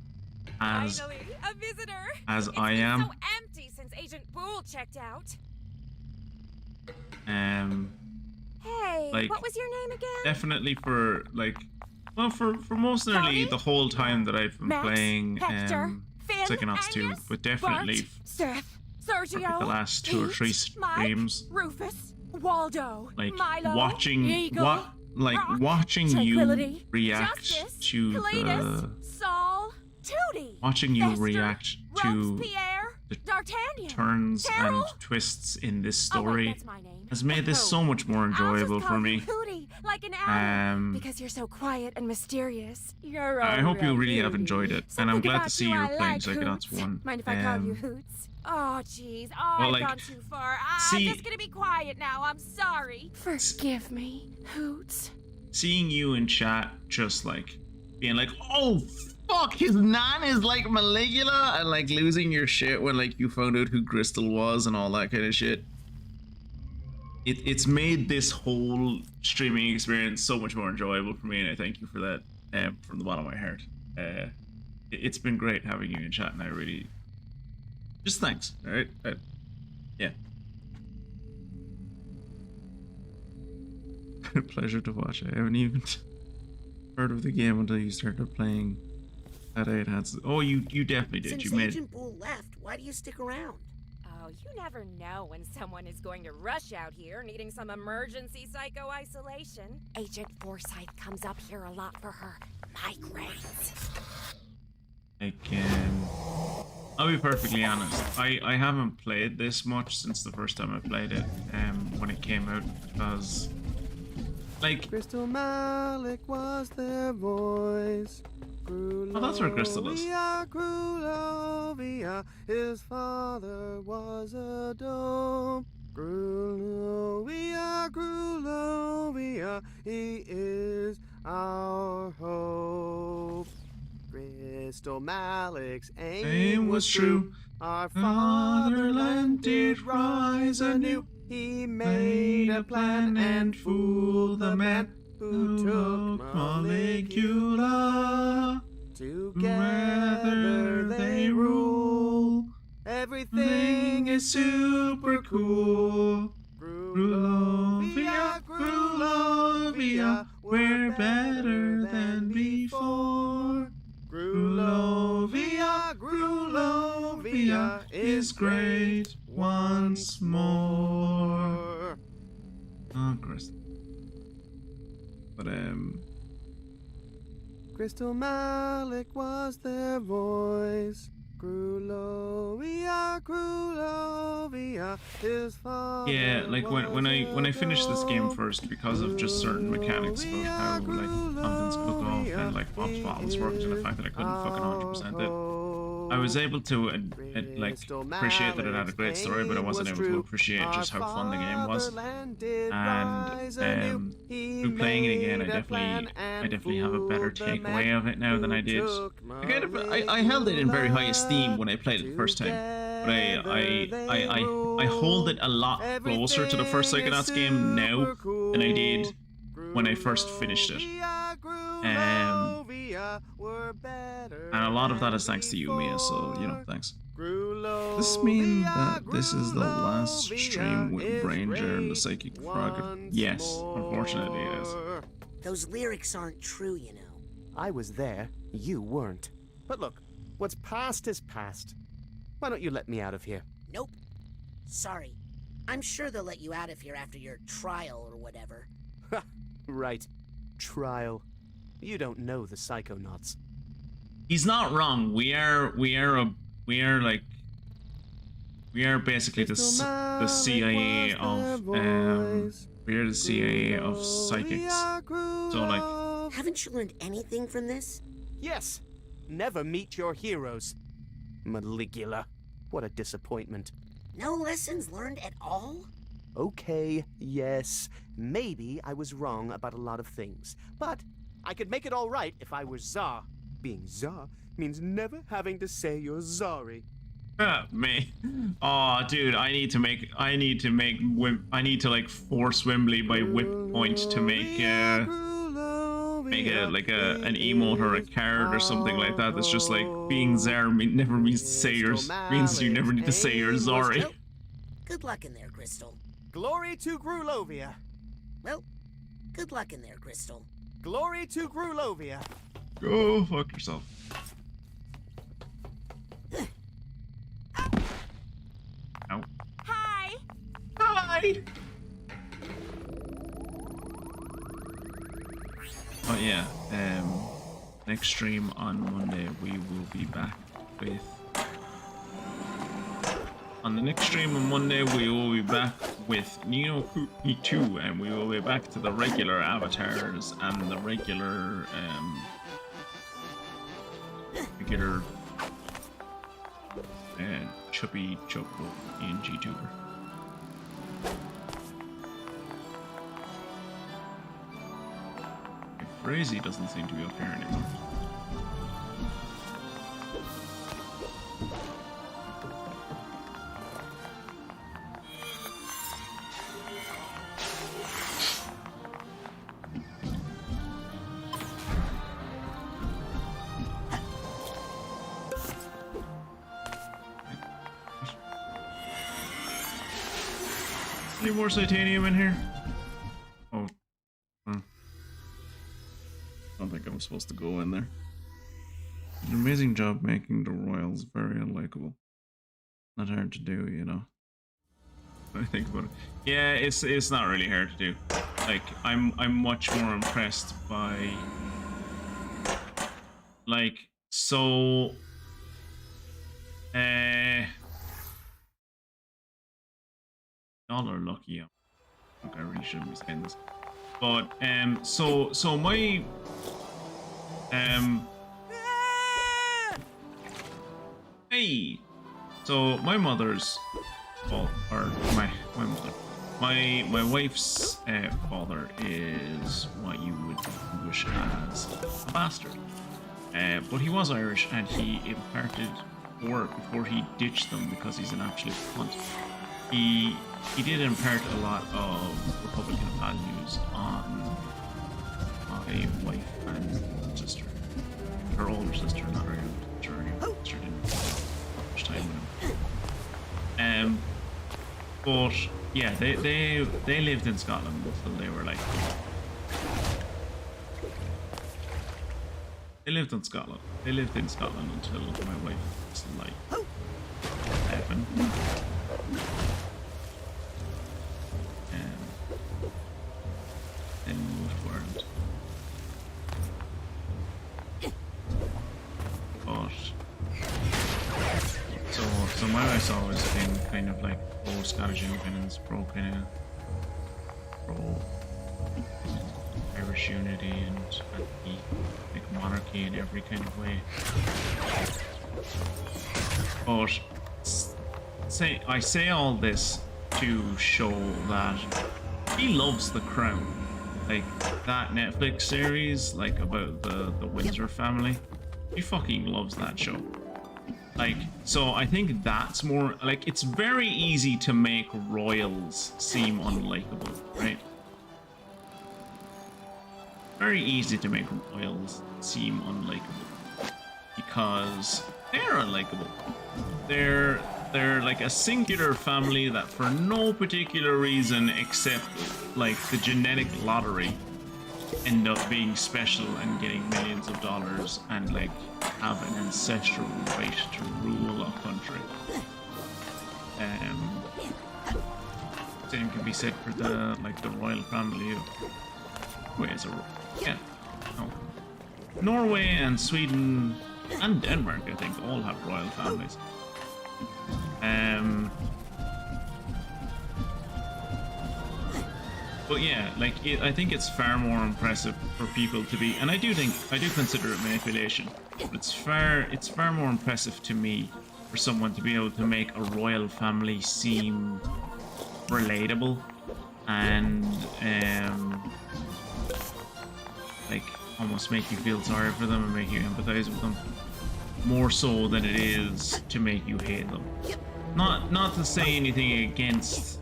as Finally, a visitor. as It's I been am. so empty since Agent Boole checked out. Hey, Like, what was your name again? definitely for like, well, for most nearly the whole time that I've been Max, playing Hector, Finn, Psychonauts 2, Angus, but definitely Bart, Steph, Sergio, probably the last 2 or 3 Pete, Mike, streams, Rufus, Waldo, like Milo, watching Eagle, Rock, watching you Tranquility, react Justice, to Cletus, the Saul, Tootie, watching you Fester, react to Robespierre, D'Artagnan, turns Terrell. and twists in this Oh, wait, story that's my name. has made this so much more enjoyable for me. Hootie, like an owl, because you're so quiet and mysterious. You're a I hope you real really have beauty. enjoyed it, and Something I'm glad to about see you you're I playing like, Psychonauts Hoots. 1. Mind if I call you Hoots? Oh, jeez. Oh, well, I've like, gone too far. I'm see- just gonna be quiet now. I'm sorry. Forgive me, Hoots. Seeing you in chat just like being like, oh fuck, his nan is like Maligula, and like losing your shit when like you found out who Crystal was and all that kind of shit. It's made this whole streaming experience so much more enjoyable for me, and I thank you for that from the bottom of my heart. It's been great having you in chat, and I really just thanks. All right, yeah. Pleasure to watch. I haven't even heard of the game until you started playing. That I had. Oh, you definitely did. Since You made. Agent Boole left, why do you stick around? Oh, you never know when someone is going to rush out here needing some emergency psycho-isolation. Agent Forsyth comes up here a lot for her migraines. I'll be perfectly honest. I haven't played this much since the first time I played it. When it came out, because like Crystal Malik was their voice. Oh, that's where Crystal is. Grulovia, his father was a dome. Grulovia, he is our hope. Crystal Malik's aim was true. Our fatherland did rise anew. He made a plan and fooled the man who took Maligula. Together they rule. Everything is super cool. Grulovia, Grullovia is great once more. Oh, Chris. But Crystal Malik was their voice. Grullovia, Grullovia is father. yeah, like when I finished this game first, because of just certain mechanics about how like contents cook off and like pops bottles worked, and the fact that I couldn't fucking 100% it, I was able to like appreciate that it had a great story, but I wasn't able to appreciate just how fun the game was. And through playing it again, I definitely have a better takeaway of it now than I did. I held it in very high esteem when I played it the first time, but I hold it a lot closer to the first Psychonauts game now than I did when I first finished it. And a lot of that is thanks to you, Mia, so, you know, thanks. Does this mean that this is the last stream with Branger and the Psychic Frog? Yes, unfortunately it is. Those lyrics aren't true, you know. I was there, you weren't. But look, what's past is past. Why don't you let me out of here? Nope. Sorry. I'm sure they'll let you out of here after your trial or whatever. Right. Trial. You don't know the Psychonauts. He's not wrong. We are basically the CIA of we're the CIA of psychics. So like, haven't you learned anything from this? Yes. Never meet your heroes. Maligula. What a disappointment. No lessons learned at all? Okay, yes. Maybe I was wrong about a lot of things. But I could make it all right if I were Tsar. Being Tsar means never having to say you're sorry. Me. Oh, dude, I need to like force Wimbley by whip point to make an emote or a card or something like that. That's just like being Tsar never means to say means you never need to say you're sorry. Good luck in there, Crystal. Glory to Grullovia. Well, good luck in there, Crystal. Glory to Grullovia. Go fuck yourself. Ow. Hi. Hi. Oh yeah. Next stream on Monday we will be back with. On the next stream on Monday we will be back with Neo Kuni 2, and we will be back to the regular avatars and the regular chubby choco PNG tuber. Crazy doesn't seem to be up here anymore. Any more titanium in here? Oh. I don't think I'm supposed to go in there. An amazing job making the royals very unlikable. Not hard to do, you know. When I think about it. Yeah, it's not really hard to do. Like, I'm much more impressed by like so y'all are lucky. Look, I really shouldn't be saying this. But so my hey, so my mother's my wife's father is what you would distinguish as a bastard, but he was Irish, and he imparted, or before he ditched them because he's an absolute cunt, he did impart a lot of Republican values on my wife and sister. Her older sister, not her younger sister. Her younger sister didn't spend much time with him. But yeah, they lived in Scotland until they were like. They lived in Scotland. They lived in Scotland until my wife was like So my wife's always been kind of like pro Scottish independence, pro Irish unity and like monarchy in every kind of way. But I say all this to show that he loves The Crown. Like that Netflix series, like about the Windsor family. He fucking loves that show. Like, so I think that's more like, it's very easy to make royals seem unlikable, right? Very easy to make royals seem unlikable because they're unlikable. They're like a singular family that for no particular reason except like the genetic lottery end up being special and getting millions of dollars and like have an ancestral right to rule a country. Same can be said for the royal family of Norway and Sweden and Denmark, I think, all have royal families. But yeah, like I think it's far more impressive for people to be, and I do consider it manipulation. But it's far more impressive to me for someone to be able to make a royal family seem relatable and like almost make you feel sorry for them and make you empathize with them more so than it is to make you hate them. Not to say anything against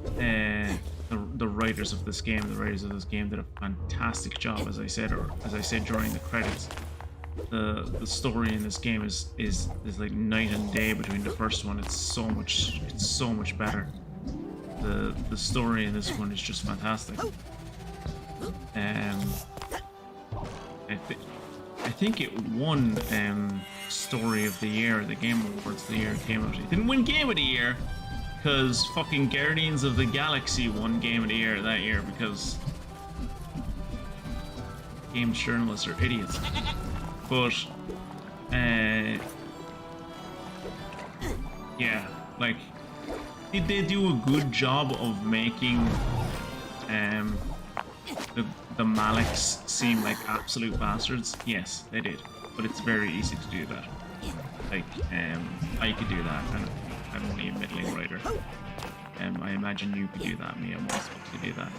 the writers of this game. The writers of this game did a fantastic job, as I said during the credits. The story in this game is like night and day between the first one. It's so much better. The story in this one is just fantastic. I think it won Story of the Year, the Game Awards the year it came out. It didn't win Game of the Year because fucking Guardians of the Galaxy won Game of the Year that year because games journalists are idiots. But yeah, like did they do a good job of making the Maliks seem like absolute bastards? Yes, they did. But it's very easy to do that. Like, I could do that, and I'm only a middling writer. I imagine you could do that, Mia, most could do that.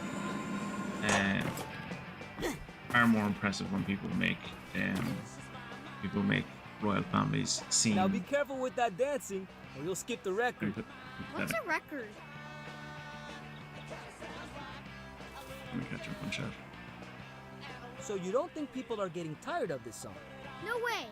Far more impressive when people make royal families seem. Now be careful with that dancing, or you'll skip the record. What's a record? Let me catch up on chat. So you don't think people are getting tired of this song? No way.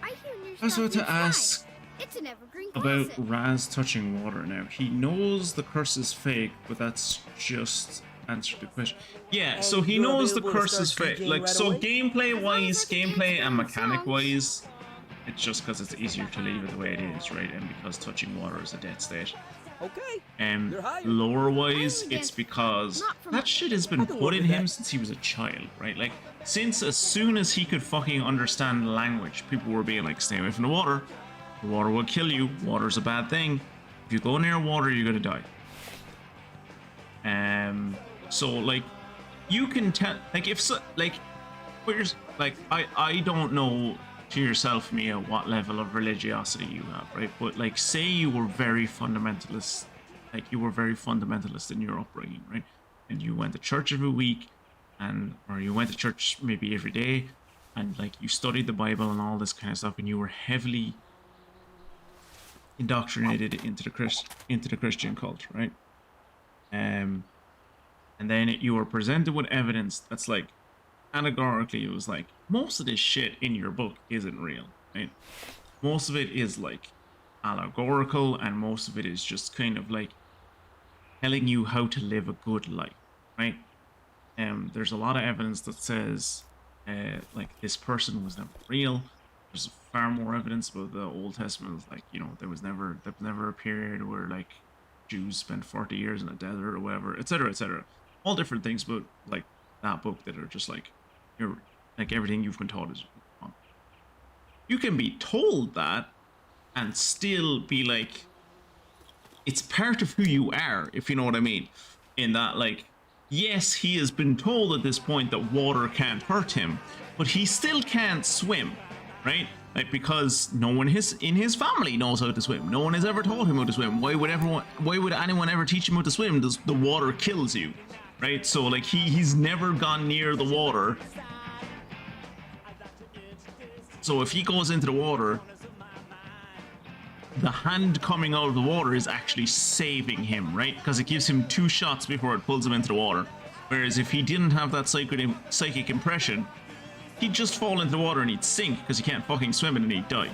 I hear new I was stuff about to each ask time. It's an evergreen about classic. Raz touching water now. He knows the curse is fake, but that's just answered the question. Yeah, so he knows the curse is fake. Like, so gameplay-wise, gameplay and mechanic-wise, it's just because it's easier to leave it the way it is, right? And because touching water is a dead state. Okay. Lore-wise, it's because that shit has been put in him since he was a child, right? Like, since as soon as he could fucking understand language, people were being like, stay away from the water. The water will kill you. Water's a bad thing. If you go near water, you're gonna die. So like, you can tell, like, if so, like, where's, like, I don't know to yourself, Mia, what level of religiosity you have, right? But like, say you were very fundamentalist, like you were very fundamentalist in your upbringing, right? And you went to church every week, or you went to church maybe every day, and like you studied the Bible and all this kind of stuff, and you were heavily indoctrinated into the Christian cult, right? And then you were presented with evidence that's like, categorically, it was like, most of this shit in your book isn't real, right? Most of it is like allegorical, and most of it is just kind of like telling you how to live a good life, right? There's a lot of evidence that says like this person was never real. There's far more evidence about the Old Testament, like, you know, there was never a period where like Jews spent 40 years in a desert or whatever, etc., etc. All different things about like that book that are just like, you're like, everything you've been taught is wrong. You can be told that and still be like, it's part of who you are, if you know what I mean. In that, like, yes, he has been told at this point that water can't hurt him, but he still can't swim, right? Like, because no one in his family knows how to swim. No one has ever taught him how to swim. Why would anyone ever teach him how to swim? The water kills you, right? So like he's never gone near the water. So if he goes into the water, the hand coming out of the water is actually saving him, right? Because it gives him 2 shots before it pulls him into the water. Whereas if he didn't have that psychic impression, he'd just fall into the water and he'd sink because he can't fucking swim and he'd die.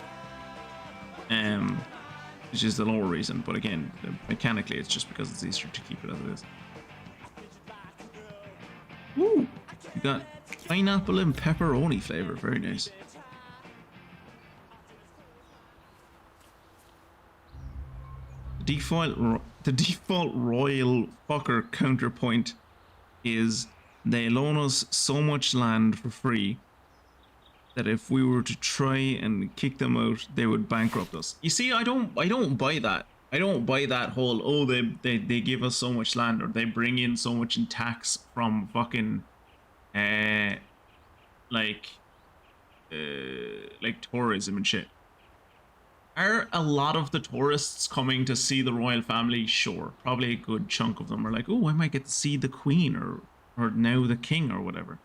Which is the lower reason, but again, mechanically it's just because it's easier to keep it as it is. Woo! You got pineapple and pepperoni flavor, very nice. The default royal fucker counterpoint is they loan us so much land for free that if we were to try and kick them out, they would bankrupt us. You see, I don't buy that. I don't buy that whole, oh, they give us so much land, or they bring in so much in tax from fucking like tourism and shit. Are a lot of the tourists coming to see the royal family? Sure, probably a good chunk of them are like, oh, I might get to see the queen or now the king or whatever.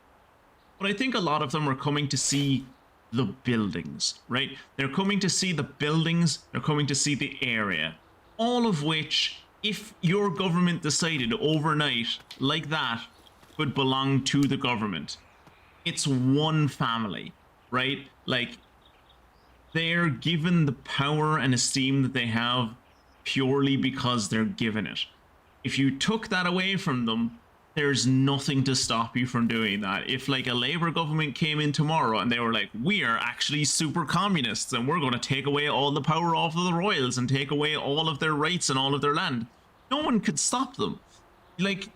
But I think a lot of them are coming to see the buildings, right? They're coming to see the buildings, they're coming to see the area. All of which, if your government decided overnight like that, would belong to the government. It's one family, right? Like, they're given the power and esteem that they have purely because they're given it. If you took that away from them, there's nothing to stop you from doing that. If like a Labour government came in tomorrow and they were like, we are actually super communists and we're going to take away all the power off of the royals and take away all of their rights and all of their land, no one could stop them. Like,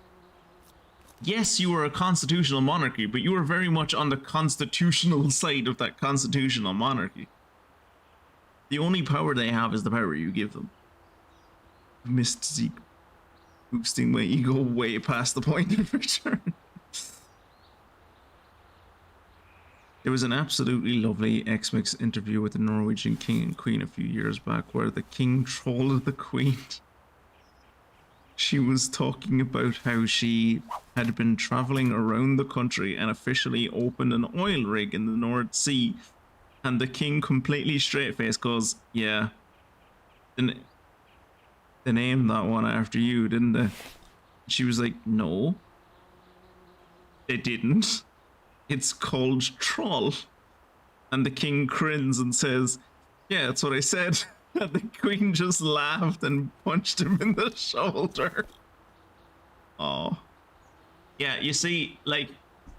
yes, you were a constitutional monarchy, but you were very much on the constitutional side of that constitutional monarchy. The only power they have is the power you give them. Missed Zeke. Boosting my ego way past the point of return. There was an absolutely lovely X-Mix interview with the Norwegian king and queen a few years back where the king trolled the queen. She was talking about how she had been traveling around the country and officially opened an oil rig in the North Sea. And the king completely straight-faced goes, yeah, they named that one after you, didn't they? She was like, no, they didn't. It's called Troll. And the king grins and says, yeah, that's what I said. And the queen just laughed and punched him in the shoulder. Oh. Yeah, you see, like,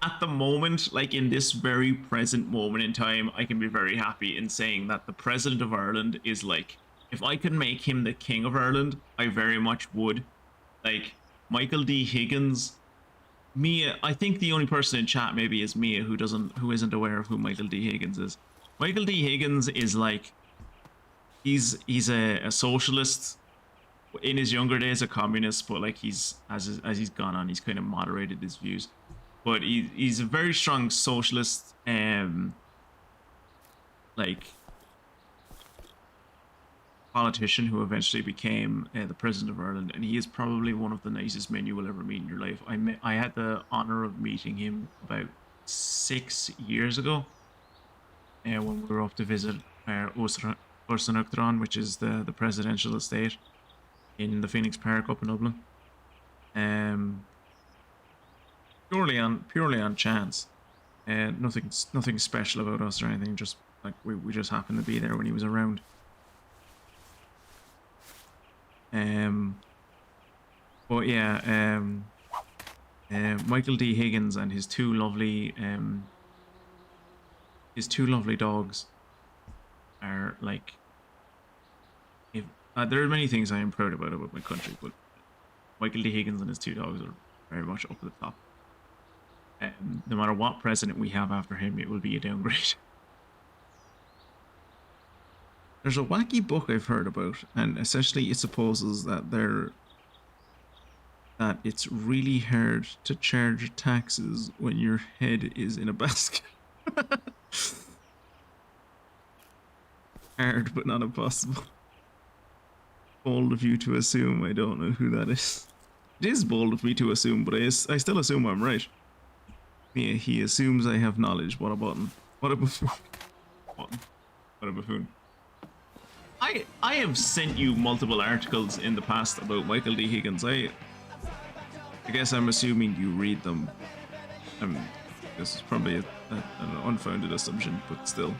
at the moment, like in this very present moment in time, I can be very happy in saying that the President of Ireland is like, if I could make him the King of Ireland, I very much would. Like, Michael D. Higgins, Mia, I think the only person in chat maybe is Mia who isn't aware of who Michael D. Higgins is. Michael D. Higgins is like, he's a socialist. In his younger days, a communist, but like as he's gone on, he's kind of moderated his views. But he's a very strong socialist, like politician who eventually became the president of Ireland, and he is probably one of the nicest men you will ever meet in your life. I had the honor of meeting him about 6 years ago, when we were up to visit Ursanukdran, which is the presidential estate in the Phoenix Park up in Dublin. Purely on chance. Nothing special about us or anything, just like we just happened to be there when he was around. But yeah, Michael D. Higgins and his two lovely dogs are like, if there are many things I am proud about my country, but Michael D. Higgins and his two dogs are very much up at the top. No matter what president we have after him, it will be a downgrade. There's a wacky book I've heard about, and essentially it supposes that it's really hard to charge taxes when your head is in a basket. Hard, but not impossible. Bold of you to assume. I don't know who that is. It is bold of me to assume, but I still assume I'm right. Yeah, he assumes I have knowledge. What a button. What a buffoon. What a buffoon. I have sent you multiple articles in the past about Michael D. Higgins. I guess I'm assuming you read them. This is probably an unfounded assumption, but still.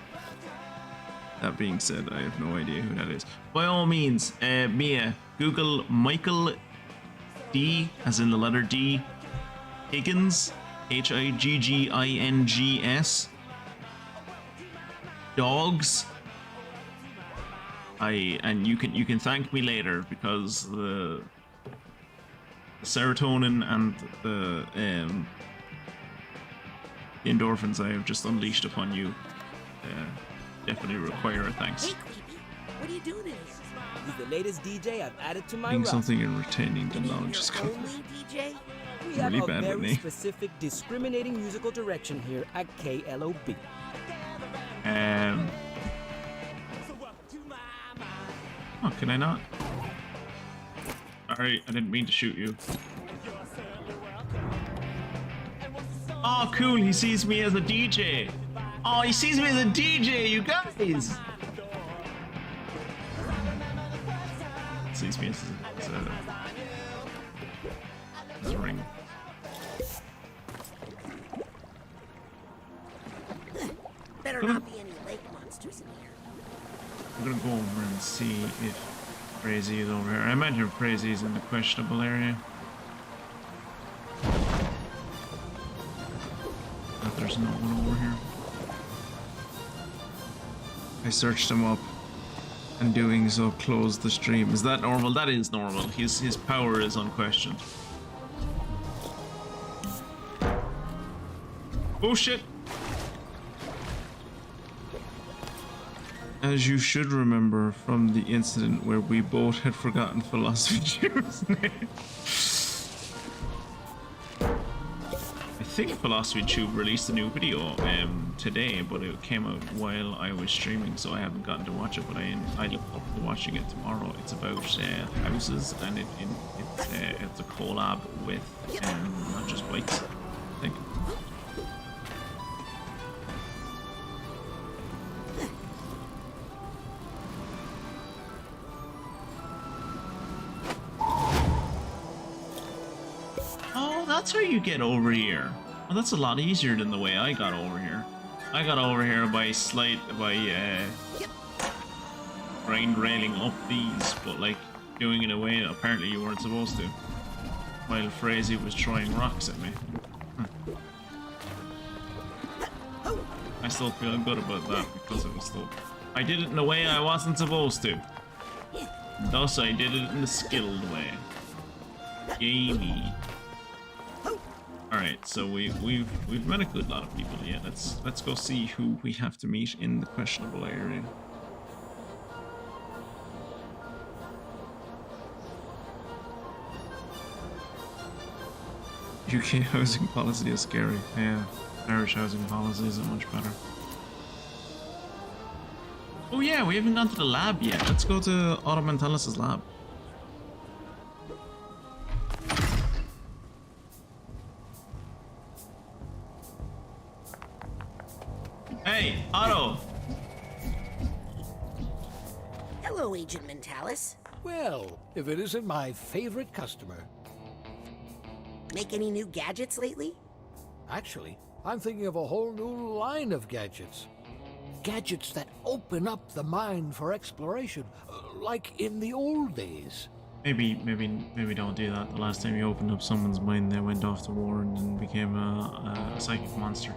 That being said, I have no idea who that is. By all means, Mia, Google Michael D, as in the letter D, Higgins, Higgins, dogs. And you can thank me later, because the serotonin and the endorphins I have just unleashed upon you definitely require a thanks. Hey, Creepy, what are you doing in here? He's the latest DJ I've added to my Doing roster. something and retaining the knowledge is Only DJ? We have really a bad with very me. specific discriminating musical direction here at KLOB. Oh, can I not? Sorry, I didn't mean to shoot you. Oh, cool, he sees me as a DJ. Oh, he sees me as a DJ, you guys! Sees me as a ring. Better not be any lake monsters in here. I'm gonna go over and see if Crazy is over here. I imagine Crazy is in the questionable area. But there's no one over here. I searched him up, and doing so closed the stream. Is that normal? That is normal. His power is unquestioned. Oh shit! As you should remember from the incident where we both had forgotten Philosophy Tube's name. I think Philosophy Tube released a new video today, but it came out while I was streaming, so I haven't gotten to watch it, but I look forward to watching it tomorrow. It's about houses, and it's a collab with not just bikes, I think. That's how you get over here. Well, that's a lot easier than the way I got over here. I got over here by grind railing up these, but like doing it in a way that apparently you weren't supposed to. While Frazee was throwing rocks at me. I still feel good about that because it was still... I did it in a way I wasn't supposed to. Thus I did it in a skilled way. Gamey. Alright, so we've met a good lot of people. Yeah, let's go see who we have to meet in the questionable area. UK housing policy is scary. Yeah, Irish housing policy isn't much better. Oh yeah, we haven't gone to the lab yet. Let's go to Otto Mentalis' lab. Hey, Otto! Hello, Agent Mentalis. Well, if it isn't my favorite customer. Make any new gadgets lately? Actually, I'm thinking of a whole new line of gadgets. Gadgets that open up the mind for exploration, like in the old days. Maybe don't do that. The last time you opened up someone's mind, they went off to war and then became a psychic monster.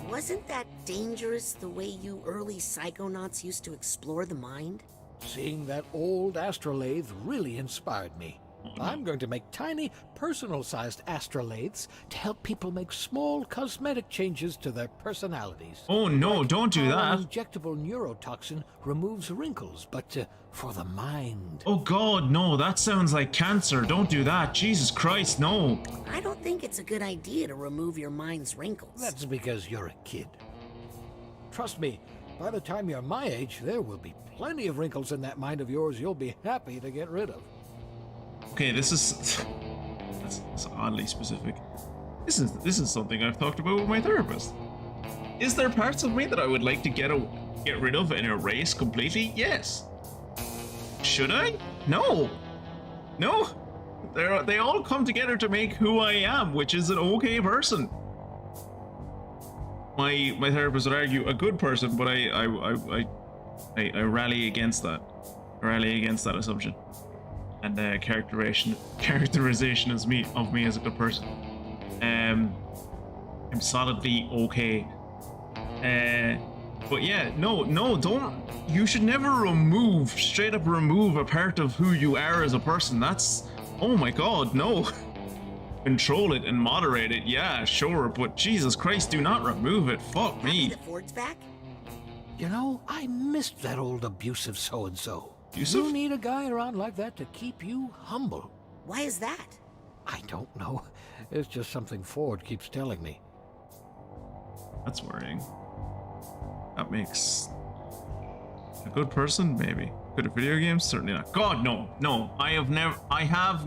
Wasn't that dangerous, the way you early Psychonauts used to explore the mind? Seeing that old astrolabe really inspired me. I'm going to make tiny, personal-sized astrolates to help people make small cosmetic changes to their personalities. Oh no, don't do Our that. injectable neurotoxin removes wrinkles, but for the mind. Oh god, no, that sounds like cancer. Don't do that. Jesus Christ, no. I don't think it's a good idea to remove your mind's wrinkles. That's because you're a kid. Trust me, by the time you're my age, there will be plenty of wrinkles in that mind of yours you'll be happy to get rid of. Okay, this is that's oddly specific. This is something I've talked about with my therapist. Is there parts of me that I would like to get rid of and erase completely? Yes. Should I? No. No. They all come together to make who I am, which is an okay person. My therapist would argue a good person, but I rally against that. I rally against that assumption. And characterization of me as a good person. I'm solidly okay. But yeah, no, don't. You should never straight up remove a part of who you are as a person. That's, oh my god, no. Control it and moderate it, yeah, sure, but Jesus Christ, do not remove it. Fuck me. The Ford's back? You know, I missed that old abusive so-and-so. Abusive? You need a guy around like that to keep you humble. Why is that? I don't know. It's just something Ford keeps telling me. That's worrying. That makes a good person, maybe. Good at video games? Certainly not. God, no. No. I have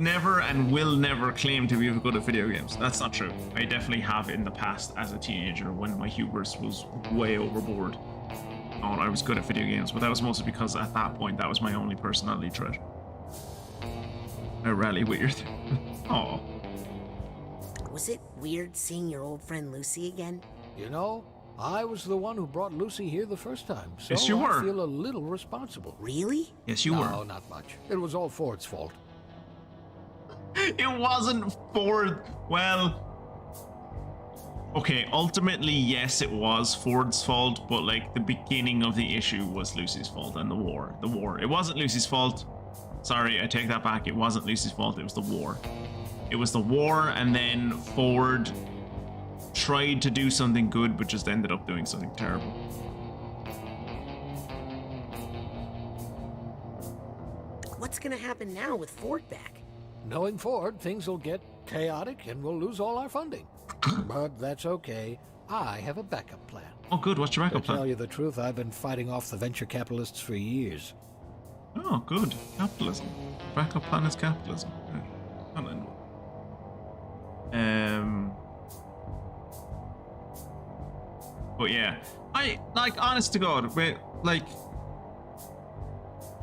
never and will never claim to be good at video games. That's not true. I definitely have in the past as a teenager when my hubris was way overboard. Oh, I was good at video games, but that was mostly because at that point that was my only personality trait. I rally with your oh. Was it weird seeing your old friend Lucy again? You know, I was the one who brought Lucy here the first time, so yes, you were. I feel a little responsible. Really? Yes, you were. No, not much. It was all Ford's fault. It wasn't Ford. Well, okay, ultimately, yes, it was Ford's fault, but like the beginning of the issue was Lucy's fault and the war. It wasn't Lucy's fault. Sorry, I take that back. It wasn't Lucy's fault. It was the war. It was the war, and then Ford tried to do something good, but just ended up doing something terrible. What's gonna happen now with Ford back? Knowing Ford, things will get chaotic and we'll lose all our funding. But that's okay. I have a backup plan. Oh, good. What's your backup plan? To tell you the truth, I've been fighting off the venture capitalists for years. Oh, good. Capitalism. Backup plan is capitalism. But yeah, honest to God, like,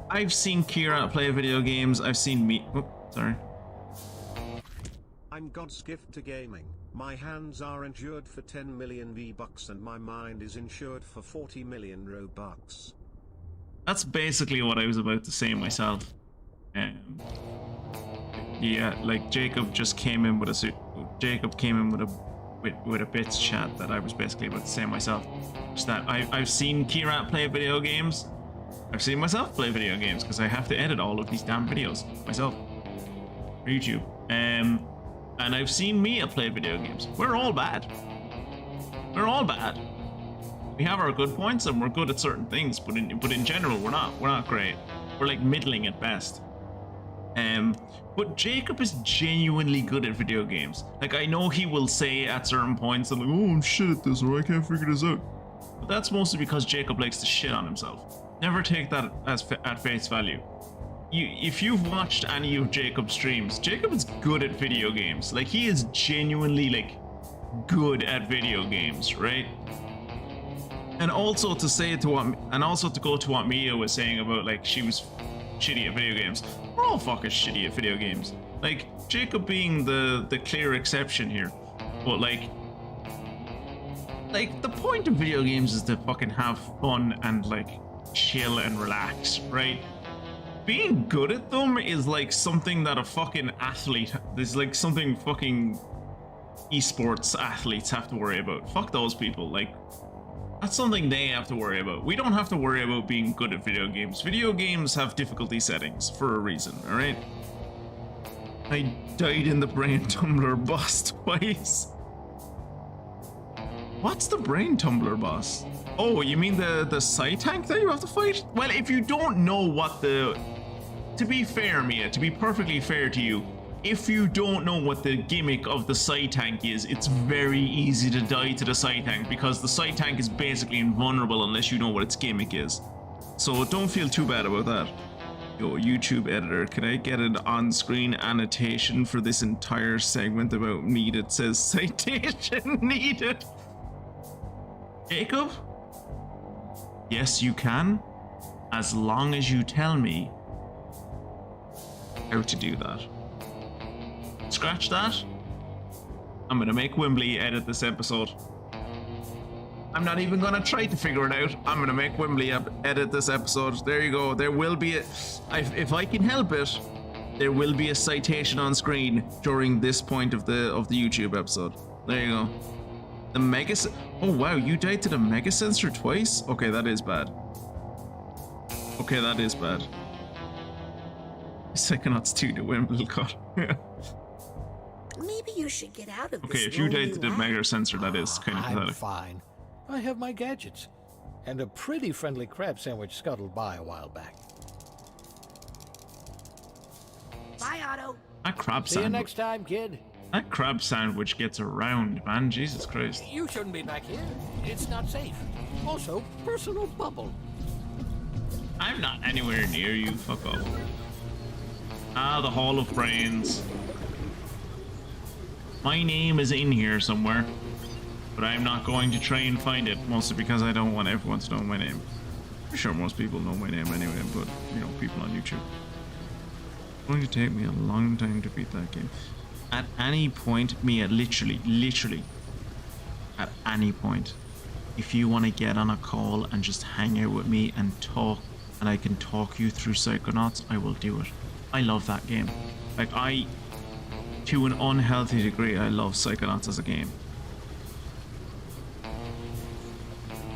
I've seen Kira play video games. I've seen me. Oh, sorry. I'm God's gift to gaming. My hands are insured for 10 million V-Bucks and my mind is insured for 40 million Robux. That's basically what I was about to say myself. Yeah, like Jacob just came in with a bits chat that I was basically about to say myself. Just that I've seen Kira play video games. I've seen myself play video games because I have to edit all of these damn videos myself for YouTube. And I've seen Mia play video games. We're all bad. We're all bad. We have our good points and we're good at certain things, but in general we're not great. We're like middling at best. But Jacob is genuinely good at video games. Like, I know he will say at certain points, like, oh, I'm shit at this, or I can't figure this out. But that's mostly because Jacob likes to shit on himself. Never take that as at face value. If you've watched any of Jacob's streams, Jacob is good at video games. Like, he is genuinely, like, good at video games, right? And also to say to what, and also to go to what Mia was saying about, like, she was shitty at video games. We're all fucking shitty at video games. Like, Jacob being the clear exception here. But like the point of video games is to fucking have fun and like chill and relax, right? Being good at them is like something that a fucking athlete, is like something fucking esports athletes have to worry about. Fuck those people. Like, that's something they have to worry about. We don't have to worry about being good at video games. Video games have difficulty settings for a reason, alright? I died in the brain tumbler boss twice. What's the brain tumbler boss? Oh, you mean the side tank that you have to fight? Well, if you don't know what the... To be fair, Mia, to be perfectly fair to you, if you don't know what the gimmick of the side tank is, it's very easy to die to the side tank because the side tank is basically invulnerable unless you know what its gimmick is. So don't feel too bad about that. Yo, YouTube editor, can I get an on-screen annotation for this entire segment about me that says citation needed? Jacob? Yes, you can, as long as you tell me how to do that. Scratch that. I'm gonna make Wembley edit this episode. I'm not even gonna try to figure it out. I'm gonna make Wembley edit this episode. There you go. There will be if I can help it, there will be a citation on screen during this point of the YouTube episode. There you go. The mega. Oh wow, you died to the mega sensor twice? Okay, that is bad. Okay, that is bad. Psychonauts 2 to Wembley cut. Maybe you should get out of this. Okay, if you died to the mega sensor, that is kind of pathetic. I'm fine. I have my gadgets. And a pretty friendly crab sandwich scuttled by a while back. Bye, Otto. That crab See you sandwich. next time, kid. That crab sandwich gets around, man. Jesus Christ. You shouldn't be back here. It's not safe. Also, personal bubble. I'm not anywhere near you. Fuck off. Ah, the Hall of Brains. My name is in here somewhere, but I'm not going to try and find it, mostly because I don't want everyone to know my name. I'm sure most people know my name anyway, but, you know, people on YouTube. It's going to take me a long time to beat that game. At any point, Mia, literally, at any point, if you want to get on a call and just hang out with me and talk, and I can talk you through Psychonauts, I will do it. I love that game. Like, to an unhealthy degree, I love Psychonauts as a game.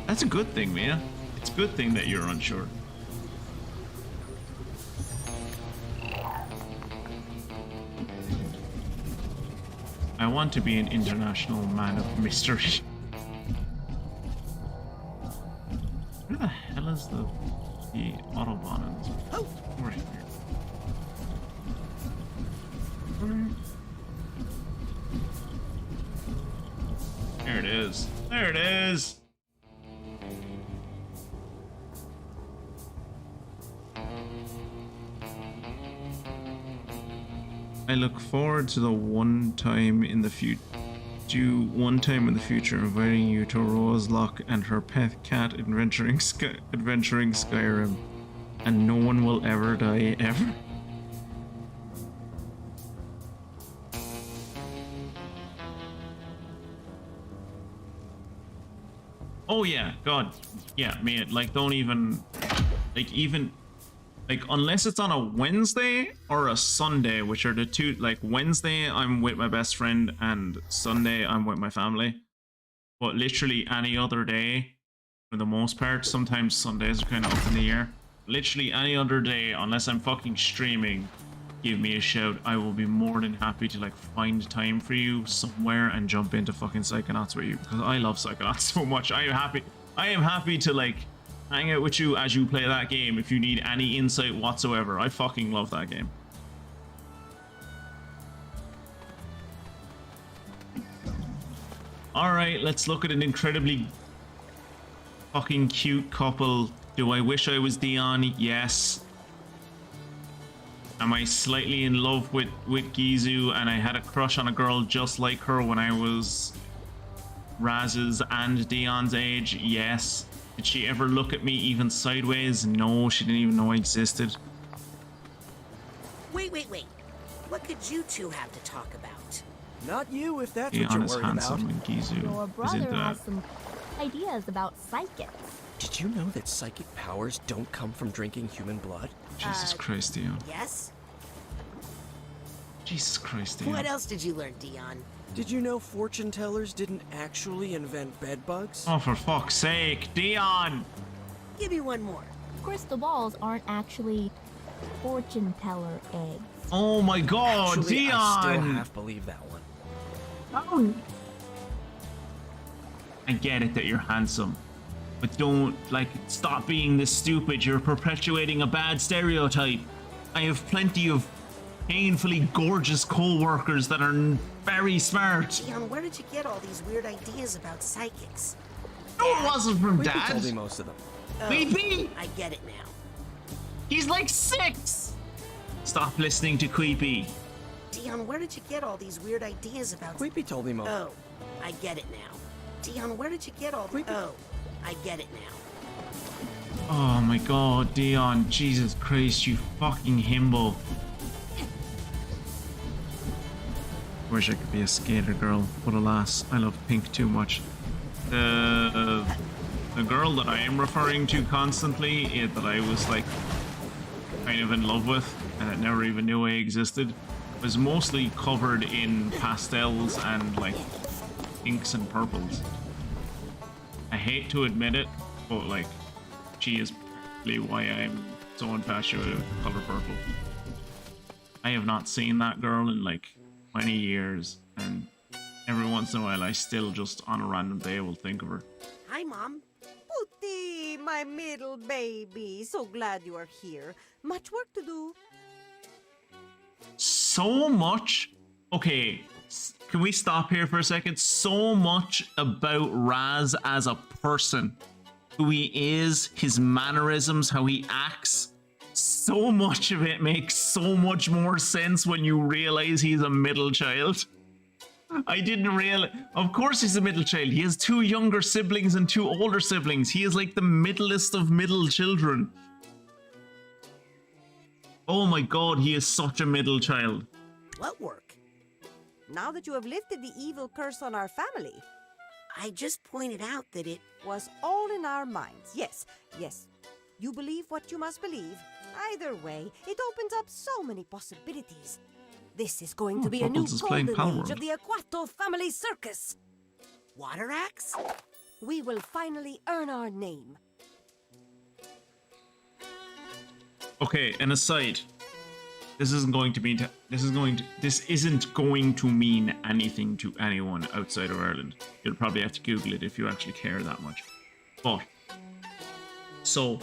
That's a good thing, Mia. It's a good thing that you're unsure. I want to be an international man of mystery. Where the hell is the Autobahn in this? Oh, right here. There it is. There it is. I look forward to the one time in the future inviting you to Rose Lock and her pet cat adventuring Skyrim, and no one will ever die ever. Oh yeah, God, yeah, man, like don't even, unless it's on a Wednesday or a Sunday, which are the two, like Wednesday I'm with my best friend and Sunday I'm with my family. But literally any other day, for the most part, sometimes Sundays are kind of up in the air. Literally any other day, unless I'm fucking streaming, give me a shout. I will be more than happy to like find time for you somewhere and jump into fucking Psychonauts with you, because I love Psychonauts so much. I am happy to like hang out with you as you play that game if you need any insight whatsoever. I fucking love that game. Alright, let's look at an incredibly fucking cute couple. Do I wish I was Dion? Yes. Am I slightly in love with Gizu, and I had a crush on a girl just like her when I was Raz's and Dion's age? Yes. Did she ever look at me even sideways? No, she didn't even know I existed. Wait. What could you two have to talk about? Not you, if that's Dion what you're is worried handsome about. and Gizu Your is brother into has that. some ideas about psychics. Did you know that psychic powers don't come from drinking human blood? Jesus Christ, Dion. Yes? Jesus Christ, Dion. What else did you learn, Dion? Did you know fortune tellers didn't actually invent bedbugs? Oh, for fuck's sake, Dion! Give me one more. Crystal balls aren't actually fortune teller eggs. Oh my god, Actually, Dion! I still half believe that one. Oh, I get it that you're handsome, but don't, like, stop being this stupid. You're perpetuating a bad stereotype. I have plenty of painfully gorgeous co-workers that are very smart. Dion, where did you get all these weird ideas about psychics? No, it wasn't from We Dad. told me most of them. Oh, Creepy! I get it now. He's like 6! Stop listening to Creepy. Dion, where did you get all these weird ideas about... Creepy told me most. Oh, I get it now. Dion, where did you get all... Oh, I get it now. Oh my god, Dion. Jesus Christ, you fucking himbo. Wish I could be a skater girl, but alas, I love pink too much. The girl that I am referring to constantly, that I was like kind of in love with, and I never even knew I existed, was mostly covered in pastels and like pinks and purples. I hate to admit it, but like she is probably why I'm so infatuated with the color purple. I have not seen that girl in like 20 years, and every once in a while I still just on a random day will think of her. Hi, Mom. Puti, my middle baby. So glad you are here. Much work to do. So much. Okay, can we stop here for a second? So much about Raz as a person, who he is, his mannerisms, how he acts. So much of it makes so much more sense when you realize he's a middle child. I didn't realize. Of course he's a middle child. He has 2 younger siblings and 2 older siblings. He is like the middlest of middle children. Oh my god, he is such a middle child. What work? Now that you have lifted the evil curse on our family. I just pointed out that it was all in our minds. Yes, yes. You believe what you must believe. Either way, it opens up so many possibilities. This is going to be a new golden age of the Aquato family circus. Water axe? We will finally earn our name. Okay, an aside. This isn't going to mean this isn't going to mean anything to anyone outside of Ireland. You'll probably have to Google it if you actually care that much. But so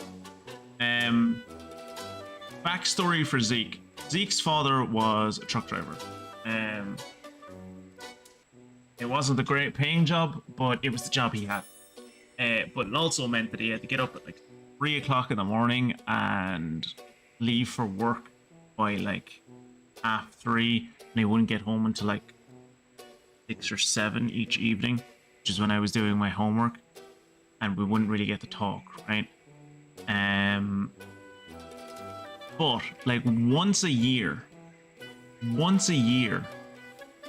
backstory for Zeke. Zeke's father was a truck driver. It wasn't a great paying job, but it was the job he had. But it also meant that he had to get up at like 3 o'clock in the morning and leave for work by like 3:30, and he wouldn't get home until like 6 or 7 each evening, which is when I was doing my homework, and we wouldn't really get to talk, right? But like once a year,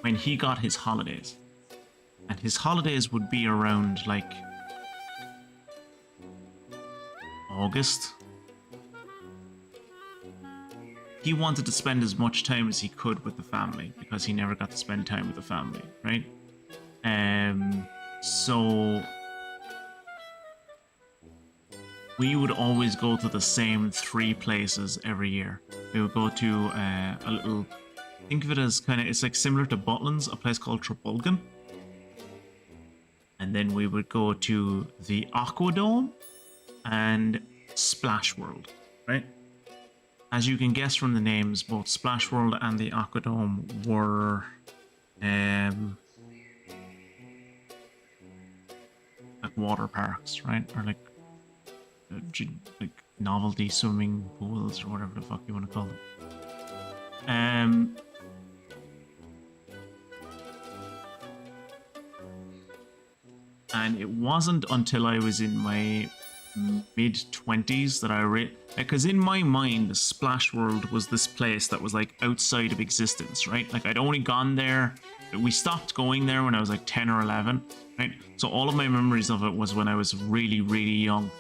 when he got his holidays, and his holidays would be around like August, he wanted to spend as much time as he could with the family because he never got to spend time with the family, right? So we would always go to the same 3 places every year. We would go to a little, think of it as kind of, it's like similar to Butlins, a place called Trapulgan. And then we would go to the Aquadome and Splash World, right? As you can guess from the names, both Splash World and the Aquadome were like water parks, right? Or like novelty swimming pools or whatever the fuck you want to call them. And it wasn't until I was in my mid-20s that I because in my mind, Splash World was this place that was like outside of existence, right? Like I'd only gone there, we stopped going there when I was like 10 or 11, right? So all of my memories of it was when I was really, really young.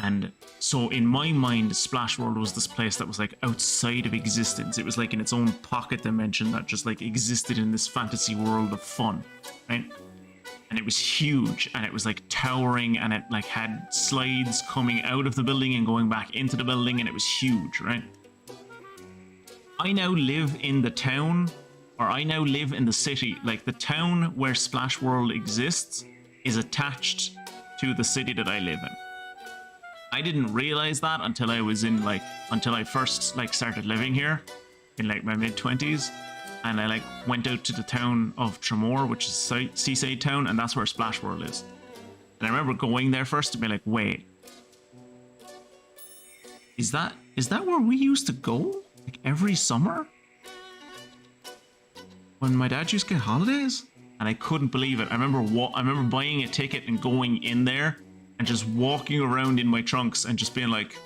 And so in my mind, Splash World was this place that was like outside of existence. It was like in its own pocket dimension that just like existed in this fantasy world of fun, right? And it was huge, and it was like towering, and it like had slides coming out of the building and going back into the building, and it was huge, right? I now live in the town, or I now live in the city. Like, the town where Splash World exists is attached to the city that I live in. I didn't realize that until I was in, like, until I first, like, started living here in, like, my mid-20s. And I, like, went out to the town of Tremor, which is a seaside town, and that's where Splash World is. And I remember going there first to be like, wait, is that where we used to go? Like, every summer? When my dad used to get holidays? And I couldn't believe it. I remember buying a ticket and going in there and just walking around in my trunks and just being like,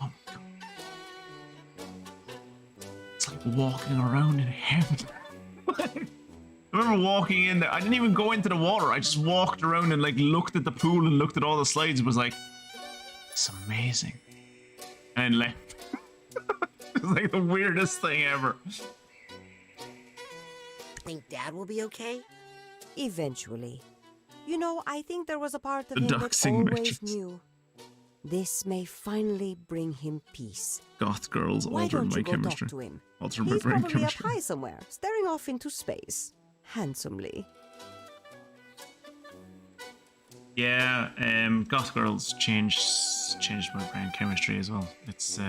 oh my god. It's like walking around in heaven. I remember walking in there. I didn't even go into the water. I just walked around and like looked at the pool and looked at all the slides and was like, it's amazing. And left. It was like the weirdest thing ever. Think Dad will be okay? Eventually. You know, I think there was a part of The him that doxing always measures. knew. This may finally bring him peace. Goth girls Why altered don't my you go chemistry. talk to him? Altered my He's brain probably chemistry. up high somewhere, staring off into space. Handsomely. Yeah, goth girls changed my brain chemistry as well. It's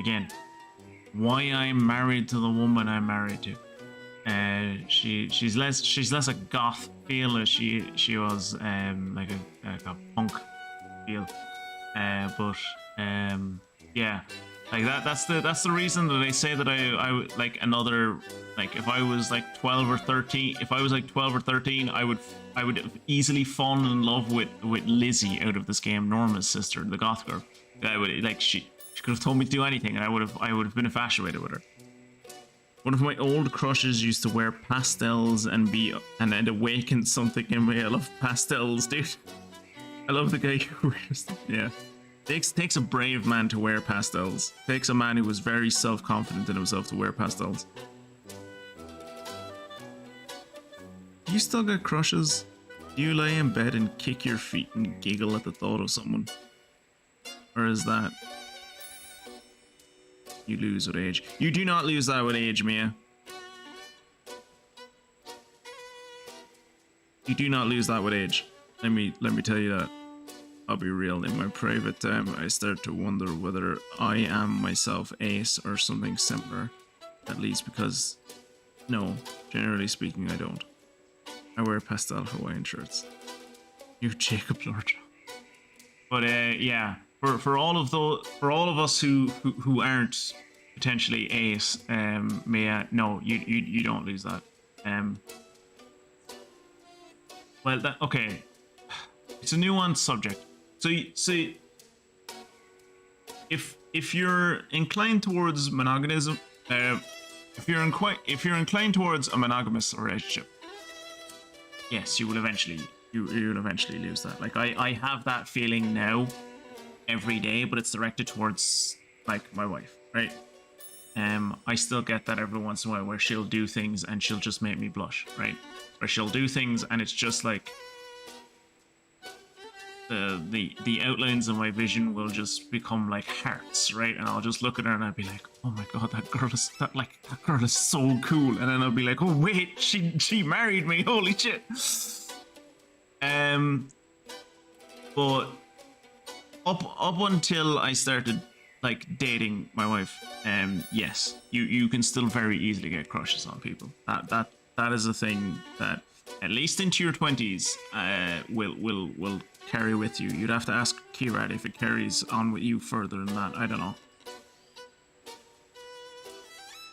again, why I'm married to the woman I'm married to. She's less a goth feel as she was like a punk feel. But yeah, like that's the reason that I say that I like another, like if I was like 12 or 13, I would have easily fallen in love with Lizzie out of this game, Norma's sister, the goth girl. I would like she could have told me to do anything and I would have been infatuated with her. One of my old crushes used to wear pastels and it awakened something in me. I love pastels, dude. I love the guy who wears them. Yeah. Takes a brave man to wear pastels. Takes a man who was very self-confident in himself to wear pastels. Do you still get crushes? Do you lay in bed and kick your feet and giggle at the thought of someone? Or is that... you lose with age? You do not lose that with age, Mia. You do not lose that with age. Let me tell you that. I'll be real. In my private time, I start to wonder whether I am myself Ace or something similar. At least because, no, generally speaking, I don't. I wear pastel Hawaiian shirts. You Jacob Lord. But yeah, for all of us who aren't potentially Ace, Mia, no, you don't lose that. Well, okay, it's a nuanced subject. So if you're inclined towards monoganism, if you're inclined towards a monogamous relationship, yes, you will eventually lose that. Like I have that feeling now every day, but it's directed towards like my wife, right? I still get that every once in a while where she'll do things and she'll just make me blush, right? Or she'll do things and it's just like the outlines of my vision will just become like hearts, right? And I'll just look at her and I'll be like, oh my god, that girl is so cool. And then I'll be like, oh wait, she married me, holy shit. But up until I started like dating my wife, yes, you can still very easily get crushes on people. That is a thing that at least into your 20s will carry with you. You'd have to ask Kirad if it carries on with you further than that. I don't know.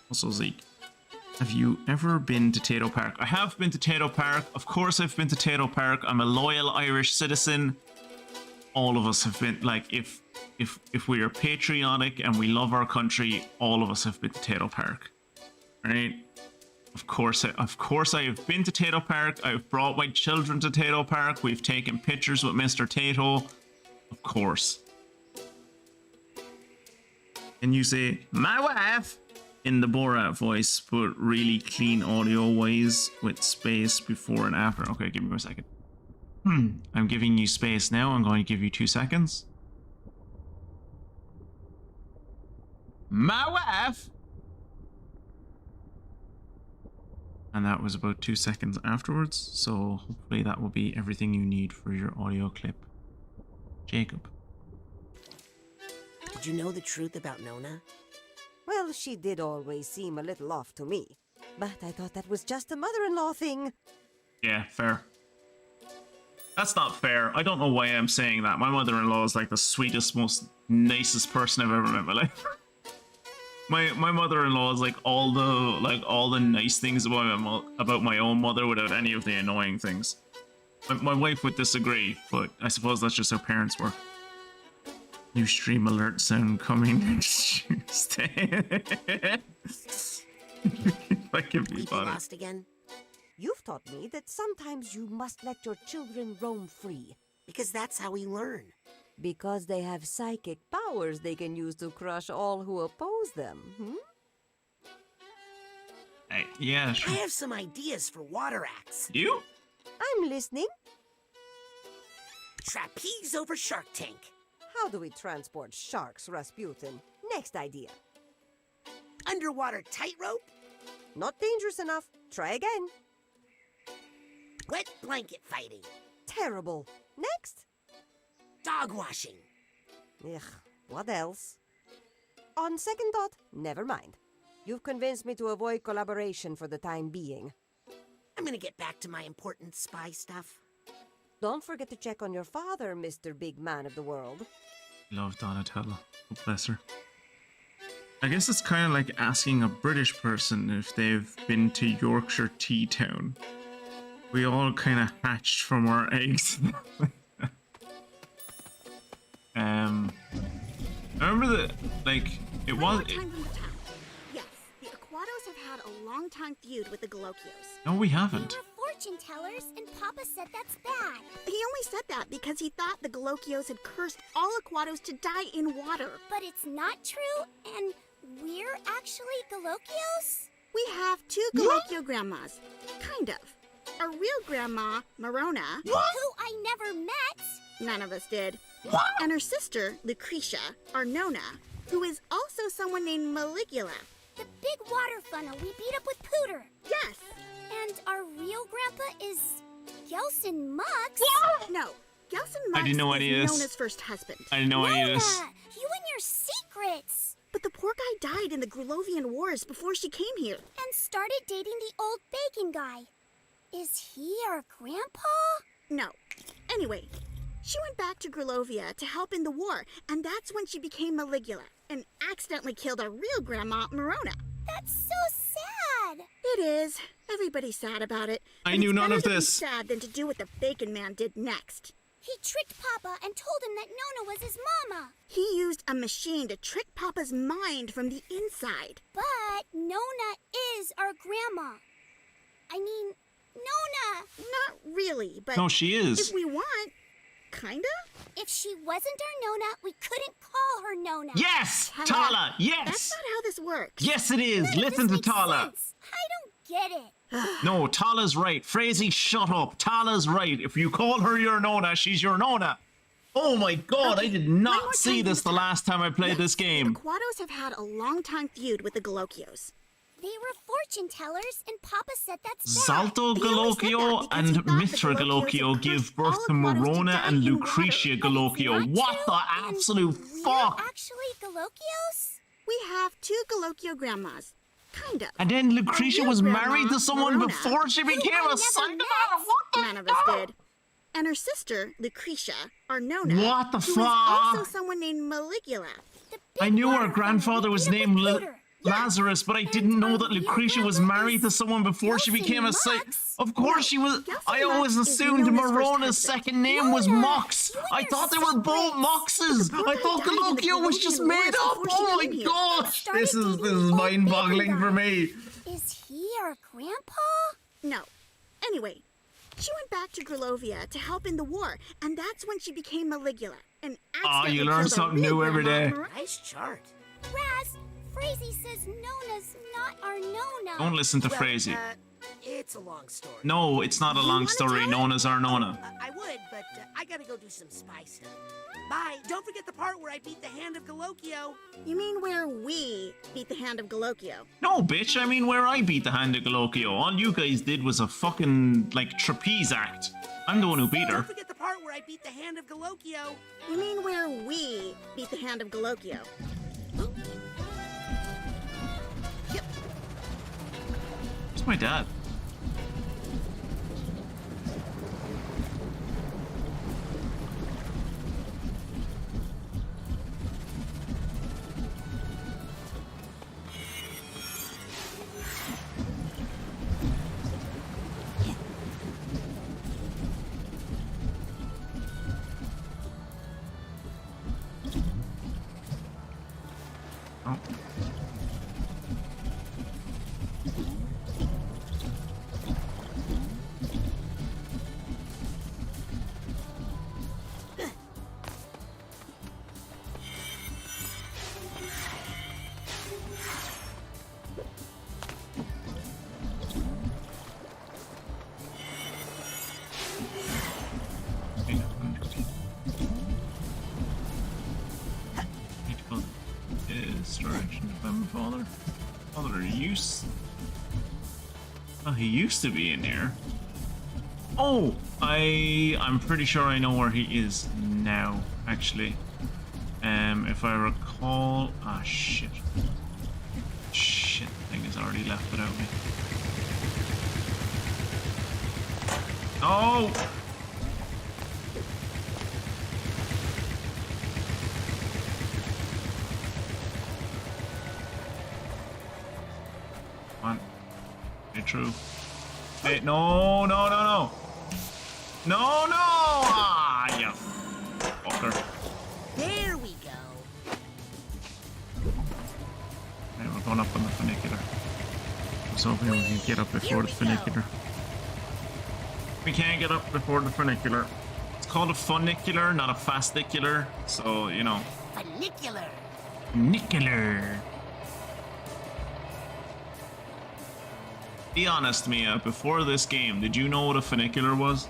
Also, Zeke, have you ever been to Tato Park? I have been to Tato Park. Of course I've been to Tato Park. I'm a loyal Irish citizen. All of us have been, like, if we are patriotic and we love our country, all of us have been to Tato Park. Right? Of course I have been to Tato Park. I've brought my children to Tato Park. We've taken pictures with Mr. Tato. Of course. Can you say, my wife? In the Borat voice, but really clean audio-wise with space before and after. Okay, give me a second. I'm giving you space now. I'm going to give you 2 seconds. My wife! And that was about 2 seconds afterwards, so hopefully that will be everything you need for your audio clip. Jacob. Did you know the truth about Nona? Well, she did always seem a little off to me. But I thought that was just a mother-in-law thing. Yeah, fair. That's not fair. I don't know why I'm saying that. My mother-in-law is like the sweetest, most nicest person I've ever met in my life. My mother-in-law is like all the nice things about my own mother without any of the annoying things. My wife would disagree, but I suppose that's just how parents work. New stream alert sound coming next Tuesday. I can be bothered. Lost again? You've taught me that sometimes you must let your children roam free. Because that's how we learn. Because they have psychic powers they can use to crush all who oppose them, Yeah, sure. I have some ideas for water acts. You? I'm listening. Trapeze over Shark Tank. How do we transport sharks, Rasputin? Next idea. Underwater tightrope. Not dangerous enough. Try again. Wet blanket fighting. Terrible. Next. Dog washing. Ugh, what else? On second thought, never mind. You've convinced me to avoid collaboration for the time being. I'm gonna get back to my important spy stuff. Don't forget to check on your father, Mr. Big Man of the World. Love Donatello. Oh, bless her. I guess it's kind of like asking a British person if they've been to Yorkshire Tea Town. We all kind of hatched from our eggs. I remember that, like, it was... Yes, the Aquatos have had a long-time feud with the Galocios. No, we haven't. They were fortune tellers, and Papa said that's bad. He only said that because he thought the Galocios had cursed all Aquatos to die in water. But it's not true, and we're actually Galocios? We have two Galocchio grandmas. Kind of. Our real grandma, Marona... Who I never met! None of us did. And her sister, Lucretia, our Nona, who is also someone named Maligula. The big water funnel we beat up with Pooter. Yes. And our real grandpa is Gelson Mux. No, Gelson I didn't know Mux any of is this. Nona's first husband. I didn't know any of this. You and your secrets. But the poor guy died in the Grulovian Wars before she came here. And started dating the old bacon guy. Is he our grandpa? No. Anyway, she went back to Grulovia to help in the war, and that's when she became Maligula and accidentally killed our real grandma, Marona. That's so sad. It is. Everybody's sad about it. I knew none of this. It's sad than to do what the Bacon Man did next. He tricked Papa and told him that Nona was his mama. He used a machine to trick Papa's mind from the inside. But Nona is our grandma. I mean, Nona! Not really, but... No, she is. If we want, kinda? If she wasn't our Nona, we couldn't call her Nona. Yes! Tala, yes! That's not how this works. Yes, it is. Listen to Tala. Sense. I don't get it. No, Tala's right. Frazee, shut up. Tala's right. If you call her your Nona, she's your Nona. Oh my god, I did not see this the last time I played this game. The Aquatos have had a long-time feud with the Galocios. They were fortune tellers, and Papa said that's Zalto Galocchio and Mithra Galocchio give birth to Marona and Lucretia Galocchio. What the absolute fuck? Actually Galocchios? We have two Galocchio grandmas. Kind of. And then Lucretia was married to someone Marona, before she became a Psychonaut? None of us did. And her sister, Lucretia, our Nona, what the who fuck? is also someone named Maligula. I knew her grandfather was named Lazarus, but I didn't know that Lucretia was married to someone before she became a Of course she was. I always assumed Marona's second name was Mox. I thought they were both Moxes. I thought Galocchio was just made up. Oh my gosh. This is mind-boggling for me. Is he our grandpa? No. Anyway, she went back to Grulovia to help in the war, and that's when she became Maligula. And you learn something new every day. Nice chart. Raz, Frazee says Nona's not our Nona. Don't listen to Well, Frazee. It's a long story. No, it's not a long story. Nona's our Nona. I would, but I gotta go do some spy stuff. Bye. Don't forget the part where I beat the hand of Galocchio. You mean where we beat the hand of Galocchio? No, bitch. I mean, where I beat the hand of Galocchio. All you guys did was a fucking, like, trapeze act. I'm the one who beat her. Don't forget the part where I beat the hand of Galocchio. You mean where we beat the hand of Galocchio? Where's my dad? Oh. He used to be in here. Oh, I'm pretty sure I know where he is now, actually. If I recall, shit. Shit, the thing has already left without me. Oh! Come on. Stay true. Hey, no, no, no, no. No, no! Ah, yeah. Fucker. There we go. Okay, we're going up on the funicular. I was hoping we could get up before the funicular. We can't get up before the funicular. It's called a funicular, not a fasticular. So, you know. Funicular. Funicular. Be honest, Mia, before this game, did you know what a funicular was?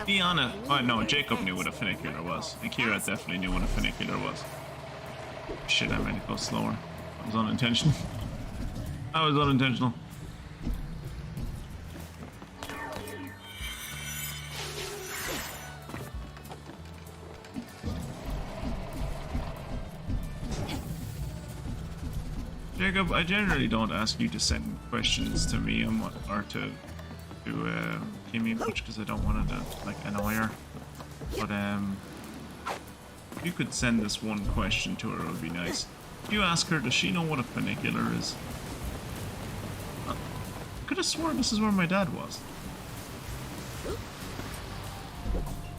Be honest. Oh, no, Jacob knew what a funicular was. Akira definitely knew what a funicular was. Shit, I meant to go slower. That was unintentional. That was unintentional. Jacob, I generally don't ask you to send questions to me or to Kimmy much because I don't want to like annoy her. But if you could send this one question to her, it would be nice. If you ask her, does she know what a funicular is? I could have sworn this is where my dad was.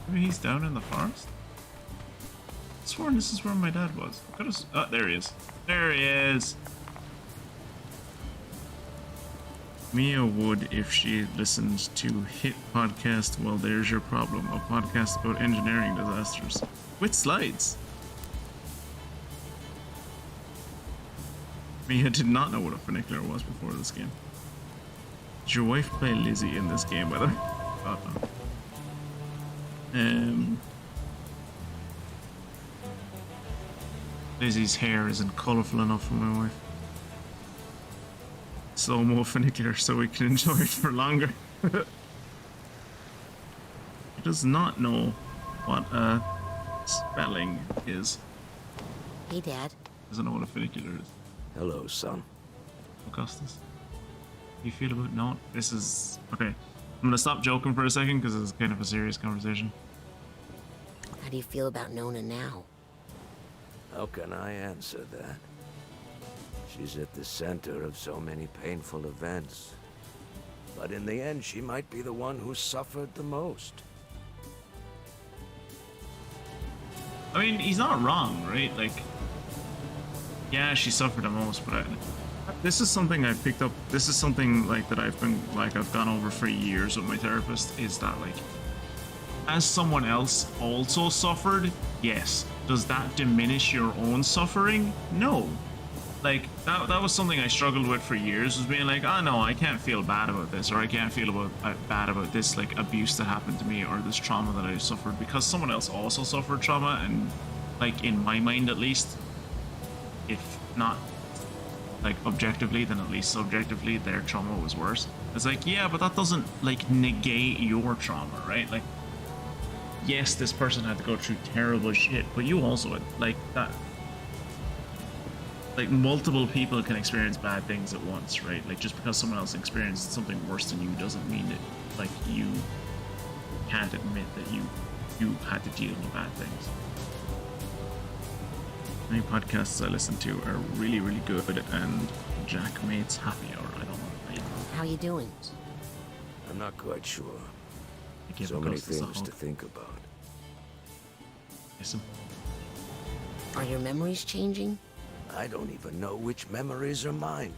Maybe he's down in the forest? I could have sworn this is where my dad was. I could have. Oh, there he is. There he is. Mia would if she listened to Hit Podcast. Well, there's your problem. A podcast about engineering disasters. With slides. Mia did not know what a funicular was before this game. Did your wife play Lizzie in this game with her? Oh, no. Lizzie's hair isn't colourful enough for my wife. Slow-mo funicular so we can enjoy it for longer. He does not know what spelling is. Hey, Dad. Doesn't know what a funicular is. Hello, son. Augustus. How you feel about no? This is okay. I'm gonna stop joking for a second because it's kind of a serious conversation. How do you feel about Nona now? How can I answer that? She's at the center of so many painful events. But in the end, she might be the one who suffered the most. I mean, he's not wrong, right? Like, yeah, she suffered the most, but this is something I picked up. This is something like that I've gone over for years with my therapist. Is that like, as someone else also suffered, yes, does that diminish your own suffering? No. Like, that was something I struggled with for years, was being like, oh no, I can't feel bad about this, or I can't feel bad about this, like, abuse that happened to me, or this trauma that I suffered, because someone else also suffered trauma, and, like, in my mind at least, if not, like, objectively, then at least subjectively, their trauma was worse. It's like, yeah, but that doesn't, like, negate your trauma, right? Like, yes, this person had to go through terrible shit, but you also had, like, that. Like, multiple people can experience bad things at once, right? Like, just because someone else experienced something worse than you doesn't mean that, like, you can't admit that you had to deal with bad things. Many podcasts I listen to are really, really good, and Jack Mate's happy hour. I don't know. How you doing? I'm not quite sure. So many things to think about. Listen. Are your memories changing? I don't even know which memories are mine.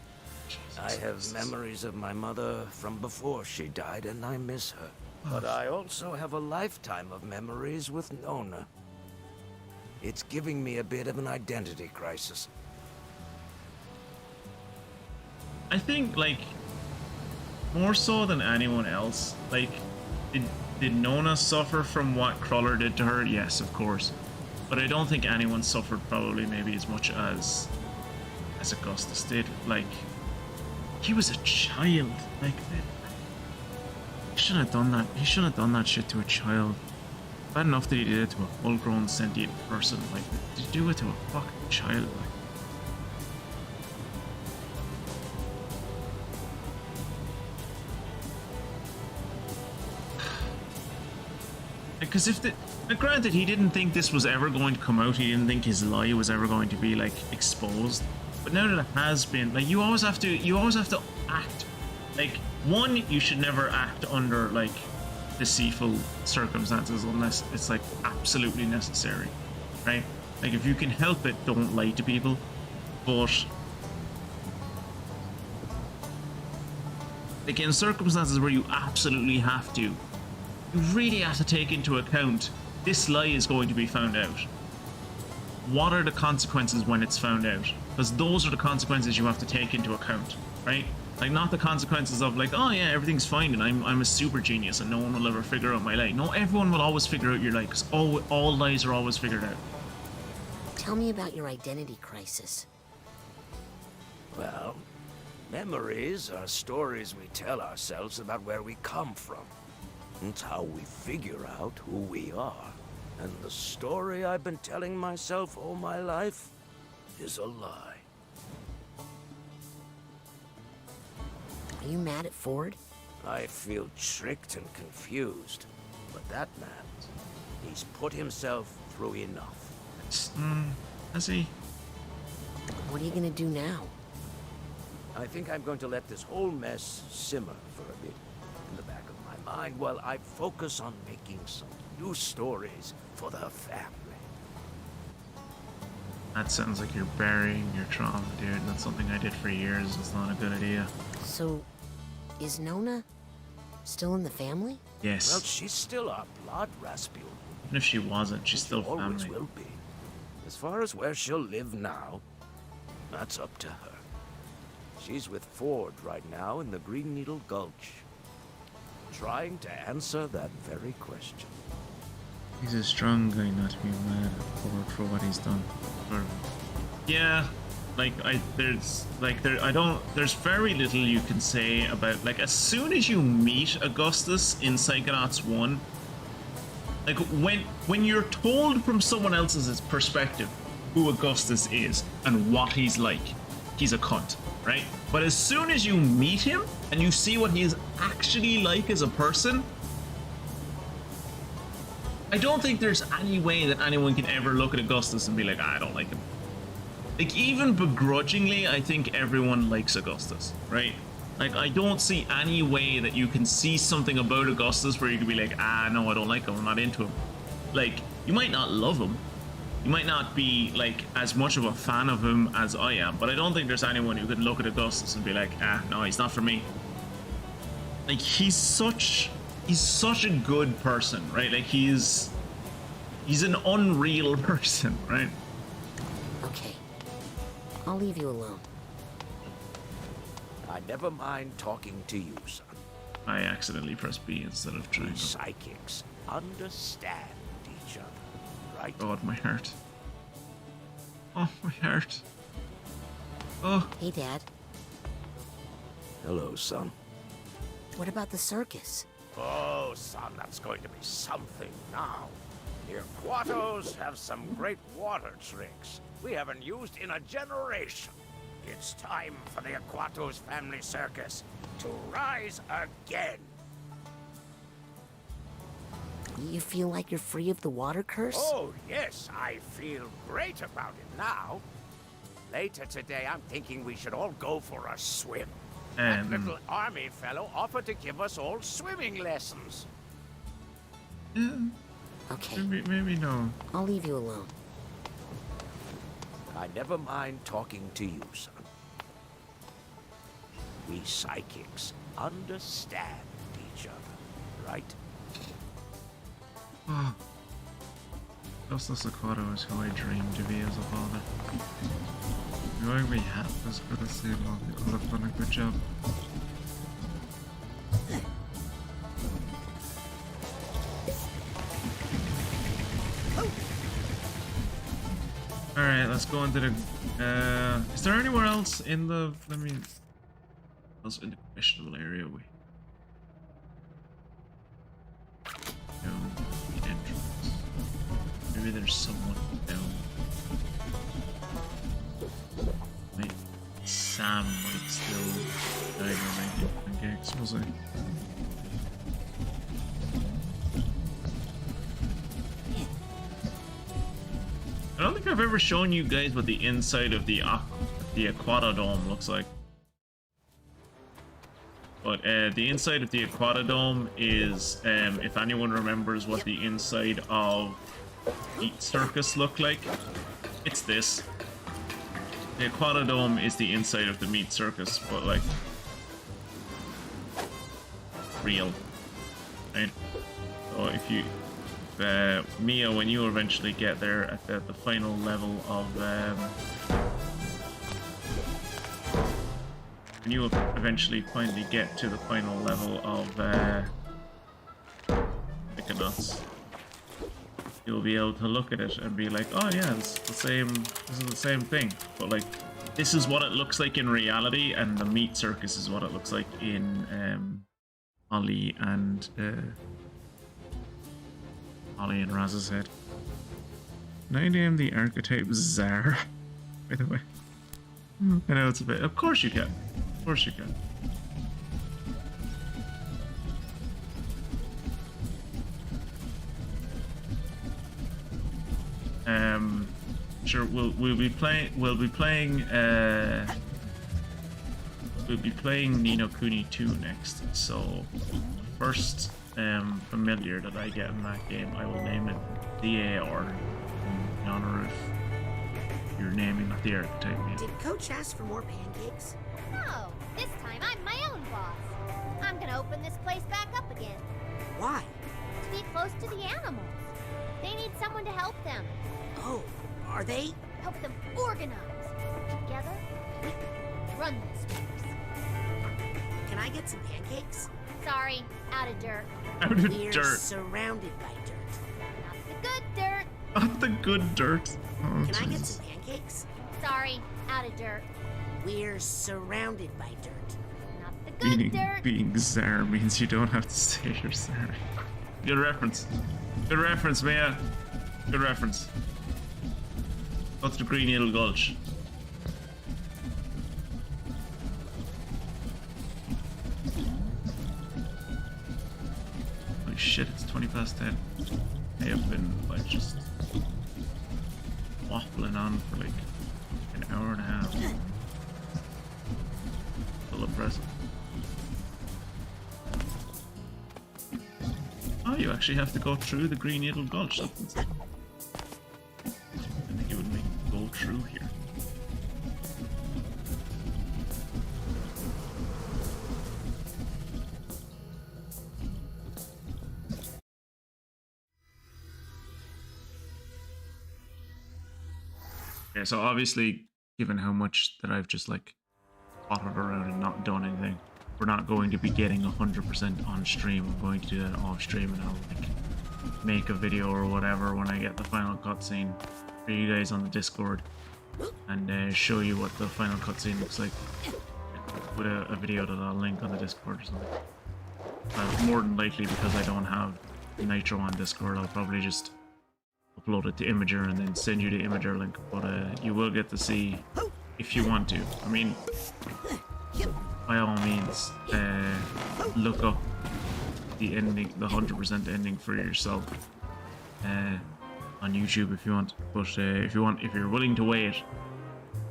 I have memories of my mother from before she died, and I miss her. But I also have a lifetime of memories with Nona. It's giving me a bit of an identity crisis. I think, like, more so than anyone else, like, did Nona suffer from what Cruller did to her? Yes, of course. But I don't think anyone suffered probably maybe as much as Augustus did. Like, he was a child. Like, he shouldn't have done that. He shouldn't have done that shit to a child. Bad enough that he did it to a full-grown sentient person. Like, to do it to a fucking child, like. Because if the, granted, he didn't think this was ever going to come out. He didn't think his lie was ever going to be, like, exposed. But now that it has been, like, you always have to act. Like, one, you should never act under, like, deceitful circumstances unless it's, like, absolutely necessary, right? Like, if you can help it, don't lie to people. But, like, in circumstances where you absolutely have to, you really have to take into account this lie is going to be found out. What are the consequences when it's found out? Because those are the consequences you have to take into account, right? Like, not the consequences of, like, oh yeah, everything's fine and I'm a super genius and no one will ever figure out my lie. No, everyone will always figure out your lie, because all lies are always figured out. Tell me about your identity crisis. Well, memories are stories we tell ourselves about where we come from. It's how we figure out who we are. And the story I've been telling myself all my life is a lie. Are you mad at Ford? I feel tricked and confused. But that man, he's put himself through enough. Has he? What are you gonna do now? I think I'm going to let this whole mess simmer for a bit in the back of my mind while I focus on making some new stories for the family. That sounds like you're burying your trauma, dude. That's something I did for years. It's not a good idea. So, is Nona still in the family? Yes. Well, she's still our blood, Rasputin. Even if she wasn't, she's still family. Always will be. As far as where she'll live now, that's up to her. She's with Ford right now in the Green Needle Gulch, trying to answer that very question. He's a strong guy not to be mad at Ford for what he's done. Yeah, like there's very little you can say about, like, as soon as you meet Augustus in Psychonauts 1, like, when you're told from someone else's perspective who Augustus is and what he's like, he's a cunt, right? But as soon as you meet him and you see what he is actually like as a person, I don't think there's any way that anyone can ever look at Augustus and be like, I don't like him. Like, even begrudgingly, I think everyone likes Augustus, right? Like, I don't see any way that you can see something about Augustus where you could be like, no, I don't like him, I'm not into him. Like, you might not love him. You might not be, like, as much of a fan of him as I am, but I don't think there's anyone who could look at Augustus and be like, no, he's not for me. Like, he's such a good person, right? Like, he's He's an unreal person, right? Okay. I'll leave you alone. I never mind talking to you, son. I accidentally pressed B instead of trying. We psychics understand each other, right? God, my heart. Oh, my heart. Oh. Hey, Dad. Hello, son. What about the circus? Oh, son, that's going to be something now. The Aquatos have some great water tricks we haven't used in a generation. It's time for the Aquatos family circus to rise again. You feel like you're free of the water curse? Oh, yes, I feel great about it now. Later today, I'm thinking we should all go for a swim. That little army fellow offered to give us all swimming lessons. Yeah. Okay. Maybe no. I'll leave you alone. I never mind talking to you, son. We psychics understand each other, right? Oh. Justice Aquato is who I dreamed to be as a father. Knowing we have this for the same long, people have done a good job. Alright, let's go into the... is there anywhere else in the... Let me... Also in the questionable area we... No, the entrance. Maybe there's someone down. Wait, Sam might still die by making pancakes, was I? I don't think I've ever shown you guys what the inside of the Aquatodome looks like. But the inside of the Aquatodome is, if anyone remembers what the inside of Meat Circus looked like, it's this. The Aquatodome is the inside of the Meat Circus, but like real, right? So if you, Mia, when you eventually get there at the final level of, when you eventually finally get to the final level of Psychonauts, you'll be able to look at it and be like, oh yeah, it's the same, this is the same thing. But like, this is what it looks like in reality, and the Meat Circus is what it looks like in Ollie and Raz's head. Can I name the archetype Czar, by the way? I know it's a bit... Of course you can. Of course you can. Sure, we'll be playing Ni no Kuni 2 next. So first familiar that I get in that game, I will name it the AR in honor of your naming of the archetype. Did Coach ask for more pancakes? No, this time I'm my own boss. I'm gonna open this place back up again. Why? To be close to the animals. They need someone to help them. Oh, are they? Help them organize. Together, we can run this place. Can I get some pancakes? Sorry, out of dirt. Out of We're dirt. surrounded by dirt. Not the good dirt. Not the good dirt. Oh, Can I get some pancakes? Sorry, out of dirt. We're surrounded by dirt. Not the good dirt. Being Czar means you don't have to say you're Czar. Good reference. Good reference, Mia. Good reference. What's the Green Needle Gulch? Holy shit, it's 10:20. I have been like just waffling on for like an hour and a half. Still impressive. Oh, you actually have to go through the Green Needle Gulch. I think it would make you go through here. Okay, so obviously, given how much that I've just like pottered around and not done anything, we're not going to be getting 100% on stream. I'm going to do that off stream, and I'll like make a video or whatever when I get the final cutscene for you guys on the Discord, and show you what the final cutscene looks like with a video that I'll link on the Discord or something. More than likely, because I don't have Nitro on Discord, I'll probably just upload it to Imager and then send you the Imager link. But you will get to see if you want to. I mean, by all means, look up the ending, the 100% ending for yourself on YouTube if you want. But if you're willing to wait,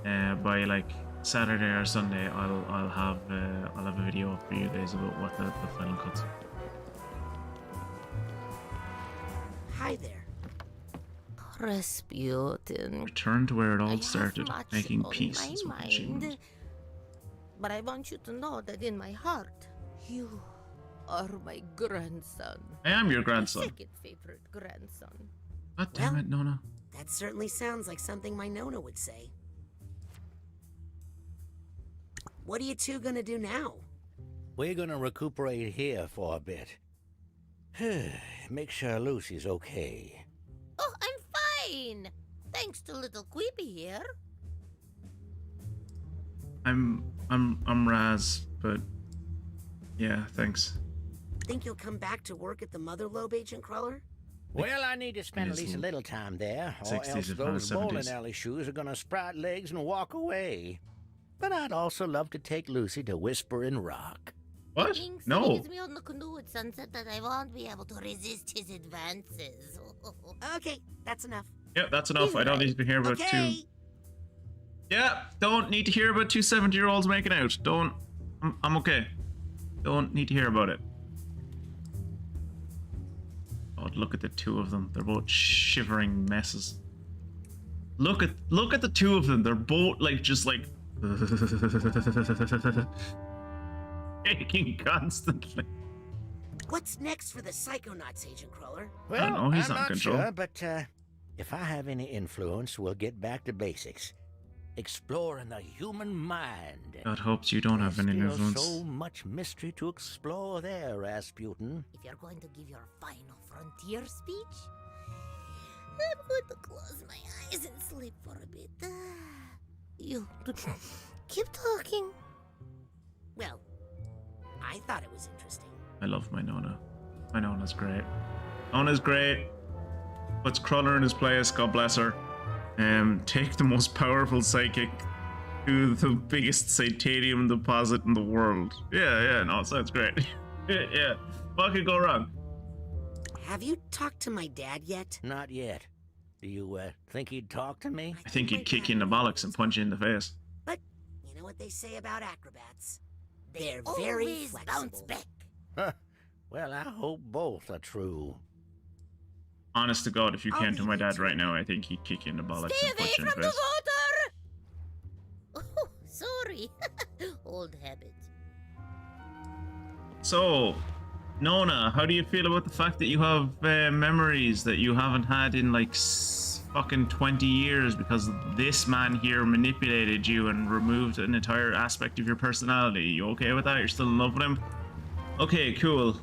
by like Saturday or Sunday, I'll have a video up for you guys about what the final cuts. Hi there. Rasputin. Return to where it all started, making peace. Is what she wants. But I want you to know that in my heart, you are my grandson. I am your grandson. My second favorite grandson. God damn it, Nona. That certainly sounds like something my Nona would say. What are you two gonna do now? We're gonna recuperate here for a bit. Make sure Lucy's okay. Oh, I'm fine. Thanks to little Quippy here. I'm Raz, but yeah, thanks. Think you'll come back to work at the Mother Lobe, Agent Cruller? Well, I need to spend at least a little time there, or 60s else if those not 70s. bowling alley shoes are gonna sprout legs and walk away. But I'd also love to take Lucy to Whispering Rock. What? No. Leaves me on the canoe at sunset that I won't be able to resist his advances. Okay, that's enough. Yeah, that's enough. I don't need to hear about Okay. two. Yeah, don't need to hear about two 70-year-olds making out. Don't. I'm okay. Don't need to hear about it. Oh, look at the two of them. They're both shivering messes. Look at the two of them. They're both like just like shaking constantly. What's next for the Psychonauts, Agent Cruller? Well, I don't know, he's I'm not in not control. sure, but if I have any influence, we'll get back to basics. Exploring the human mind. God hopes you don't have any Still influence. so much mystery to explore there, Rasputin. If you're going to give your final frontier speech, I'm going to close my eyes and sleep for a bit. You keep talking. Well, I thought it was interesting. I love my Nona. My Nona's great. Nona's great. Puts Cruller in his place, God bless her. Take the most powerful psychic to the biggest Psytanium deposit in the world. Yeah, no, it sounds great. Yeah, what could go wrong? Have you talked to my dad yet? Not yet. Do you think he'd talk to me? I think he'd kick you in the bollocks and punch you in the face. But you know what they say about acrobats? They're very always flexible. bounce back. Huh. Well, I hope both are true. Honest to God, if you came to my dad right now, I think he'd kick you in the bollocks Stay and away punch you in from the the face. water! Oh, sorry. Old habit. So, Nona, how do you feel about the fact that you have memories that you haven't had in like fucking 20 years because this man here manipulated you and removed an entire aspect of your personality? You okay with that? You're still in love with him? Okay, cool.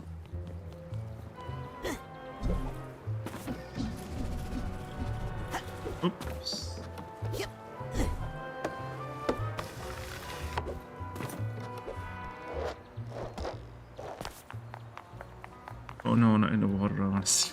Oops. Oh no, not in the water, I want to see.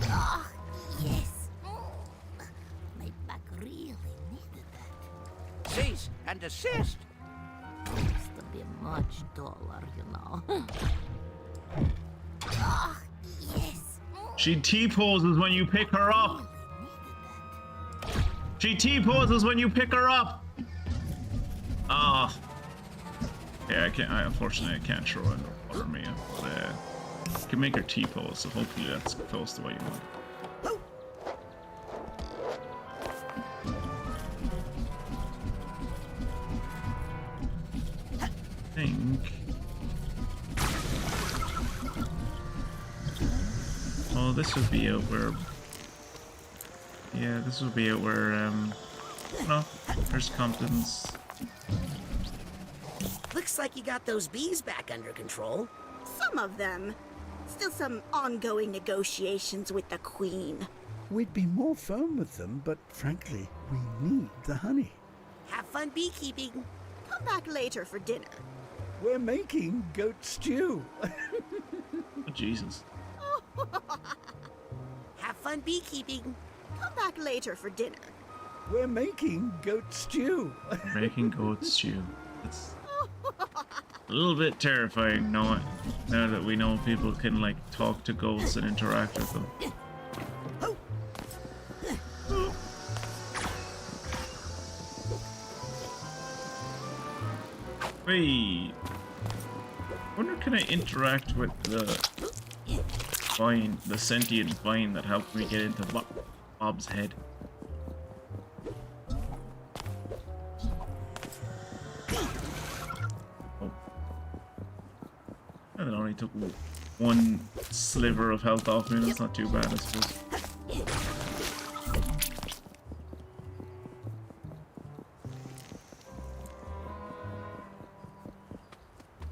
Oh, yes. My back really needed that. Cease and desist! Used to be much taller, you know. Oh, yes. She T-poses when you pick her up. She T-poses when you pick her up. Ah. Yeah, I can't. Unfortunately, I can't throw in the water, man. But You can make her T-pose, so hopefully that's close to what you want. I think... Oh, this would be out where... Yeah, this would be out where, no, there's Compton's. Looks like you got those bees back under control. Some of them. Still some ongoing negotiations with the Queen. We'd be more firm with them, but frankly, we need the honey. Have fun beekeeping. Come back later for dinner. We're making goat stew. Oh, Jesus. Have fun beekeeping. Come back later for dinner. We're making goat stew. Making goat stew. It's a little bit terrifying now that we know people can like talk to goats and interact with them. Wait. I wonder, can I interact with the vine, the sentient vine that helped me get into Bob's head? Oh. That only took one sliver of health off me. That's not too bad, I suppose.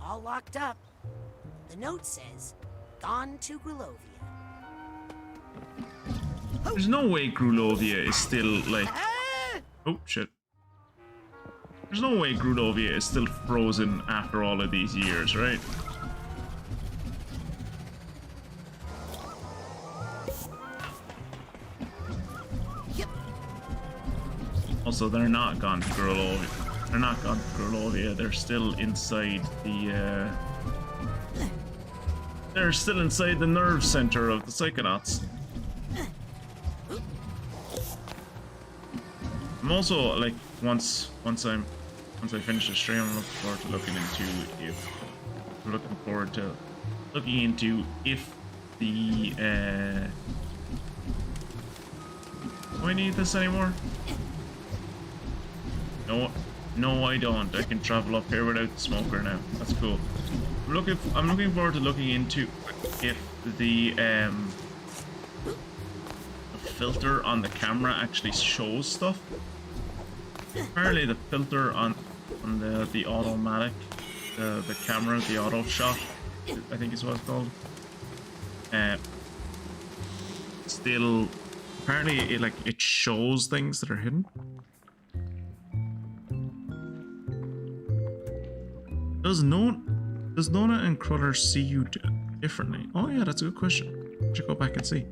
All locked up. The note says, "Gone to Grulovia." There's no way Grulovia is still like... Oh, shit. There's no way Grulovia is still frozen after all of these years, right? Also, they're not gone to Grulovia. They're not gone to Grulovia. They're still inside the, They're still inside the nerve center of the Psychonauts. I'm also like once I finish the stream, I'm looking forward to looking into if the do I need this anymore? No, I don't. I can travel up here without the smoker now. That's cool. I'm looking forward to looking into if the filter on the camera actually shows stuff. Apparently the filter on the automatic, the camera, the auto shot, I think is what it's called. Still, apparently it shows things that are hidden. Does Nona and Cruller see you differently? Oh yeah, that's a good question. I should go back and see.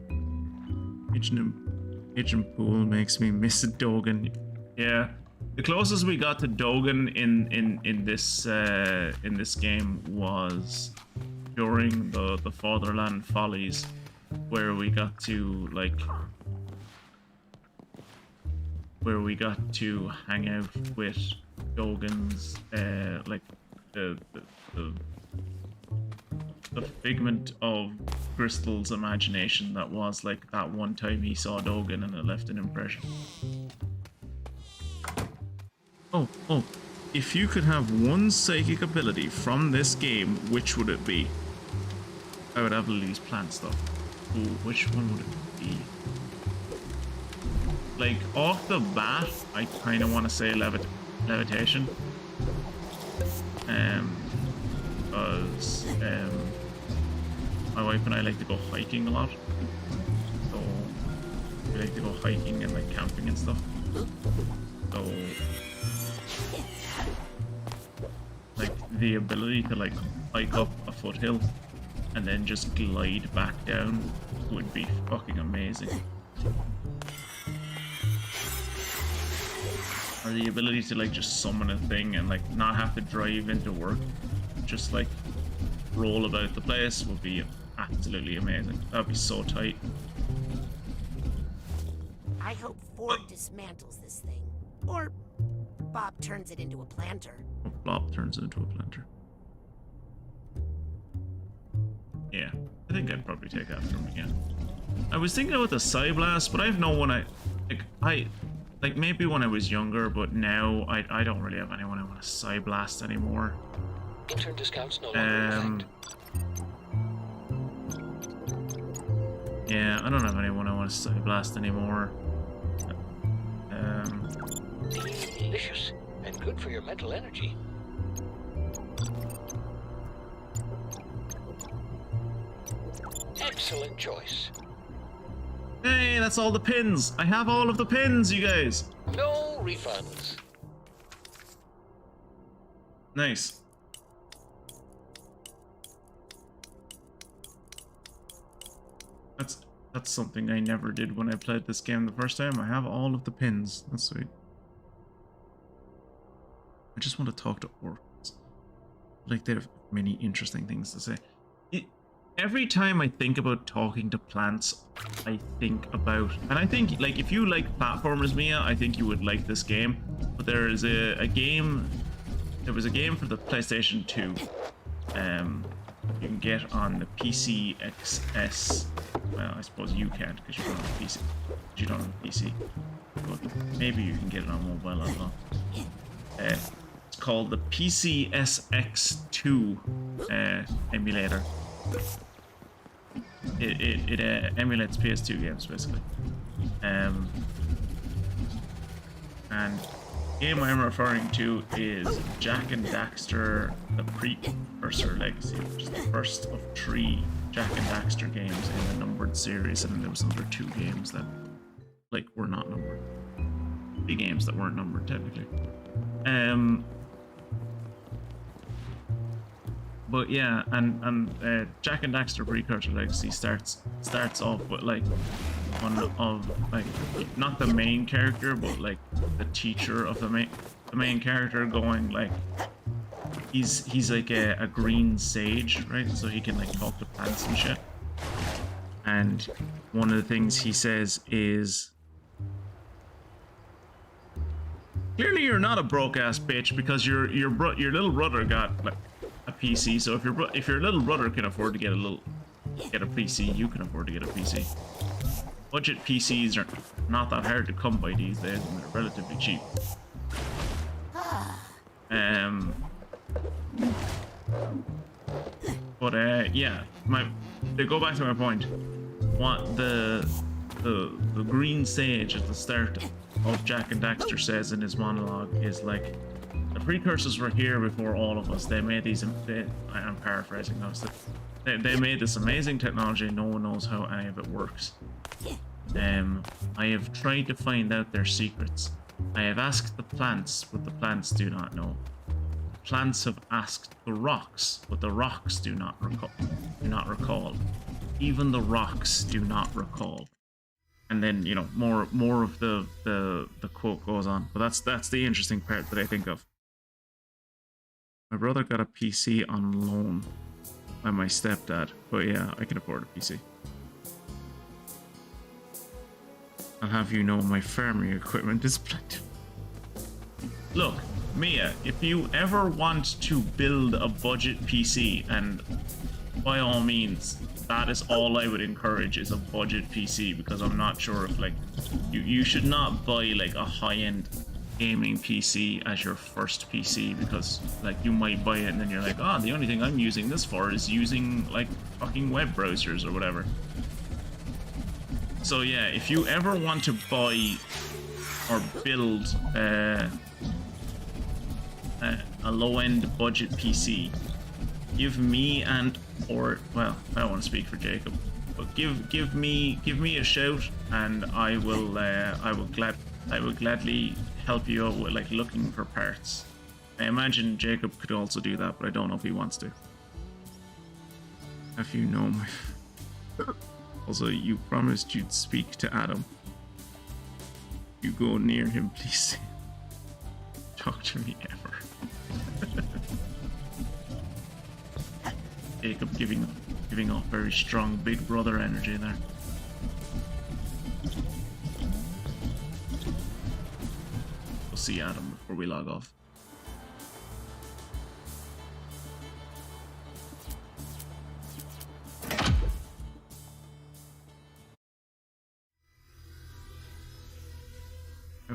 Agent Pool makes me miss Dogen. Yeah, the closest we got to Dogen in this game was during the Fatherland Follies, where we got to hang out with Dogen's the figment of Crystal's imagination that was like that one time he saw Dogen and it left an impression. Oh, if you could have one psychic ability from this game, which would it be? I would have Lily's plant stuff. Ooh, which one would it be? Like, off the bat, I kind of want to say levitation. Because my wife and I like to go hiking a lot, so we like to go hiking and like camping and stuff. So like the ability to like hike up a foothill and then just glide back down would be fucking amazing. Or the ability to like just summon a thing and like not have to drive into work, just like roll about the place would be absolutely amazing. That'd be so tight. I hope Ford dismantles this thing, or Bob turns it into a planter. Bob turns it into a planter. Yeah, think I'd probably take after him again. I was thinking about the Psy Blast, but I have no one like maybe when I was younger, but now I don't really have anyone I want to Psy Blast anymore. Intern discounts no longer in effect. Yeah, I don't have anyone I want to Psy Blast anymore. Delicious and good for your mental energy. Excellent choice. Hey, that's all the pins. I have all of the pins, you guys. No refunds. Nice. That's something I never did when I played this game the first time. I have all of the pins. That's sweet. I just want to talk to orcs. Like, they have many interesting things to say. Every time I think about talking to plants, I think about... And I think, like, if you like platformers, Mia, I think you would like this game. But there is a game... There was a game for the PlayStation 2. You can get on the PC XS. Well, I suppose you can't because you don't have a PC. You don't have a PC. But maybe you can get it on mobile as well. It's called the PCSX2 emulator. It emulates PS2 games basically. And the game I'm referring to is Jak and Daxter: The Precursor Legacy, which is the first of 3 Jak and Daxter games in the numbered series, and there was another 2 games that like were not numbered. 3 games that weren't numbered technically. But yeah, and Jak and Daxter: Precursor Legacy starts off with like one of like not the main character, but like the teacher of the main character going like he's like a green sage, right? So he can like talk to plants and shit. And one of the things he says is, clearly you're not a broke ass bitch because your little brother got like a PC. So if your little brother can afford to get a PC, you can afford to get a PC. Budget PCs are not that hard to come by these days, and they're relatively cheap. But yeah, to go back to my point, what the green sage at the start of Jak and Daxter says in his monologue is like, the precursors were here before all of us. They made these. I'm paraphrasing now. They made this amazing technology. No one knows how any of it works. I have tried to find out their secrets. I have asked the plants, but the plants do not know. The plants have asked the rocks, but the rocks do not recall. Even the rocks do not recall. And then, you know, more of the quote goes on. But that's the interesting part that I think of. My brother got a PC on loan by my stepdad, but yeah, I can afford a PC. I'll have you know my farming equipment is plenty. Look, Mia, if you ever want to build a budget PC, and by all means, that is all I would encourage is a budget PC, because I'm not sure if like you should not buy like a high-end gaming PC as your first PC, because like you might buy it and then you're like, oh, the only thing I'm using this for is using like fucking web browsers or whatever. So yeah, if you ever want to buy or build a low-end budget PC, give me I don't want to speak for Jacob, but give me a shout, and I will gladly help you out with like looking for parts. I imagine Jacob could also do that, but I don't know if he wants to. If you know my... Also, you promised you'd speak to Adam. You go near him, please. Talk to me ever. Jacob giving off very strong big brother energy there. We'll see Adam before we log off.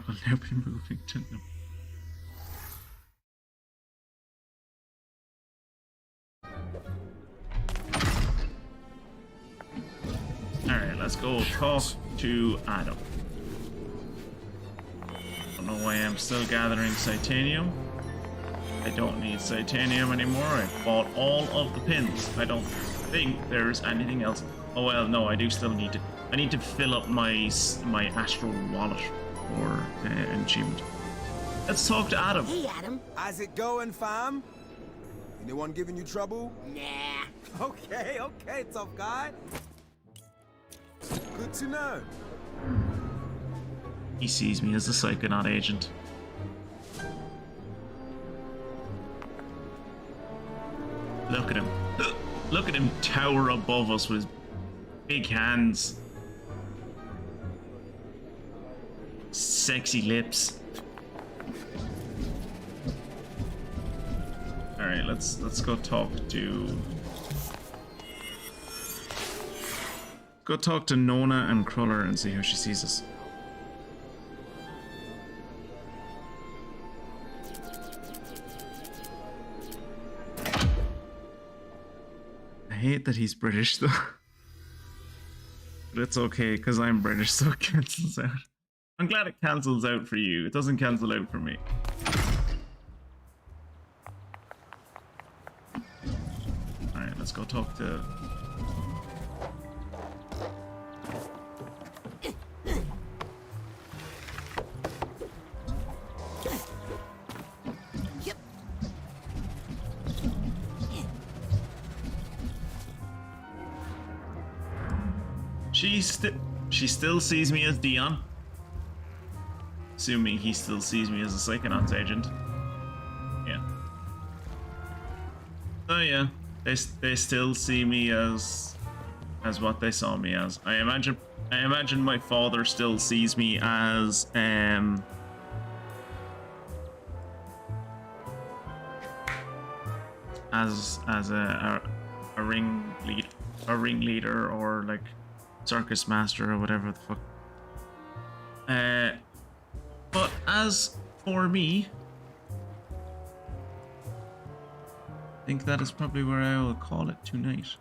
will now be moving to no. Alright, let's go talk to Adam. Don't know why I'm still gathering Psytanium. I don't need Psytanium anymore. I bought all of the pins. I don't think there's anything else. Oh well, no, I do still need to. I need to fill up my astral wallet for achievement. Let's talk to Adam. Hey, Adam. How's it going, fam? Anyone giving you trouble? Nah. Okay, tough guy. Good to know. He sees me as a Psychonaut agent. Look at him. Look at him tower above us with his big hands. Sexy lips. Alright, let's go talk to... Go talk to Nona and Cruller and see how she sees us. I hate that he's British though. But it's okay, because I'm British, so it cancels out. I'm glad it cancels out for you. It doesn't cancel out for me. Alright, let's go talk to... She still sees me as Dion. Assuming he still sees me as a Psychonauts agent. Yeah. Oh yeah, they still see me as what they saw me as. I imagine my father still sees me as a ringleader or like circus master or whatever the fuck. But as for me, I think that is probably where I will call it tonight.